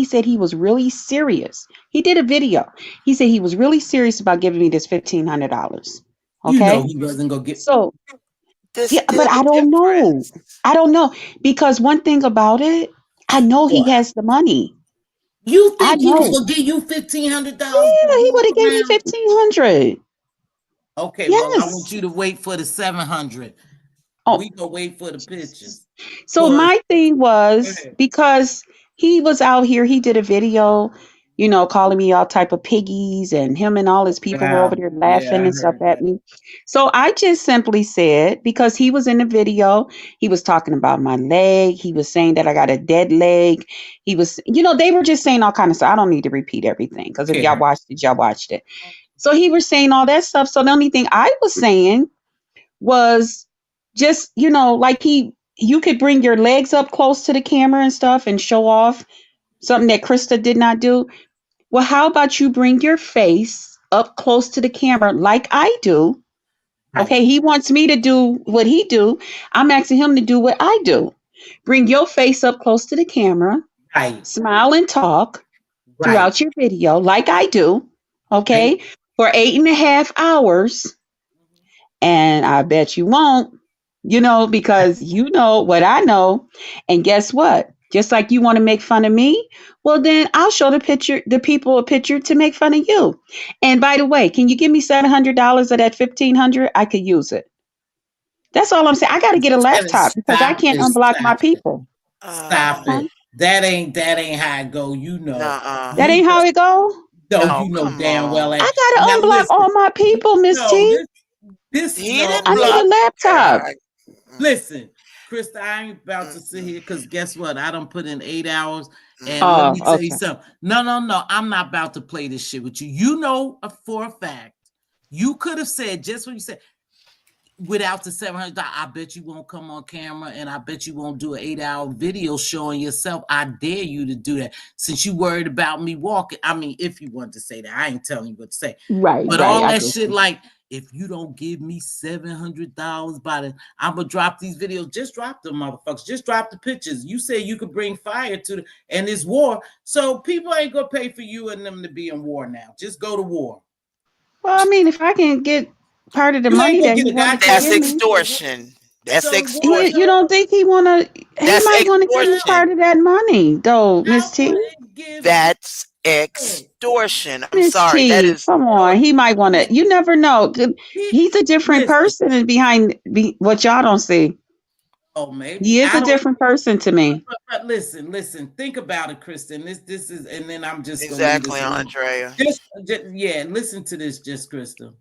said he was really serious. He did a video. He said he was really serious about giving me this $1,500. Okay. He wasn't gonna get but I don't know. I don't know, because one thing about it, I know he has the money. You think he was gonna give you $1,500? Yeah, he would have gave me $1,500. Okay, well, I want you to wait for the $700. We gonna wait for the pictures. So my thing was, because he was out here, he did a video, calling me all type of piggies, and him and all his people were over there laughing and stuff at me. So I just simply said, because he was in the video, he was talking about my leg. He was saying that I got a dead leg. He was, they were just saying all kinds of stuff. I don't need to repeat everything, because if y'all watched it, y'all watched it. So he was saying all that stuff. So the only thing I was saying was just, like you could bring your legs up close to the camera and stuff and show off something that Krista did not do. Well, how about you bring your face up close to the camera like I do? Okay, he wants me to do what he do. I'm asking him to do what I do. Bring your face up close to the camera. Right. Smile and talk throughout your video like I do. Okay, for 8.5 hours. And I bet you won't. Because you know what I know. And guess what? Just like you want to make fun of me, well, then I'll show the people a picture to make fun of you. And by the way, can you give me $700 of that $1,500? I could use it. That's all I'm saying. I got to get a laptop because I can't unblock my people. Stop it. That ain't how it go. That ain't how it go? No, you know damn well. I got to unblock all my people, Miss T. I need a laptop. Listen, Krista, I ain't about to sit here because guess what? I don't put in 8 hours. And let me tell you something. No. I'm not about to play this shit with you. You know for a fact, you could have said just what you said. Without the $700, I bet you won't come on camera, and I bet you won't do an 8-hour video showing yourself. I dare you to do that. Since you worried about me walking, I mean, if you want to say that, I ain't telling you what to say. Right, but right, all that shit, like if you don't give me $700 by the, I'm gonna drop these videos. Just drop them, motherfuckers. Just drop the pictures. You say you could bring fire to the, and it's war, so people ain't gonna pay for you and them to be in war now. Just go to war. Well, I mean, if I can get part of the money that he wanted to that's give extortion. me. That's So extortion. you don't think he wanna? He might want to give me part of that money, though, Miss T. That's extortion. I'm Miss sorry. That T, is. come on. He might want to. You never know. He's a different person behind what y'all don't see. Oh, maybe he is a different person to me. But listen. Think about it, Kristen. This is, and then I'm just exactly, gonna Andrea. just, yeah. Listen to this, just Kristen.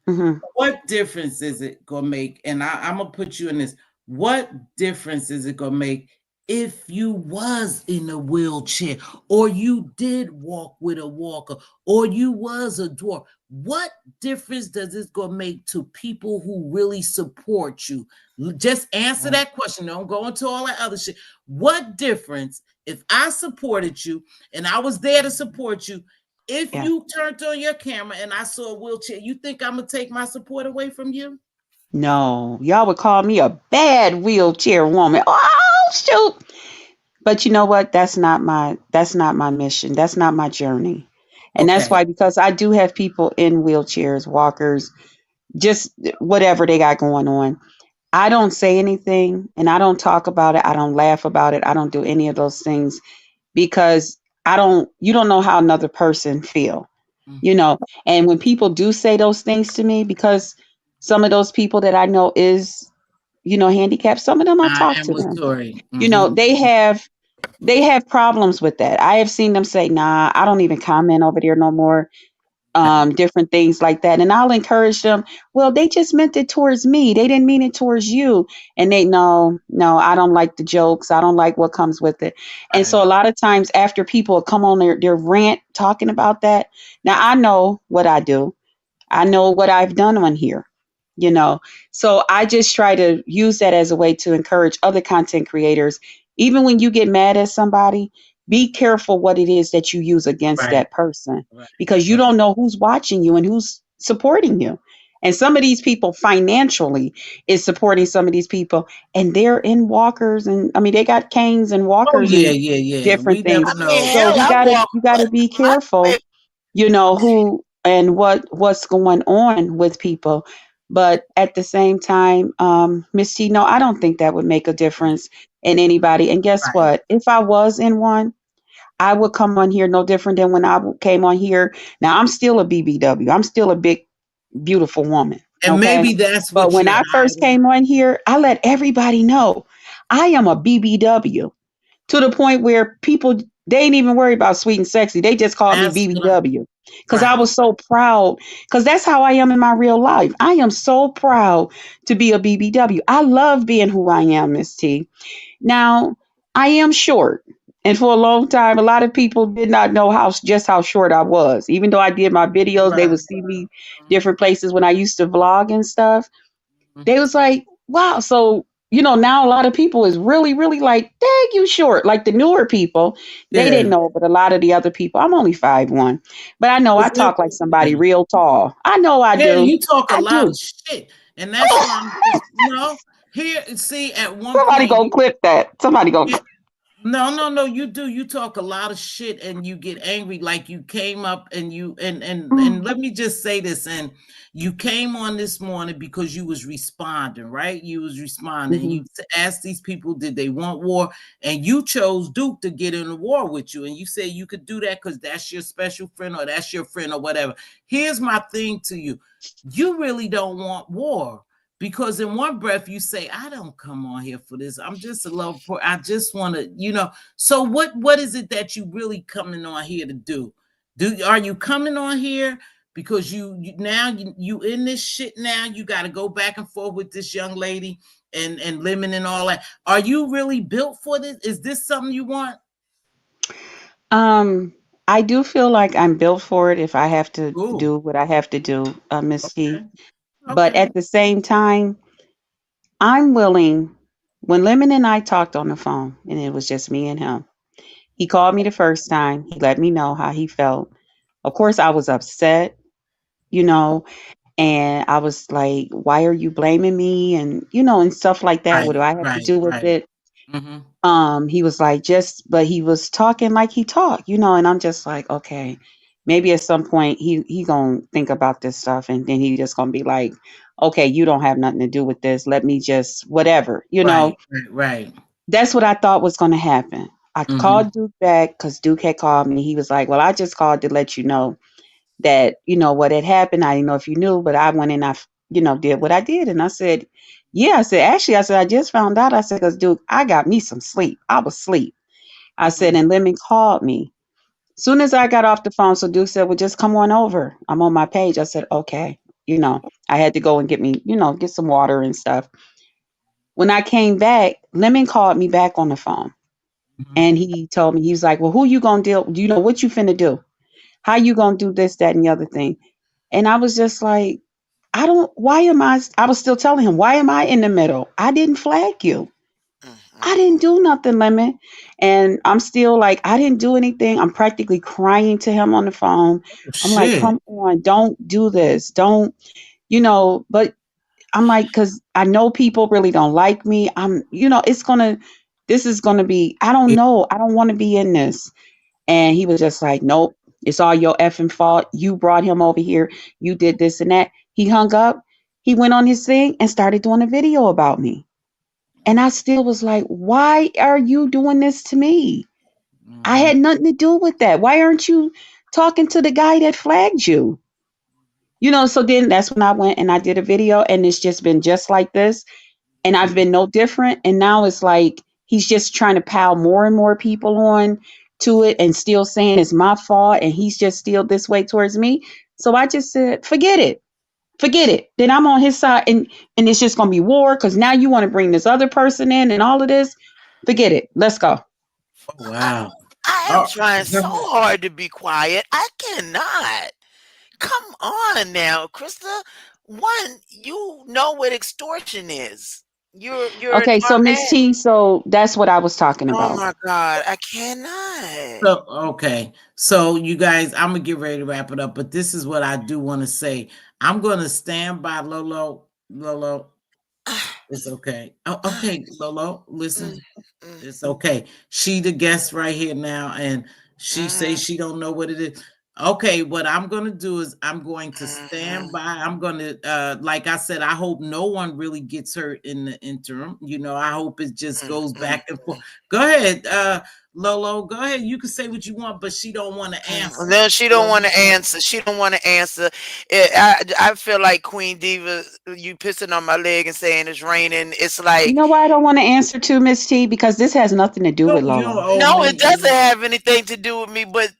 Mm-hmm. What difference is it gonna make? And I'm gonna put you in this. What difference is it gonna make if you was in a wheelchair, or you did walk with a walker, or you was a dwarf? What difference does this gonna make to people who really support you? Just answer that question. Don't go into all that other shit. What difference if I supported you and I was there to support you? If you turned on your camera and I saw a wheelchair, you think I'm gonna take my support away from you? No, y'all would call me a bad wheelchair woman. Oh shoot! But you know what? That's not my mission. That's not my journey. And that's why, because I do have people in wheelchairs, walkers, just whatever they got going on. I don't say anything and I don't talk about it. I don't laugh about it. I don't do any of those things because you don't know how another person feel, and when people do say those things to me, because some of those people that I know is, handicapped, some of them I talk to them, they have problems with that. I have seen them say, nah, I don't even comment over there no more. Different things like that. And I'll encourage them. Well, they just meant it towards me. They didn't mean it towards you. And they no, I don't like the jokes. I don't like what comes with it. And so a lot of times after people come on their rant talking about that, now I know what I do. I know what I've done on here, so I just try to use that as a way to encourage other content creators. Even when you get mad at somebody, be careful what it is that you use against that person, because you don't know who's watching you and who's supporting you. And some of these people financially is supporting some of these people, and they're in walkers, and I mean they got canes and walkers and different things. So you gotta be careful, who and what's going on with people. But at the same time, Miss T, no, I don't think that would make a difference in anybody. And guess what? If I was in one, I would come on here no different than when I came on here. Now I'm still a BBW. I'm still a big, beautiful woman. And maybe that's what. But when I first came on here, I let everybody know I am a BBW, to the point where people, they ain't even worried about sweet and sexy. They just called me BBW because I was so proud, because that's how I am in my real life. I am so proud to be a BBW. I love being who I am, Miss T. Now, I am short. And for a long time, a lot of people did not know just how short I was. Even though I did my videos, they would see me different places when I used to vlog and stuff. They was like, wow. So, now a lot of people is really, really like, dang, you short. Like the newer people, they didn't know. But a lot of the other people, I'm only 5'1". But I know I talk like somebody real tall. I know I do. You talk a lot of shit. And that's why I'm here. See, at one somebody gonna clip that. Somebody gonna. No, you do. You talk a lot of shit and you get angry, like you came up and and let me just say this, and you came on this morning because you was responding, right? You was responding. You asked these people, did they want war? And you chose Duke to get in a war with you. And you say you could do that because that's your special friend or that's your friend or whatever. Here's my thing to you. You really don't want war. Because in one breath you say, I don't come on here for this. I'm just a love for, I just want to, So what is it that you really coming on here to do? Are you coming on here because you now you in this shit now. You got to go back and forth with this young lady and Lemon and all that. Are you really built for this? Is this something you want? I do feel like I'm built for it if I have to Ooh, do what I have to do, Miss T. okay, But okay, at the same time, I'm willing. When Lemon and I talked on the phone, and it was just me and him, he called me the first time. He let me know how he felt. Of course, I was upset, you know, and I was like, "Why are you blaming me?" And and stuff like that. What right, do I have to right, do with right. it? Mm-hmm. He was like, but he was talking like he talked, and I'm just like, okay, maybe at some point he gonna think about this stuff, and then he just gonna be like, okay, you don't have nothing to do with this. Let me just whatever. Right, right, right. That's what I thought was gonna happen. I Mm-hmm. called Duke back because Duke had called me. He was like, well, I just called to let you know that what had happened. I didn't know if you knew, but I went and I did what I did, and I said, yeah, I said, actually, I said, I just found out. I said, because Duke, I got me some sleep. I was asleep. I said, Mm-hmm. and Lemon called me. Soon as I got off the phone, so Duke said, well, just come on over. I'm on my page. I said, okay. I had to go and get me, get some water and stuff. When I came back, Lemon called me back on the phone. Mm-hmm. And he told me, he was like, well, who you going to deal? Do you know what you finna do? How you going to do this, that, and the other thing? And I was just like, I was still telling him, why am I in the middle? I didn't flag you. I didn't do nothing, Lemon. And I'm still like, I didn't do anything. I'm practically crying to him on the phone. Oh, I'm like, shit. come on, don't do this. Don't, but I'm like, because I know people really don't like me. This is going to be, I don't It, know. I don't want to be in this. And he was just like, nope, it's all your effing fault. You brought him over here. You did this and that. He hung up. He went on his thing and started doing a video about me. And I still was like, why are you doing this to me? I mm-hmm. had nothing to do with that. Why aren't you talking to the guy that flagged you? So then that's when I went and I did a video, and it's just been just like this. And I've been no different. And now it's like he's just trying to pile more and more people on to it and still saying it's my fault and he's just still this way towards me. So I just said, forget it. Forget it. Then I'm on his side, and it's just gonna be war because now you want to bring this other person in and all of this. Forget it. Let's go. Oh, I, wow. I am Oh, trying go so ahead. hard to be quiet. I cannot. Come on now, Krista. One, you know what extortion is. You're an Okay, so Miss arnett. T, so that's what I was talking Oh about. my God, I cannot. So, okay. So, you guys, I'm going to get ready to wrap it up, but this is what I do want to say. I'm going to stand by Lolo. Lolo, it's okay. Oh, okay, Lolo, listen. Mm, mm, It's okay. She the guest right here now, and she says mhm, she don't know what it is. Okay, what I'm gonna do is I'm going to stand mhm, by. I'm gonna like I said, I hope no one really gets hurt in the interim. I hope it just mm, goes mm, back and forth. mm, Go ahead, Lolo. Go ahead. You can say what you want, but she don't want to mm. answer. No, she don't want Lolo. to answer. She don't want to answer. I feel like Queen Diva, you pissing on my leg and saying it's raining. It's You like know why I don't want to answer to Miss T? Because this has nothing to do You with don't, you don't Lolo. owe no, it me. doesn't have anything to do with me. But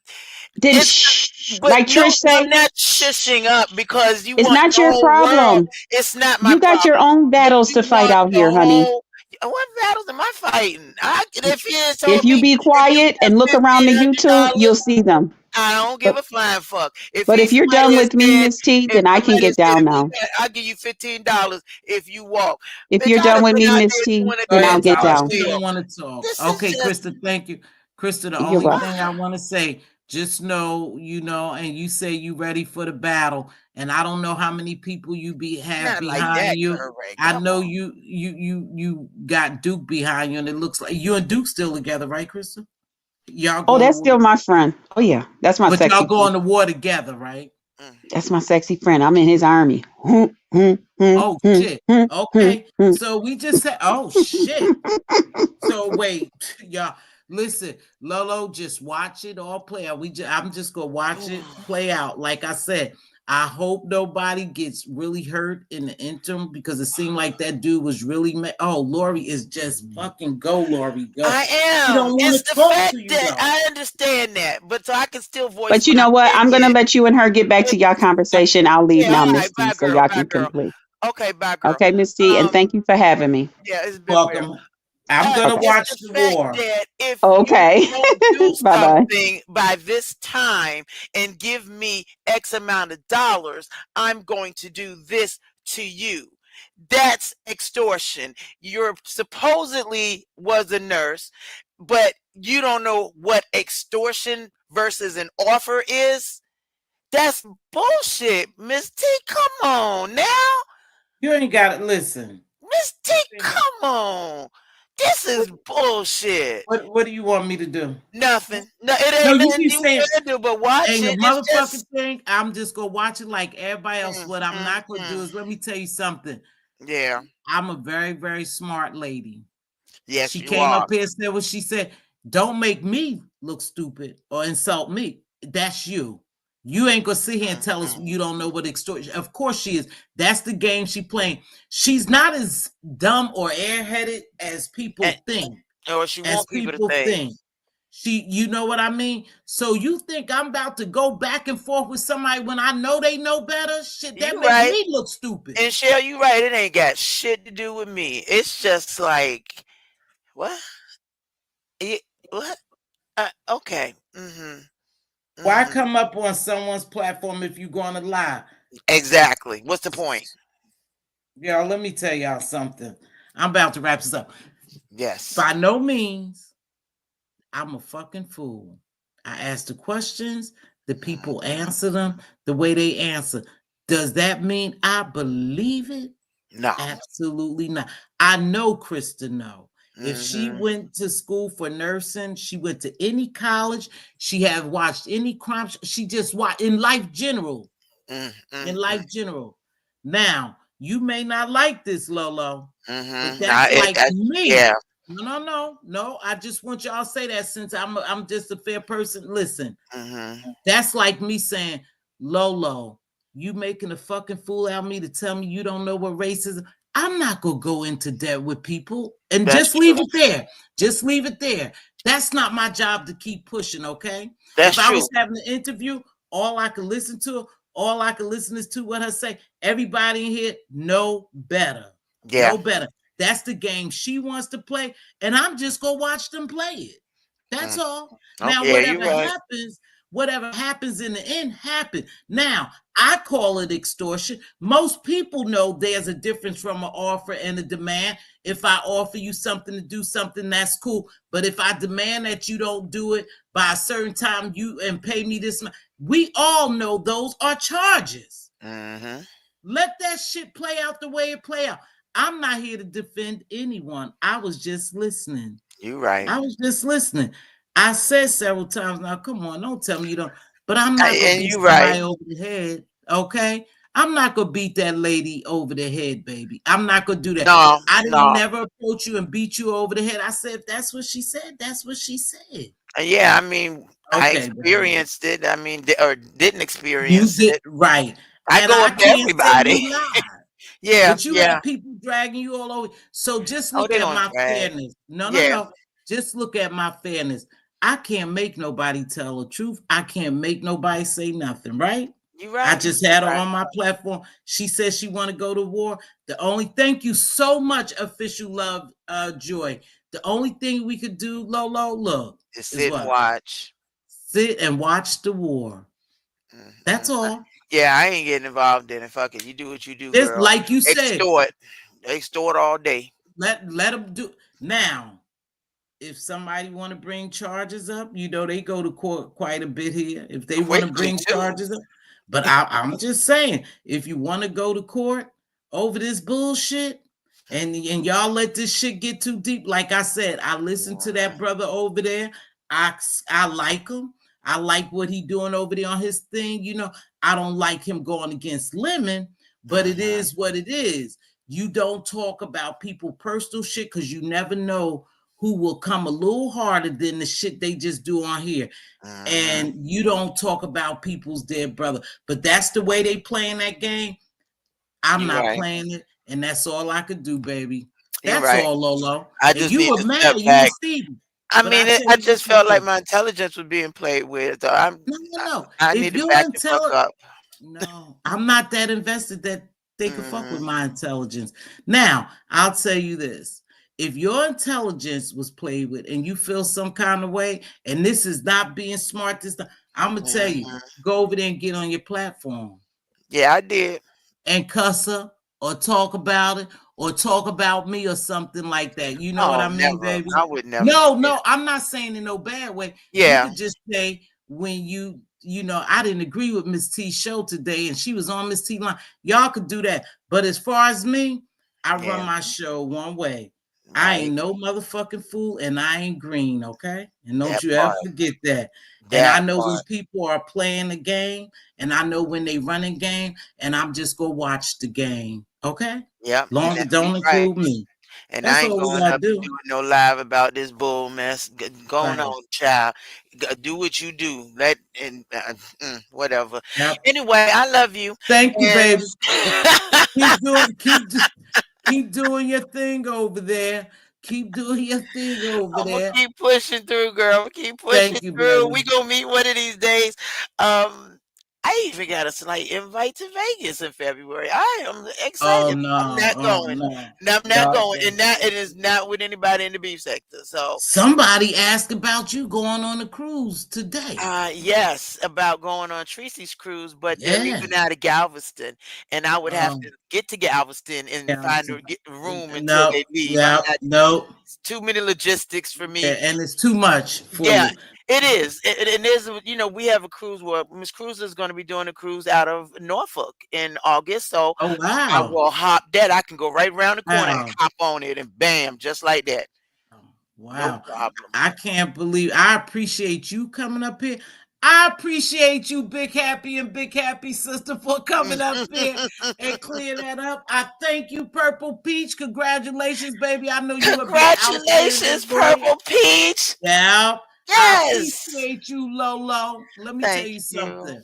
Then it's shh, but like no, Trish I'm say, not shushing shh. up because you It's want not the your whole world. problem. It's not my You got your problem, own but battles you to fight want out the here, honey. whole. What battles am I fighting? If he had If told you me be if you quiet got and look around the YouTube, $1,500, you'll see them. I don't give But a flying fuck. If but he if you're somebody done has with me, said Miss T, if then I can somebody has get said down if you now. got, I'll give you $15 if you walk. If Bitch, you're I'd done have with been me, out Miss there T, doing it Go then $10 I'll ahead, get Ty. down. She still. don't want to talk. This is Okay, just Krista, thank you. Krista, the You're only welcome. thing I want to say, just know, and you say you ready for the battle, and I don't know how many people have not like behind that, you. Curry. I Come know on. you got Duke behind you, and it looks like you and Duke still together, right, Krista? Y'all Oh, going to that's war, still my friend. Oh yeah, that's my but y'all sexy friend. going to war together, right? Mm. That's my sexy friend. I'm in his army. Oh shit. Okay, so we just said, oh shit. So wait, y'all, listen, Lolo, just watch it all play out. I'm just gonna watch it play out. Like I said, I hope nobody gets really hurt in the interim because it seemed like that dude was really oh, Lori is just fucking go, Lori, go. I She am. don't want It's to the talk fact to you that though. I understand that, but so I can still voice But you my know what? I'm gonna opinion. let you and her get back to y'all conversation. I'll leave Yeah, now, all Miss right, T, bye, so girl. y'all Bye, can girl. complete. Okay, bye, girl. Okay, Miss T, and thank you for having me. Yeah, it's been well. Welcome. I'm gonna Okay. It's watch the the fact war. that if you Okay. don't do Bye bye. something by this time and give me X amount of dollars, I'm going to do this to you. That's extortion. You're supposedly was a nurse, but you don't know what extortion versus an offer is. That's bullshit, Miss T. Come on now. You ain't got to listen. Miss T, come on. This is bullshit. What do you want me to do? Nothing. No, it No, ain't you nothing keep you saying can do but watch ain't a it. It's motherfucking just thing. I'm just gonna watch it like everybody else. What I'm not gonna do is let me tell you something. yeah. I'm a very, very smart lady. Yes, She you came are. up here and said what she said. Don't make me look stupid or insult me. That's you. You ain't gonna sit here and tell us you don't know what extortion. Of course she is. That's the game she playing. She's not as dumb or airheaded as people And, think. or she As want people to people think. think. You know what I mean? So you think I'm about to go back and forth with somebody when I know they know better? Shit, that You make right. me look stupid. And Shell, you right. It ain't got shit to do with me. It's just like, what? What? Okay. Why come up on someone's platform if you're going to lie? Exactly. What's the point? Y'all, let me tell y'all something. I'm about to wrap this up. Yes. By no means, I'm a fucking fool. I ask the questions, the people answer them the way they answer. Does that mean I believe it? No. Absolutely not. I know Krista know. If she went to school for nursing, she went to any college, she have watched any crime, she just watched in life general. In life general. Now, you may not like this, Lolo, but that's like me. Yeah. No. I just want y'all to say that since I'm just a fair person. Listen, that's like me saying, Lolo, you making a fucking fool out of me to tell me you don't know what racism. I'm not gonna go into that with people and just leave it there. Just leave it there. That's not my job to keep pushing, okay? That's if I true. was having an interview, all I could listen is to what her say. Everybody in here know better. Yeah. Know better. That's the game she wants to play, and I'm just gonna watch them play it. That's all. Now, whatever happens in the end, happens. Now, I call it extortion. Most people know there's a difference from an offer and a demand. If I offer you something to do something, that's cool. But if I demand that you don't do it by a certain time, you and pay me this much, we all know those are charges. Let that shit play out the way it play out. I'm not here to defend anyone. I was just listening. You right. I was just listening. I said several times, now come on, don't tell me you don't. But I'm not gonna beat somebody over the head, okay? I'm not gonna beat that lady over the head, baby. I'm not gonna do that. No, I didn't never approach you and beat you over the head. I said, if that's what she said, that's what she said. Yeah, I mean, I experienced it. I mean, or didn't experience it. Right. I and go I up to can't everybody. say you lied. Yeah, But you have people dragging you all over. So just look at my fairness. No. Just look at my fairness. I can't make nobody tell the truth. I can't make nobody say nothing, right? You right. I just had her on my platform. She says she want to go to war. Thank you so much, official love, Joy. The only thing we could do, Lolo, look, is sit and watch. Sit and watch the war. That's all. Yeah, I ain't getting involved in it. Fuck it. You do what you do, It's girl. like you said. Extort all day. Let them do. Now, if somebody want to bring charges up, they go to court quite a bit here. If they want to bring charges up, but I'm just saying, if you want to go to court over this bullshit, and y'all let this shit get too deep, like I said, I listened to that brother over there. I like him. I like what he doing over there on his thing. I don't like him going against Lemon, but it is what it is. You don't talk about people personal shit because you never know who will come a little harder than the shit they just do on here. And you don't talk about people's dead brother. But that's the way they playing that game. I'm not playing it, and that's all I could do, baby. That's all, Lolo. I and just you need were to mad, step you back. and Stevie. I mean, I just felt like my intelligence was being played with. So No. I need to back the fuck up. No, I'm not that invested that they could fuck with my intelligence. Now, I'll tell you this. If your intelligence was played with and you feel some kind of way, and this is not being smart this time, I'm going to tell you, go over there and get on your platform. Yeah, I did. And cuss her or talk about it or talk about me or something like that. You know what I mean, never. baby? I would never. No, I'm not saying in no bad way. Yeah. You could just say when you know, I didn't agree with Miss T's show today and she was on Miss T line. Y'all could do that. But as far as me, I run my show one way. Right. I ain't no motherfucking fool and I ain't green, okay? And don't you ever forget that. And I know when people are playing the game and I know when they running game and I'm just go watch the game, okay? Yep. Long as it don't include me. And that's I ain't all going up doing no live about this bull mess. Going on, child. Do what you do. Whatever. Yep. Anyway, I love you. Thank you, baby. keep doing your thing over there. Keep doing your thing over there. Keep pushing through, girl. Keep pushing through. Baby. We gonna meet one of these days. I even got a slight invite to Vegas in February. I am excited. Oh, no, I'm not going. I'm not going. And it is not with anybody in the beef sector. So somebody asked about you going on a cruise today. Yes, about going on Tracy's cruise, but they're leaving out of Galveston, and I would have to get to Galveston and find a room until they leave. It's too many logistics for me. And it's too much for you. It is. And there's, we have a cruise where Miss Cruiser is going to be doing a cruise out of Norfolk in August. So I will hop that. I can go right around the corner and hop on it and bam, just like that. Wow. No problem. I can't believe I appreciate you coming up here. I appreciate you, Big Happy and Big Happy Sister, for coming up here and clear that up. I thank you, Purple Peach. Congratulations, baby. I know you. Congratulations, Purple Peach. Yeah. Yes. I appreciate you, Lolo. Let me tell you something.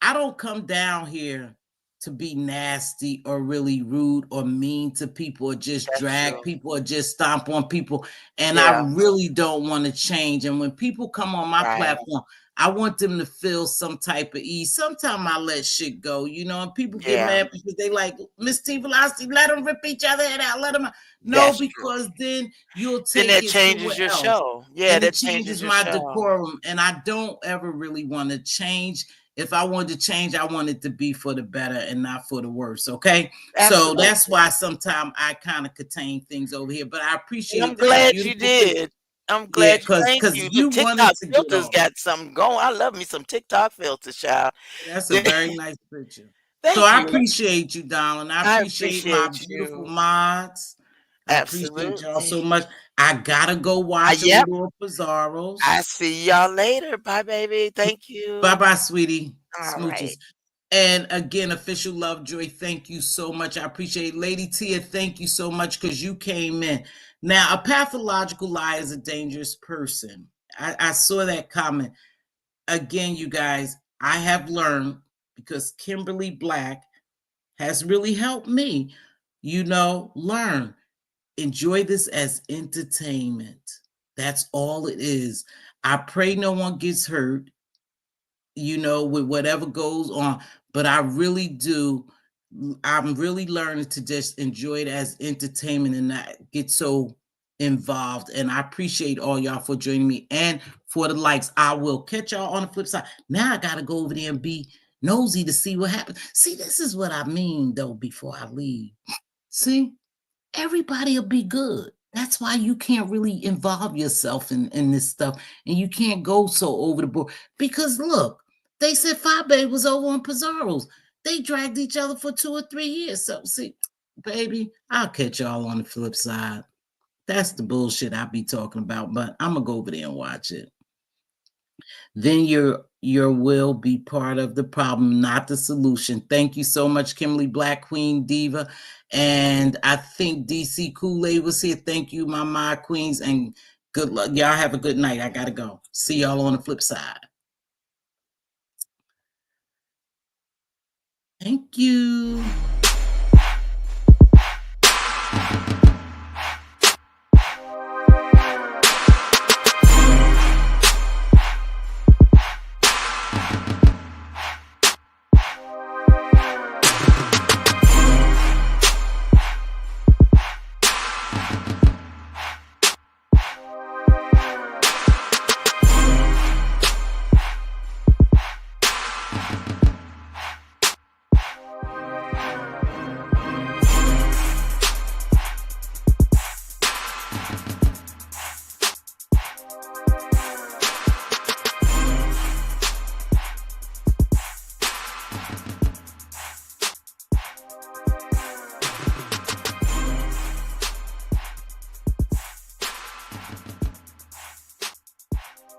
I don't come down here to be nasty or really rude or mean to people or just drag people or just stomp on people. And I really don't want to change. And when people come on my platform, I want them to feel some type of ease. Sometimes I let shit go, and people get mad because they like, Mz.Teavalocity, let them rip each other head out. Let them. No, because then you'll take then that changes your show. Yeah, and it changes my decorum. And I don't ever really want to change. If I wanted to change, I want it to be for the better and not for the worse. Okay. Absolutely. So that's why sometimes I kind of contain things over here, but I appreciate I'm glad you did. I'm glad because you TikTok filters got something going. I love me some TikTok filters, child. That's a very nice picture. I appreciate you, darling. I appreciate my beautiful mods. I appreciate y'all so much. I gotta go watch Little Bizarros. I see y'all later. Bye, baby. Thank you. Bye, sweetie. Smooches. Right. And again, Official Lovejoy, thank you so much. I appreciate it. Lady Tia, thank you so much because you came in. Now, a pathological liar is a dangerous person. I saw that comment. Again, you guys, I have learned because Kimberly Black has really helped me, learn. Enjoy this as entertainment. That's all it is. I pray no one gets hurt, with whatever goes on. But I really do. I'm really learning to just enjoy it as entertainment and not get so involved. And I appreciate all y'all for joining me and for the likes. I will catch y'all on the flip side. Now I got to go over there and be nosy to see what happens. See, this is what I mean, though, before I leave. See? Everybody will be good. That's why you can't really involve yourself in this stuff. And you can't go so over the board. Because look, they said Fabe was over on Pizarro's. They dragged each other for 2 or 3 years. So see, baby, I'll catch y'all on the flip side. That's the bullshit I be talking about. But I'm going to go over there and watch it. Then your will be part of the problem, not the solution. Thank you so much, Kimberly Black, Queen Diva. And I think DC Kool-Aid was here. Thank you, my queens, and good luck. Y'all have a good night. I gotta go. See y'all on the flip side. Thank you.